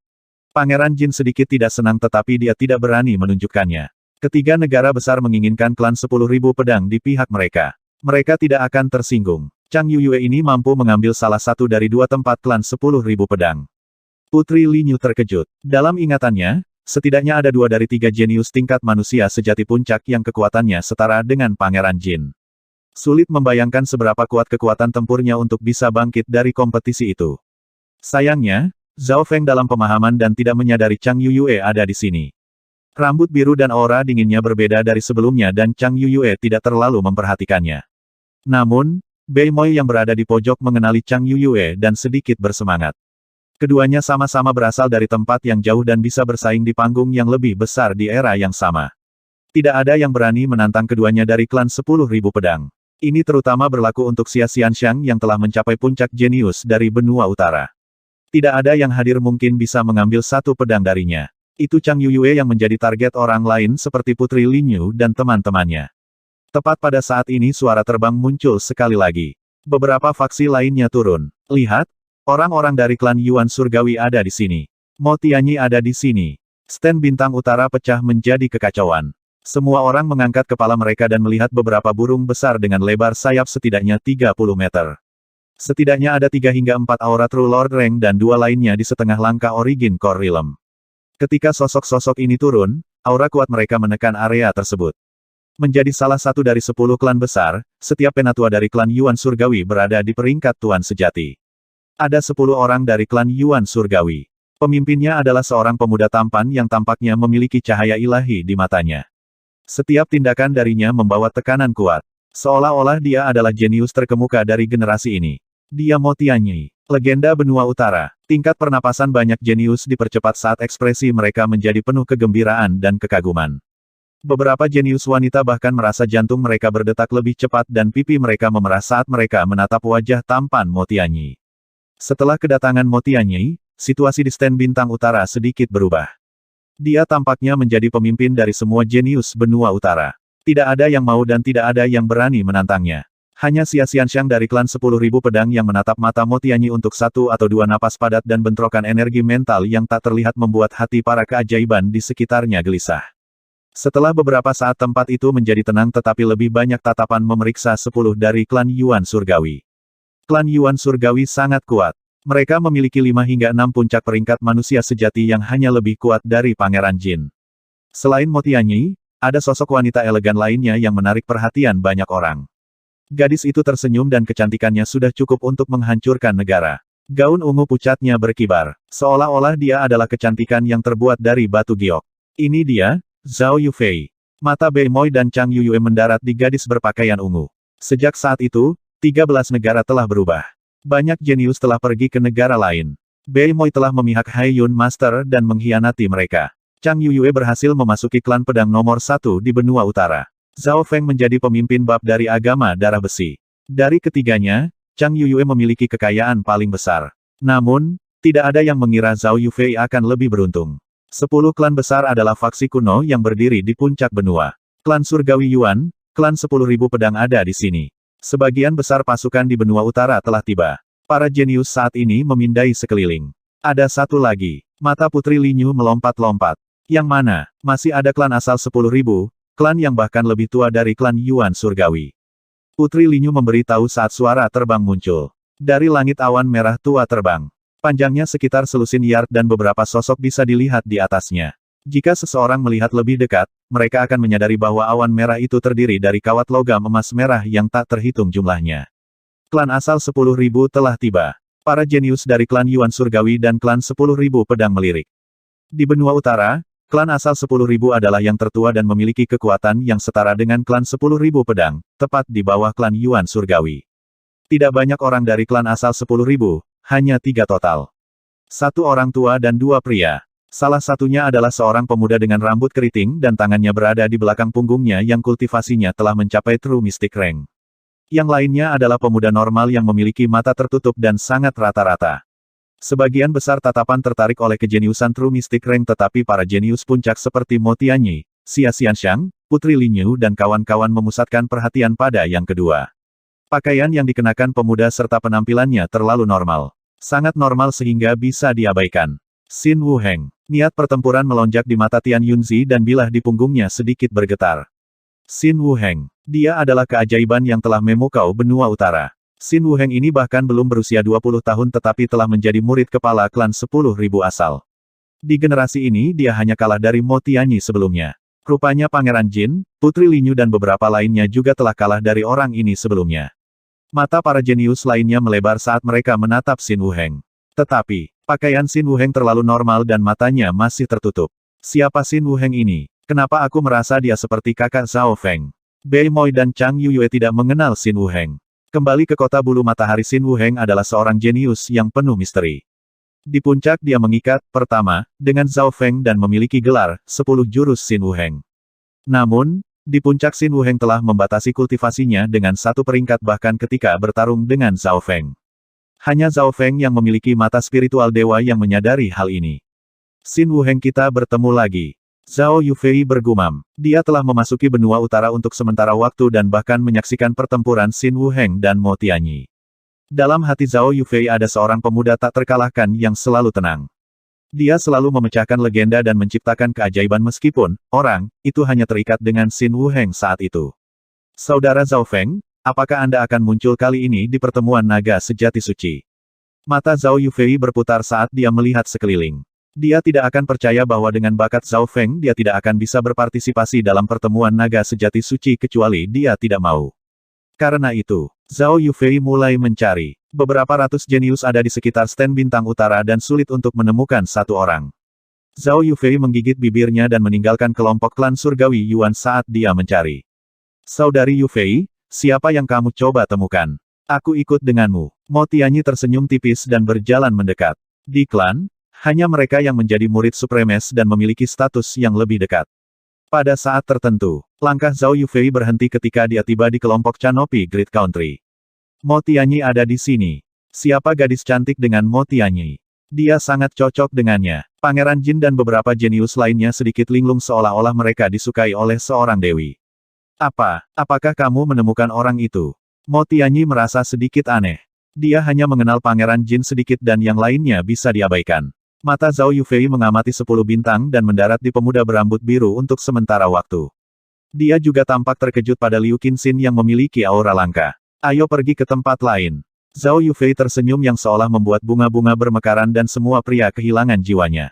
Pangeran Jin sedikit tidak senang tetapi dia tidak berani menunjukkannya. Ketiga negara besar menginginkan klan 10.000 pedang di pihak mereka. Mereka tidak akan tersinggung. Chang Yuyue ini mampu mengambil salah satu dari 2 tempat klan 10.000 pedang. Putri Linyu terkejut. Dalam ingatannya, setidaknya ada 2 dari 3 jenius tingkat manusia sejati puncak yang kekuatannya setara dengan Pangeran Jin. Sulit membayangkan seberapa kuat kekuatan tempurnya untuk bisa bangkit dari kompetisi itu. Sayangnya, Zhao Feng dalam pemahaman dan tidak menyadari Chang Yuyue ada di sini. Rambut biru dan aura dinginnya berbeda dari sebelumnya dan Chang Yuyue tidak terlalu memperhatikannya. Namun, Bei Moi yang berada di pojok mengenali Chang Yuyue dan sedikit bersemangat. Keduanya sama-sama berasal dari tempat yang jauh dan bisa bersaing di panggung yang lebih besar di era yang sama. Tidak ada yang berani menantang keduanya dari klan 10.000 pedang. Ini terutama berlaku untuk Xia Xianxiang yang telah mencapai puncak jenius dari benua utara. Tidak ada yang hadir mungkin bisa mengambil satu pedang darinya. Itu Chang Yuyue yang menjadi target orang lain seperti Putri Linyu dan teman-temannya. Tepat pada saat ini suara terbang muncul sekali lagi. Beberapa faksi lainnya turun. Lihat, orang-orang dari klan Yuan Surgawi ada di sini. Mo Tianyi ada di sini. Stand bintang utara pecah menjadi kekacauan. Semua orang mengangkat kepala mereka dan melihat beberapa burung besar dengan lebar sayap setidaknya 30 meter. Setidaknya ada 3 hingga 4 aura True Lord Rank dan 2 lainnya di setengah langkah Origin Core Realm. Ketika sosok-sosok ini turun, aura kuat mereka menekan area tersebut. Menjadi salah satu dari 10 klan besar, setiap penatua dari klan Yuan Surgawi berada di peringkat Tuan Sejati. Ada 10 orang dari klan Yuan Surgawi. Pemimpinnya adalah seorang pemuda tampan yang tampaknya memiliki cahaya ilahi di matanya. Setiap tindakan darinya membawa tekanan kuat. Seolah-olah dia adalah jenius terkemuka dari generasi ini. Dia Mo Tianyi, legenda benua utara. Tingkat pernapasan banyak jenius dipercepat saat ekspresi mereka menjadi penuh kegembiraan dan kekaguman. Beberapa jenius wanita bahkan merasa jantung mereka berdetak lebih cepat dan pipi mereka memerah saat mereka menatap wajah tampan Mo Tianyi. Setelah kedatangan Mo Tianyi, situasi di stand bintang utara sedikit berubah. Dia tampaknya menjadi pemimpin dari semua jenius benua utara. Tidak ada yang mau dan tidak ada yang berani menantangnya. Hanya Xia Xianxiang dari klan 10.000 pedang yang menatap mata Mo Tianyi untuk 1 atau 2 napas padat dan bentrokan energi mental yang tak terlihat membuat hati para keajaiban di sekitarnya gelisah. Setelah beberapa saat tempat itu menjadi tenang tetapi lebih banyak tatapan memeriksa 10 dari klan Yuan Surgawi. Klan Yuan Surgawi sangat kuat. Mereka memiliki 5 hingga 6 puncak peringkat manusia sejati yang hanya lebih kuat dari Pangeran Jin. Selain Mo Tianyi, ada sosok wanita elegan lainnya yang menarik perhatian banyak orang. Gadis itu tersenyum dan kecantikannya sudah cukup untuk menghancurkan negara. Gaun ungu pucatnya berkibar, seolah-olah dia adalah kecantikan yang terbuat dari batu giok. Ini dia, Zhao Yufei. Mata Beimoy dan Chang Yuyue mendarat di gadis berpakaian ungu. Sejak saat itu, 13 negara telah berubah. Banyak jenius telah pergi ke negara lain. Beimoy telah memihak Hai Yun Master dan mengkhianati mereka. Chang Yuyue berhasil memasuki klan pedang nomor 1 di benua utara. Zhao Feng menjadi pemimpin bab dari agama darah besi. Dari ketiganya, Chang Yuyue memiliki kekayaan paling besar. Namun, tidak ada yang mengira Zhao Yufei akan lebih beruntung. 10 klan besar adalah faksi kuno yang berdiri di puncak benua. Klan Surgawi Yuan, klan 10.000 pedang ada di sini. Sebagian besar pasukan di benua utara telah tiba. Para jenius saat ini memindai sekeliling. Ada satu lagi. Mata Putri Linyu melompat-lompat. Yang mana? Masih ada klan asal 10.000, klan yang bahkan lebih tua dari klan Yuan Surgawi. Putri Linyu memberitahu saat suara terbang muncul. Dari langit awan merah tua terbang. Panjangnya sekitar selusin yard dan beberapa sosok bisa dilihat di atasnya. Jika seseorang melihat lebih dekat, mereka akan menyadari bahwa awan merah itu terdiri dari kawat logam emas merah yang tak terhitung jumlahnya. Klan asal 10.000 telah tiba. Para jenius dari klan Yuan Surgawi dan klan 10.000 pedang melirik. Di benua utara, klan asal 10.000 adalah yang tertua dan memiliki kekuatan yang setara dengan klan 10.000 pedang, tepat di bawah klan Yuan Surgawi. Tidak banyak orang dari klan asal 10.000, hanya 3 total. 1 orang tua dan 2 pria. Salah satunya adalah seorang pemuda dengan rambut keriting dan tangannya berada di belakang punggungnya yang kultivasinya telah mencapai True Mystic Rank. Yang lainnya adalah pemuda normal yang memiliki mata tertutup dan sangat rata-rata. Sebagian besar tatapan tertarik oleh kejeniusan True Mystic Rank, tetapi para jenius puncak seperti Mo Tianyi, Xia Xianxiang, Putri Linyu dan kawan-kawan memusatkan perhatian pada yang kedua. Pakaian yang dikenakan pemuda serta penampilannya terlalu normal. Sangat normal sehingga bisa diabaikan. Xin Wuheng. Niat pertempuran melonjak di mata Tian Yunzi dan bilah di punggungnya sedikit bergetar. Xin Wuheng. Dia adalah keajaiban yang telah memukau benua utara. Xin Wuheng ini bahkan belum berusia 20 tahun tetapi telah menjadi murid kepala klan 10.000 asal. Di generasi ini dia hanya kalah dari Mo Tianyi sebelumnya. Rupanya Pangeran Jin, Putri Linyu dan beberapa lainnya juga telah kalah dari orang ini sebelumnya. Mata para jenius lainnya melebar saat mereka menatap Xin Wuheng. Tetapi, pakaian Xin Wuheng terlalu normal dan matanya masih tertutup. Siapa Xin Wuheng ini? Kenapa aku merasa dia seperti kakak Zhao Feng? Beimoy dan Chang Yuyue tidak mengenal Xin Wuheng. Kembali ke kota bulu matahari, Xin Wuheng adalah seorang jenius yang penuh misteri. Di puncak dia mengikat, pertama, dengan Zhao Feng dan memiliki gelar, 10 jurus Xin Wuheng. Namun, di puncak Xin Wuheng telah membatasi kultivasinya dengan 1 peringkat bahkan ketika bertarung dengan Zhao Feng. Hanya Zhao Feng yang memiliki mata spiritual dewa yang menyadari hal ini. Xin Wuheng, kita bertemu lagi. Zhao Yufei bergumam. Dia telah memasuki benua utara untuk sementara waktu dan bahkan menyaksikan pertempuran Xin Wuheng dan Mo Tianyi. Dalam hati Zhao Yufei ada seorang pemuda tak terkalahkan yang selalu tenang. Dia selalu memecahkan legenda dan menciptakan keajaiban meskipun, orang, itu hanya terikat dengan Xin Wuheng saat itu. Saudara Zhao Feng, apakah Anda akan muncul kali ini di pertemuan naga sejati suci? Mata Zhao Yufei berputar saat dia melihat sekeliling. Dia tidak akan percaya bahwa dengan bakat Zhao Feng dia tidak akan bisa berpartisipasi dalam pertemuan naga sejati suci kecuali dia tidak mau. Karena itu, Zhao Yufei mulai mencari. Beberapa ratus jenius ada di sekitar stand bintang utara dan sulit untuk menemukan satu orang. Zhao Yufei menggigit bibirnya dan meninggalkan kelompok klan Surgawi Yuan saat dia mencari. Saudari Yufei, siapa yang kamu coba temukan? Aku ikut denganmu. Mo Tianyi tersenyum tipis dan berjalan mendekat. Di klan, hanya mereka yang menjadi murid supremes dan memiliki status yang lebih dekat. Pada saat tertentu, langkah Zhao Yufei berhenti ketika dia tiba di kelompok Canopy Great Country. Mo Tianyi ada di sini. Siapa gadis cantik dengan Mo Tianyi? Dia sangat cocok dengannya. Pangeran Jin dan beberapa jenius lainnya sedikit linglung seolah-olah mereka disukai oleh seorang dewi. Apakah kamu menemukan orang itu? Mo Tianyi merasa sedikit aneh. Dia hanya mengenal Pangeran Jin sedikit dan yang lainnya bisa diabaikan. Mata Zhao Yufei mengamati 10 bintang dan mendarat di pemuda berambut biru untuk sementara waktu. Dia juga tampak terkejut pada Liu Qinxin yang memiliki aura langka. Ayo pergi ke tempat lain. Zhao Yufei tersenyum yang seolah membuat bunga-bunga bermekaran dan semua pria kehilangan jiwanya.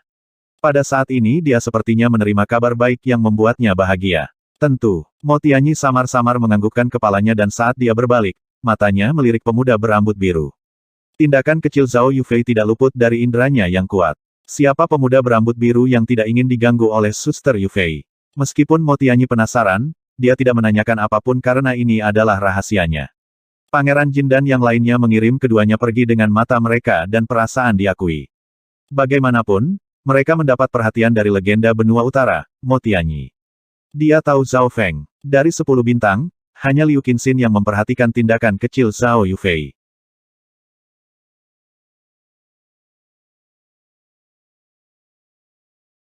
Pada saat ini dia sepertinya menerima kabar baik yang membuatnya bahagia. Tentu, Mo Tianyi samar-samar menganggukkan kepalanya dan saat dia berbalik, matanya melirik pemuda berambut biru. Tindakan kecil Zhao Yufei tidak luput dari inderanya yang kuat. Siapa pemuda berambut biru yang tidak ingin diganggu oleh Suster Yufei? Meskipun Mo Tianyi penasaran, dia tidak menanyakan apapun karena ini adalah rahasianya. Pangeran Jin dan yang lainnya mengirim keduanya pergi dengan mata mereka dan perasaan diakui. Bagaimanapun, mereka mendapat perhatian dari legenda benua utara, Mo Tianyi. Dia tahu Zhao Feng. Dari 10 bintang, hanya Liu Qinxin yang memperhatikan tindakan kecil Zhao Yufei.